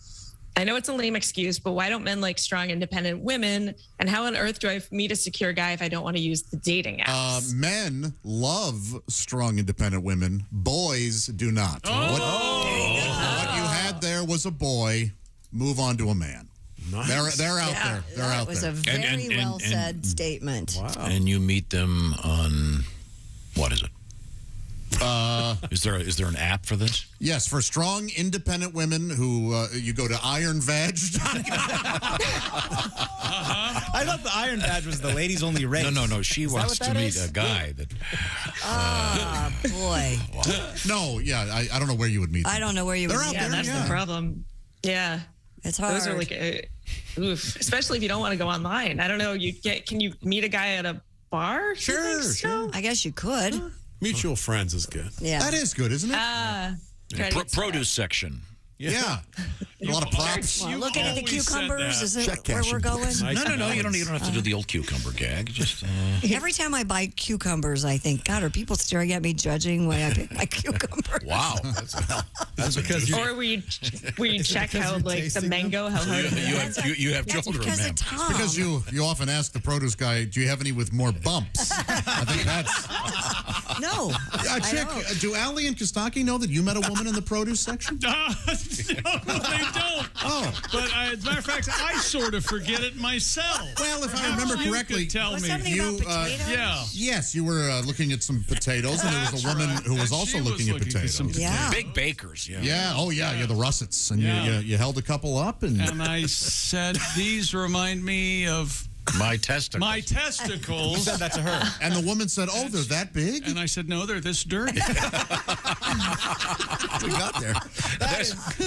I know it's a lame excuse, but why don't men like strong, independent women? And how on earth do I meet a secure guy if I don't want to use the dating apps? Men love strong, independent women. Boys do not. What you had there was a boy. Move on to a man. Nice. They're out there. They're out That was there. a very well said statement. Wow. And you meet them on, what is it? Is there an app for this? Yes, for strong, independent women who you go to ironveg. I thought the Iron Badge was the ladies' only race. No. She wants to meet a guy that. Boy. No, yeah, I don't know where you would meet them. I don't know where you They're would out meet Yeah, there, that's the problem. Yeah. It's hard. Those are like, oof, especially if you don't want to go online. I don't know. Can you meet a guy at a bar? Sure. I guess you could. Mutual friends is good. Yeah. That is good, isn't it? Produce section. Yeah. A lot of props. Well, looking at the always said cucumbers, that. is it Check where we're going? No. You don't have to do the old cucumber gag. Just Every time I buy cucumbers, I think, God, are people staring at me judging when I pick my cucumbers? wow. That's because Or where you check how like the mango, how hard it is. you have That's children, because man. of Tom. Because you often ask the produce guy, do you have any with more bumps? I think that's... No. Chick, do Allie and Kostaki know that you met a woman in the produce section? No, they don't. Oh. But as a matter of fact, I sort of forget it myself. Well, if I remember You correctly, could tell Was me. something about potatoes? Yeah. yes, you were looking at some potatoes, and there was a woman who was And also she was looking at looking at some potatoes. Yeah. Big bakers. Yeah. Yeah, oh yeah, the russets. And Yeah. you held a couple up, and And I said, these remind me of My testicles. my testicles. You said that to her. and the woman said, oh, they're that big? And I said, no, they're this dirty. We got there.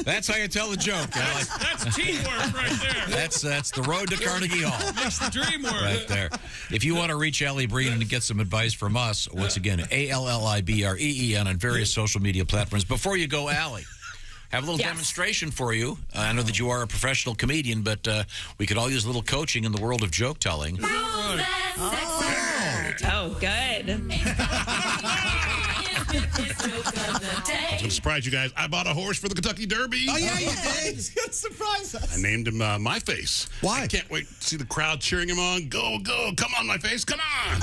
That's how you tell the joke. Allie. That's teamwork right there. That's the road to Carnegie Hall. Makes the dream work. Right there. If you want to reach Allie Breen and get some advice from us, once again, ALLIBREEN on various social media platforms. Before you go, Allie, have a little demonstration for you. I know that you are a professional comedian, but we could all use a little coaching in the world of joke telling. Oh, good. To surprise you guys, I bought a horse for the Kentucky Derby. Oh, yeah, you did. Surprise us. I named him My Face. Why? I can't wait to see the crowd cheering him on. Go, go, come on, My Face, come on.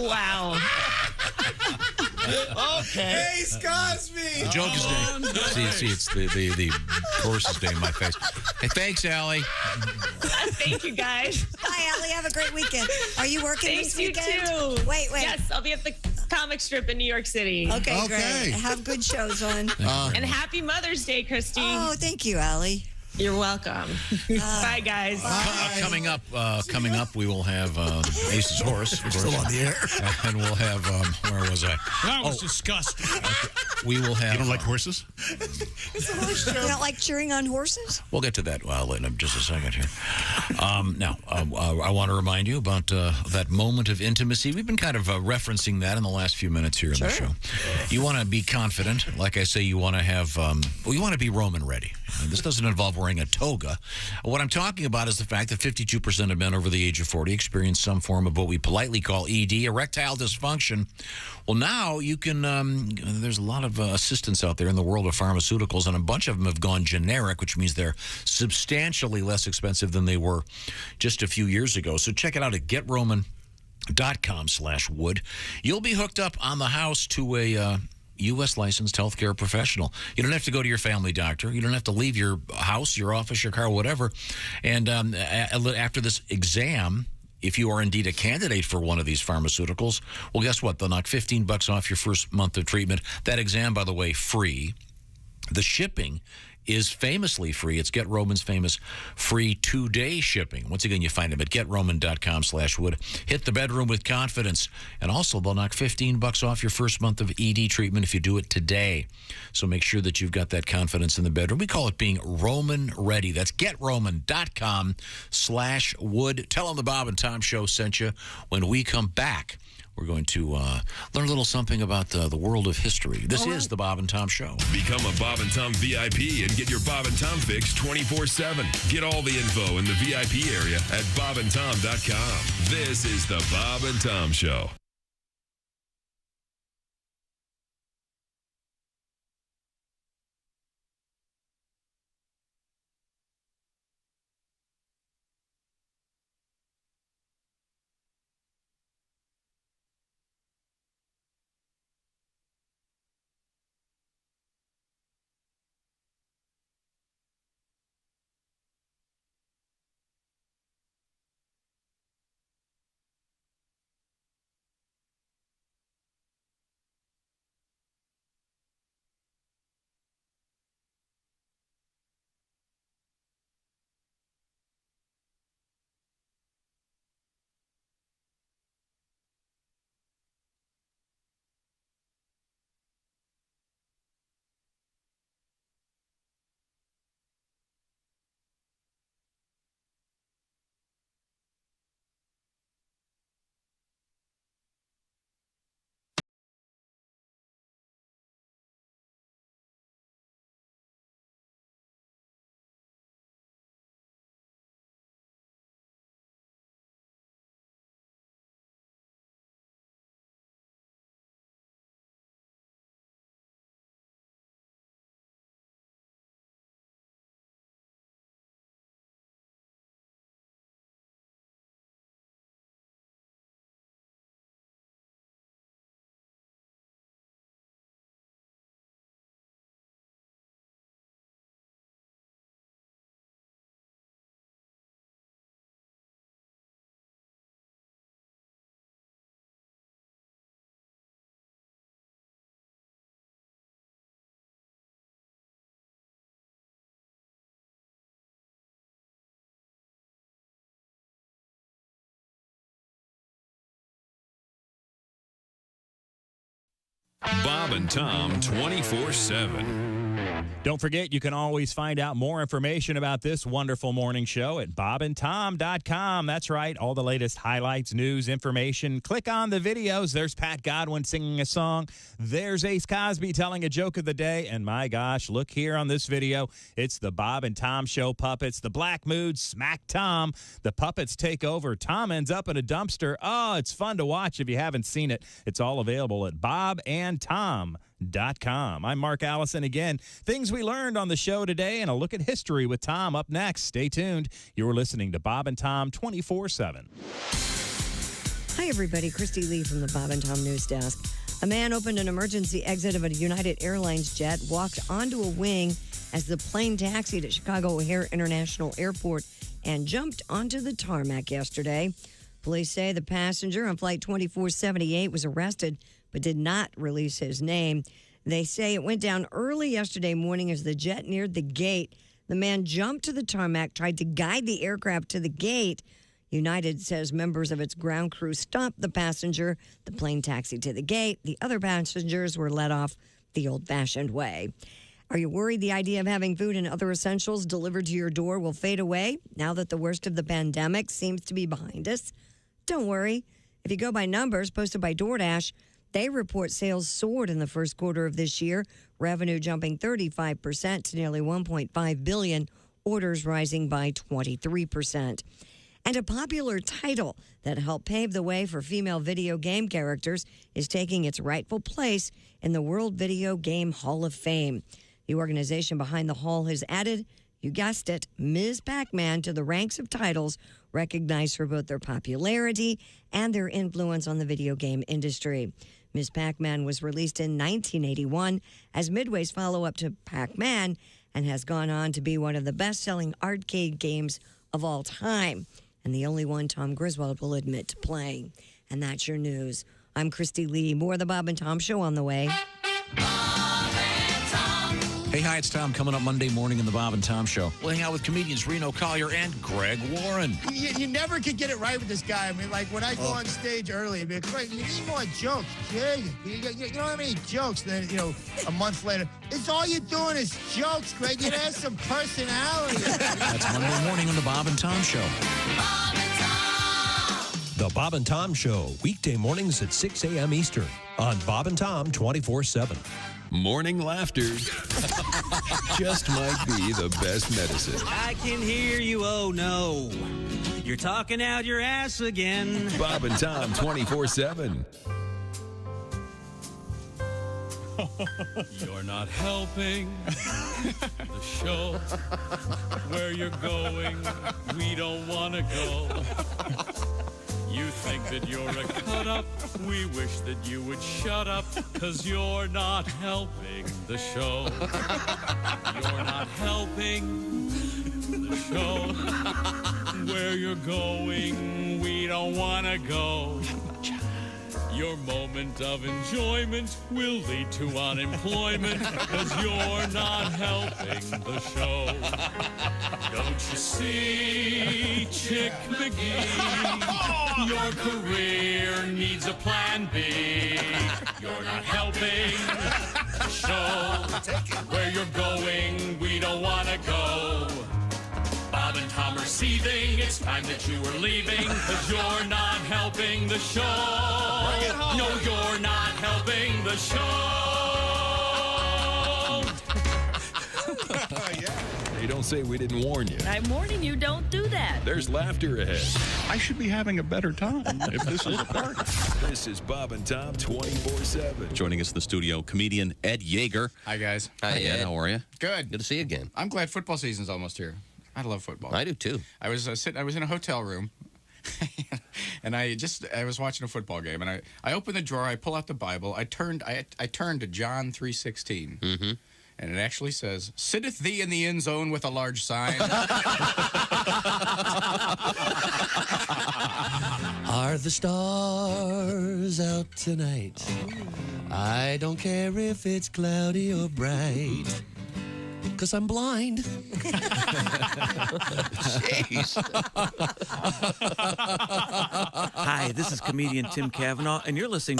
Wow. Okay. Hey, Cosby. The joke is day. See, it's the chorus is day in my face. Hey, thanks, Allie. Thank you, guys. Bye, Allie. Have a great weekend. Are you working Thanks, this weekend? you too. Wait. Yes, I'll be at the comic strip in New York City. Okay, great. Have good shows on. And happy Mother's Day, Christy. Oh, thank you, Allie. You're welcome. Bye, guys. Coming up, we will have Ace's horse. Of course. Still on the air. And we'll have, where was I? That was disgusting. We will have. You don't like horses? It's a horse show. You don't like cheering on horses? We'll get to that in just a second here. Now, I want to remind you about that moment of intimacy. We've been kind of referencing that in the last few minutes here in the show. You want to be confident. Like I say, you want to have, you want to be Roman ready. And this doesn't involve wearing a toga. What I'm talking about is the fact that 52% of men over the age of 40 experience some form of what we politely call ED, erectile dysfunction. Well, now you can, there's a lot of assistance out there in the world of pharmaceuticals, and a bunch of them have gone generic, which means they're substantially less expensive than they were just a few years ago. So check it out at GetRoman.com/wood. You'll be hooked up on the house to a U.S. licensed healthcare professional. You don't have to go to your family doctor. You don't have to leave your house, your office, your car, whatever. And after this exam, if you are indeed a candidate for one of these pharmaceuticals, well, guess what? They'll knock $15 off your first month of treatment. That exam, by the way, free. The shipping is famously free. It's Get Roman's famous free 2-day shipping. Once again, you find them at GetRoman.com/wood. Hit the bedroom with confidence. And also, they'll knock $15 off your first month of ED treatment if you do it today. So make sure that you've got that confidence in the bedroom. We call it being Roman ready. That's GetRoman.com/wood. Tell them the Bob and Tom Show sent you. When we come back, we're going to learn a little something about the world of history. This is the Bob and Tom Show. Become a Bob and Tom VIP and get your Bob and Tom fix 24/7. Get all the info in the VIP area at bobandtom.com. This is the Bob and Tom Show. Bob and Tom 24/7. Don't forget, you can always find out more information about this wonderful morning show at bobandtom.com. That's right, all the latest highlights, news, information. Click on the videos. There's Pat Godwin singing a song. There's Ace Cosby telling a joke of the day. And my gosh, look here on this video. It's the Bob and Tom Show puppets. The Black Mood smack Tom. The puppets take over. Tom ends up in a dumpster. Oh, it's fun to watch if you haven't seen it. It's all available at bobandtom.com. I'm Mark Allison again. Things we learned on the show today and a look at history with Tom up next. Stay tuned. You're listening to Bob and Tom 24/7. Hi, everybody. Christy Lee from the Bob and Tom News Desk. A man opened an emergency exit of a United Airlines jet, walked onto a wing as the plane taxied at Chicago O'Hare International Airport, and jumped onto the tarmac yesterday. Police say the passenger on Flight 2478 was arrested but did not release his name. They say it went down early yesterday morning as the jet neared the gate. The man jumped to the tarmac, tried to guide the aircraft to the gate. United says members of its ground crew stopped the passenger. The plane taxied to the gate. The other passengers were let off the old-fashioned way. Are you worried the idea of having food and other essentials delivered to your door will fade away now that the worst of the pandemic seems to be behind us? Don't worry. If you go by numbers posted by DoorDash, they report sales soared in the first quarter of this year, revenue jumping 35% to nearly $1.5 billion, orders rising by 23%. And a popular title that helped pave the way for female video game characters is taking its rightful place in the World Video Game Hall of Fame. The organization behind the hall has added, you guessed it, Ms. Pac-Man to the ranks of titles recognized for both their popularity and their influence on the video game industry. Ms. Pac-Man was released in 1981 as Midway's follow-up to Pac-Man and has gone on to be one of the best-selling arcade games of all time, and the only one Tom Griswold will admit to playing. And that's your news. I'm Christy Lee. More of the Bob and Tom Show on the way. Hey, hi, it's Tom. Coming up Monday morning in the Bob and Tom Show. We'll hang out with comedians Reno Collier and Greg Warren. You never could get it right with this guy. I mean, like, when I go on stage early, I'd be like, Greg, you need more jokes. Yeah, you don't have any jokes. Then, a month later, it's all you're doing is jokes, Greg. You have some personality. That's Monday morning on the Bob and Tom Show. The Bob and Tom Show, weekday mornings at 6 a.m. Eastern on Bob and Tom 24/7. Morning laughter just might be the best medicine. I can hear you, oh no. You're talking out your ass again. Bob and Tom 24/7. You're not helping the show where you're going. We don't want to go. You think that you're a cut-up. We wish that you would shut up, because you're not helping the show. You're not helping the show where you're going. We don't want to go. Your moment of enjoyment will lead to unemployment, because you're not helping the show. Don't you see, Chick McGee? Your career needs a plan B. You're not helping the show. Where you're going, we don't want to go. Bob and Tom are seething. It's time that you are leaving, because you're not helping the show. No, you're not helping the show. Hey, don't say we didn't warn you. I'm warning you, don't do that. There's laughter ahead. I should be having a better time if this is a party. This is Bob and Tom 24/7. Joining us in the studio, comedian Ed Yeager. Hi, guys. Hi, Ed. How are you? Good. Good to see you again. I'm glad football season's almost here. I love football. I do too. I was in a hotel room, and I was watching a football game, and I opened the drawer, I pull out the Bible, I turned to John 3:16, and it actually says, "Sitteth thee in the end zone with a large sign." Are the stars out tonight? I don't care if it's cloudy or bright, 'cause I'm blind. Jeez. Hi, this is comedian Tim Cavanaugh, and you're listening.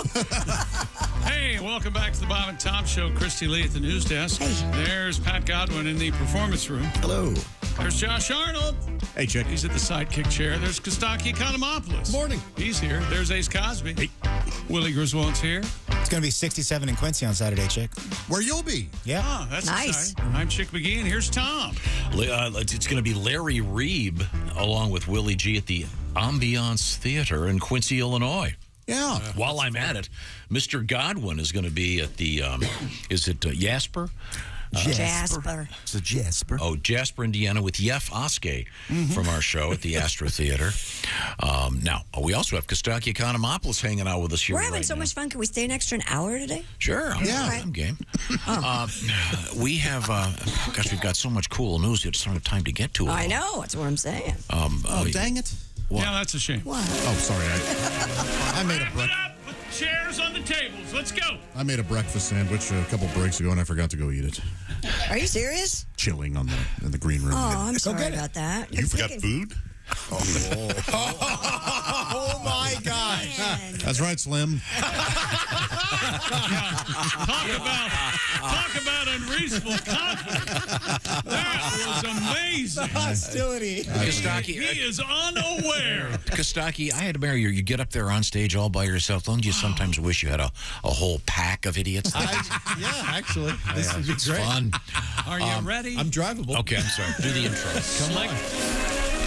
Hey, welcome back to the Bob and Tom Show. Christy Lee at the news desk. There's Pat Godwin in the performance room. Hello. There's Josh Arnold. Hey, Chick. He's at the sidekick chair. There's Kostaki Economopoulos. Morning. He's here. There's Ace Cosby. Hey. Willie Griswold's here. It's going to be 67 in Quincy on Saturday, Chick. Where you'll be. Yeah. Oh, that's nice. exciting. I'm Chick McGee, and here's Tom. It's going to be Larry Reeb along with Willie G at the Ambiance Theater in Quincy, Illinois. Yeah. While I'm at it, Mr. Godwin is going to be at the, is it Jasper? Jasper. It's a Jasper. Oh, Jasper, Indiana, with Yef Oskey from our show at the Astra Theater. Now, we also have Kostaki Economopoulos hanging out with us here. We're having right so now. much fun. Can we stay an extra hour today? Sure. I'm game. We have, gosh, we've got so much cool news. We just don't have time to get to it. I know. That's what I'm saying. Dang it. What? Yeah, that's a shame. What? Oh, sorry. I made a Wrap it up. Put the chairs on the tables. Let's go. I made a breakfast sandwich a couple breaks ago, and I forgot to go eat it. Are you serious? Chilling in the green room. Oh, I'm sorry about that. You forgot food? Oh my God! That's right, Slim. Talk about unreasonable confidence. That was amazing. Hostility. Kostaki, He is unaware. Kostaki, I had to marry you. You get up there on stage all by yourself. Don't you sometimes wish you had a whole pack of idiots? Yeah, actually. This would be It's great. fun. Are you ready? I'm drivable. Okay, I'm sorry. Do the intro. Come on.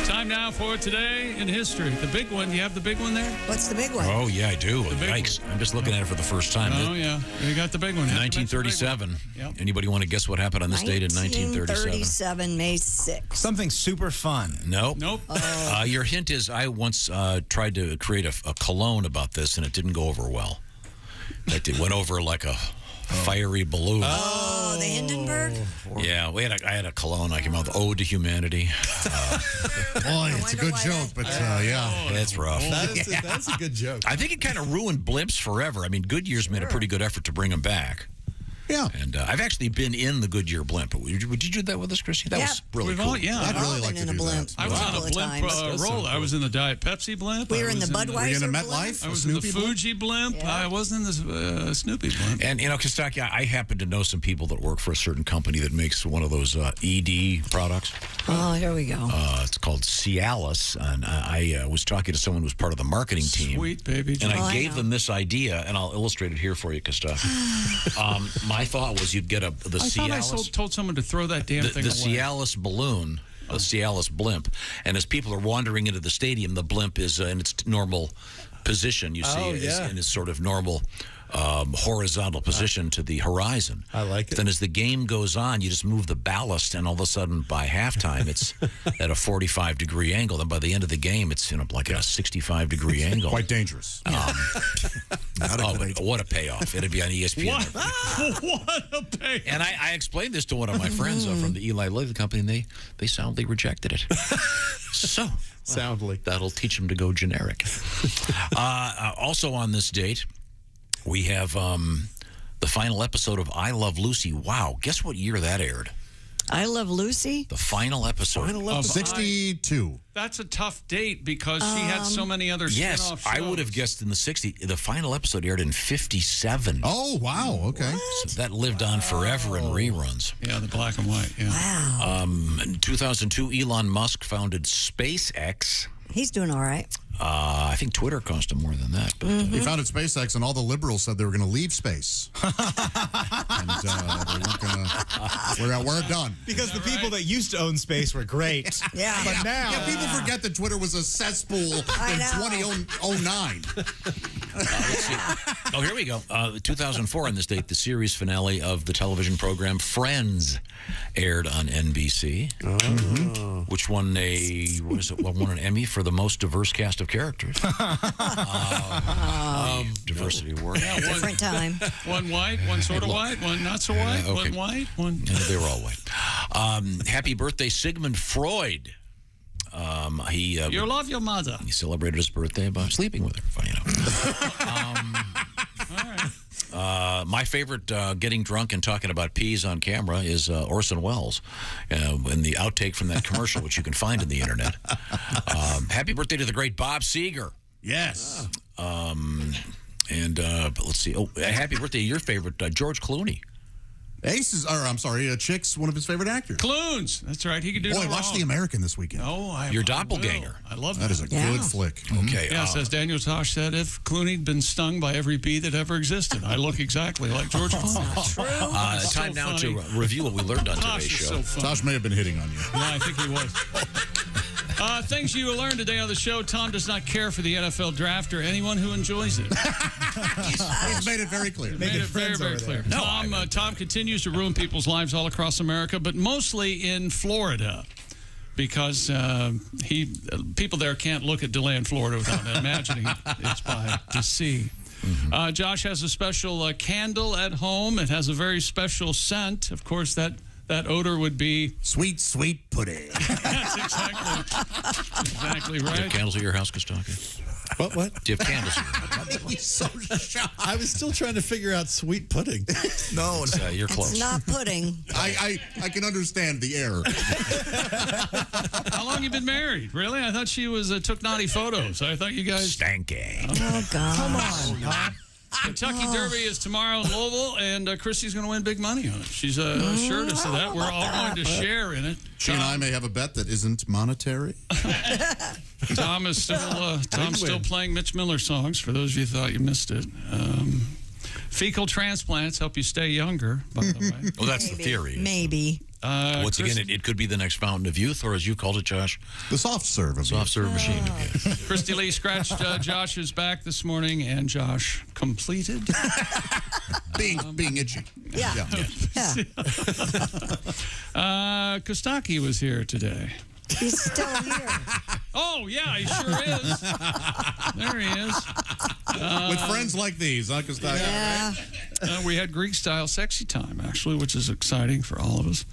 Time now for Today in History. The big one. You have the big one there? What's the big one? Oh, yeah, I do. The big Yikes. I'm just looking at it for the first time. Oh, yeah. You got the big one. 1937. Yep. Anybody want to guess what happened on this date in 1937? May 6th. Something super fun. Nope. Nope. Your hint is I once tried to create a cologne about this, and it didn't go over well. It went over like a fiery balloon. Oh, the Hindenburg? Yeah, I had a cologne I came out with Ode to Humanity. Boy, it's a good joke, but yeah. It's rough. That's a good joke. I think it kind of ruined blimps forever. I mean, Goodyear's made a pretty good effort to bring them back. Yeah. And I've actually been in the Goodyear blimp. Did you do that with us, Chrissy? That was really cool. Yeah, I'd really like to been in do a blimp. that. I was on couple a of blimp times. roll. I was in the Diet Pepsi blimp. We were in the Were you in Budweiser a blimp. MetLife? I was in the Snoopy blimp? Fuji blimp. Yeah. I wasn't in the Snoopy blimp. And, Kostaki, I happen to know some people that work for a certain company that makes one of those ED products. Oh, here we go. It's called Cialis. And I was talking to someone who was part of the marketing team. Sweet, baby. And Oh, I I gave know. them this idea, and I'll illustrate it here for you, Kostaki. My thought was you'd get the I thought I Cialis, told someone to throw that damn the thing away. Cialis balloon, the Cialis blimp, and as people are wandering into the stadium, the blimp is in its normal position. You see, is in its sort of normal horizontal position to the horizon. I like it. Then as the game goes on, you just move the ballast, and all of a sudden, by halftime, it's at a 45-degree angle. Then by the end of the game, it's like at a 65-degree angle. Quite dangerous. What a payoff. It'd be on ESPN. What a pay. And I explained this to one of my friends from the Eli Lilly company, and they soundly rejected it. So, soundly. That'll teach them to go generic. Also on this date, we have the final episode of I Love Lucy. Wow. Guess what year that aired? I Love Lucy? The final episode. Of 62. That's a tough date because she had so many other spin-off shows. I would have guessed in the 60s. The final episode aired in 57. Oh, wow. Okay. So that lived on forever in reruns. Yeah, the black and white. Yeah. Wow. In 2002, Elon Musk founded SpaceX. He's doing all right. I think Twitter cost him more than that. But, He founded SpaceX, and all the liberals said they were going to leave space. And they weren't going to. We're done. Because the people that used to own space were great. Yeah. But now. Yeah, people forget that Twitter was a cesspool in 2009. let's see. Oh, here we go. 2004 on this date, the series finale of the television program Friends aired on NBC, which won won an Emmy for the most diverse cast of characters. Diversity award. Yeah, Different time. One white, one sort of white, one not so white, okay. one white, one. Yeah, they were all white. Happy birthday, Sigmund Freud. You love your mother. He celebrated his birthday by sleeping with her. Funny enough. All right. My favorite getting drunk and talking about peas on camera is Orson Welles in the outtake from that commercial, which you can find on the internet. Happy birthday to the great Bob Seger. Yes. And let's see. Oh, happy birthday to your favorite, George Clooney. Chick's one of his favorite actors. Clunes. That's right. He could do no Boy, watch wrong. The American this weekend. Oh, Your doppelganger. I love that. That is a good flick. Okay. Yes, as Daniel Tosh said, if Clooney'd been stung by every bee that ever existed, I look exactly like George Clooney. Time now to review what we learned on today's show. Tosh may have been hitting on you. No, I think he was. Things you will learn today on the show. Tom does not care for the NFL draft or anyone who enjoys it. He's made it very clear. Made it very, very clear. Tom continues to ruin people's lives all across America, but mostly in Florida, because people there can't look at DeLand, Florida without imagining it's by the sea. Josh has a special candle at home. It has a very special scent. Of course, that odor would be sweet, sweet pudding. That's exactly right. Do you have candles at your house, Kostaki? What? Do you have candles at your house? He's so shocked. I was still trying to figure out sweet pudding. No, you're close. It's not pudding. I can understand the error. How long you been married? Really? I thought she was took naughty photos. I thought you guys stanky. Oh God! Come on. Kentucky Derby is tomorrow in Louisville, and Christy's going to win big money on it. She's assured us of that. We're all going to share in it. She and I may have a bet that isn't monetary. Tom is still playing Mitch Miller songs, for those of you who thought you missed it. Fecal transplants help you stay younger, by the way. Well, that's the theory. Maybe. Once again, it could be the next fountain of youth, or as you called it, Josh, the soft serve machine. Christy Lee scratched Josh's back this morning, and Josh completed. being itchy. Yeah. Kostaki was here today. He's still here. Oh, yeah, he sure is. There he is. With friends like these, huh, Kostaki? Yeah. We had Greek-style sexy time, actually, which is exciting for all of us.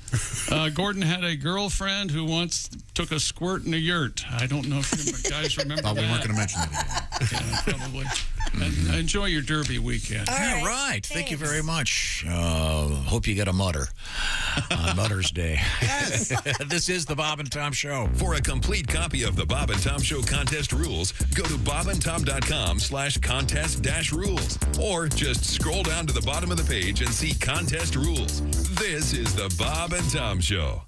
Gordon had a girlfriend who once took a squirt in a yurt. I don't know if you guys remember that. We weren't going to mention that again. Yeah, probably. And enjoy your Derby weekend. All right. Thank you very much. Hope you get a mutter on Mutter's Day. Yes. This is the Bob and Tom Show. For a complete copy of the Bob and Tom Show contest rules, go to bobandtom.com/contest-rules, or just scroll down to the bottom of the page and see contest rules. This is the Bob and Tom Show.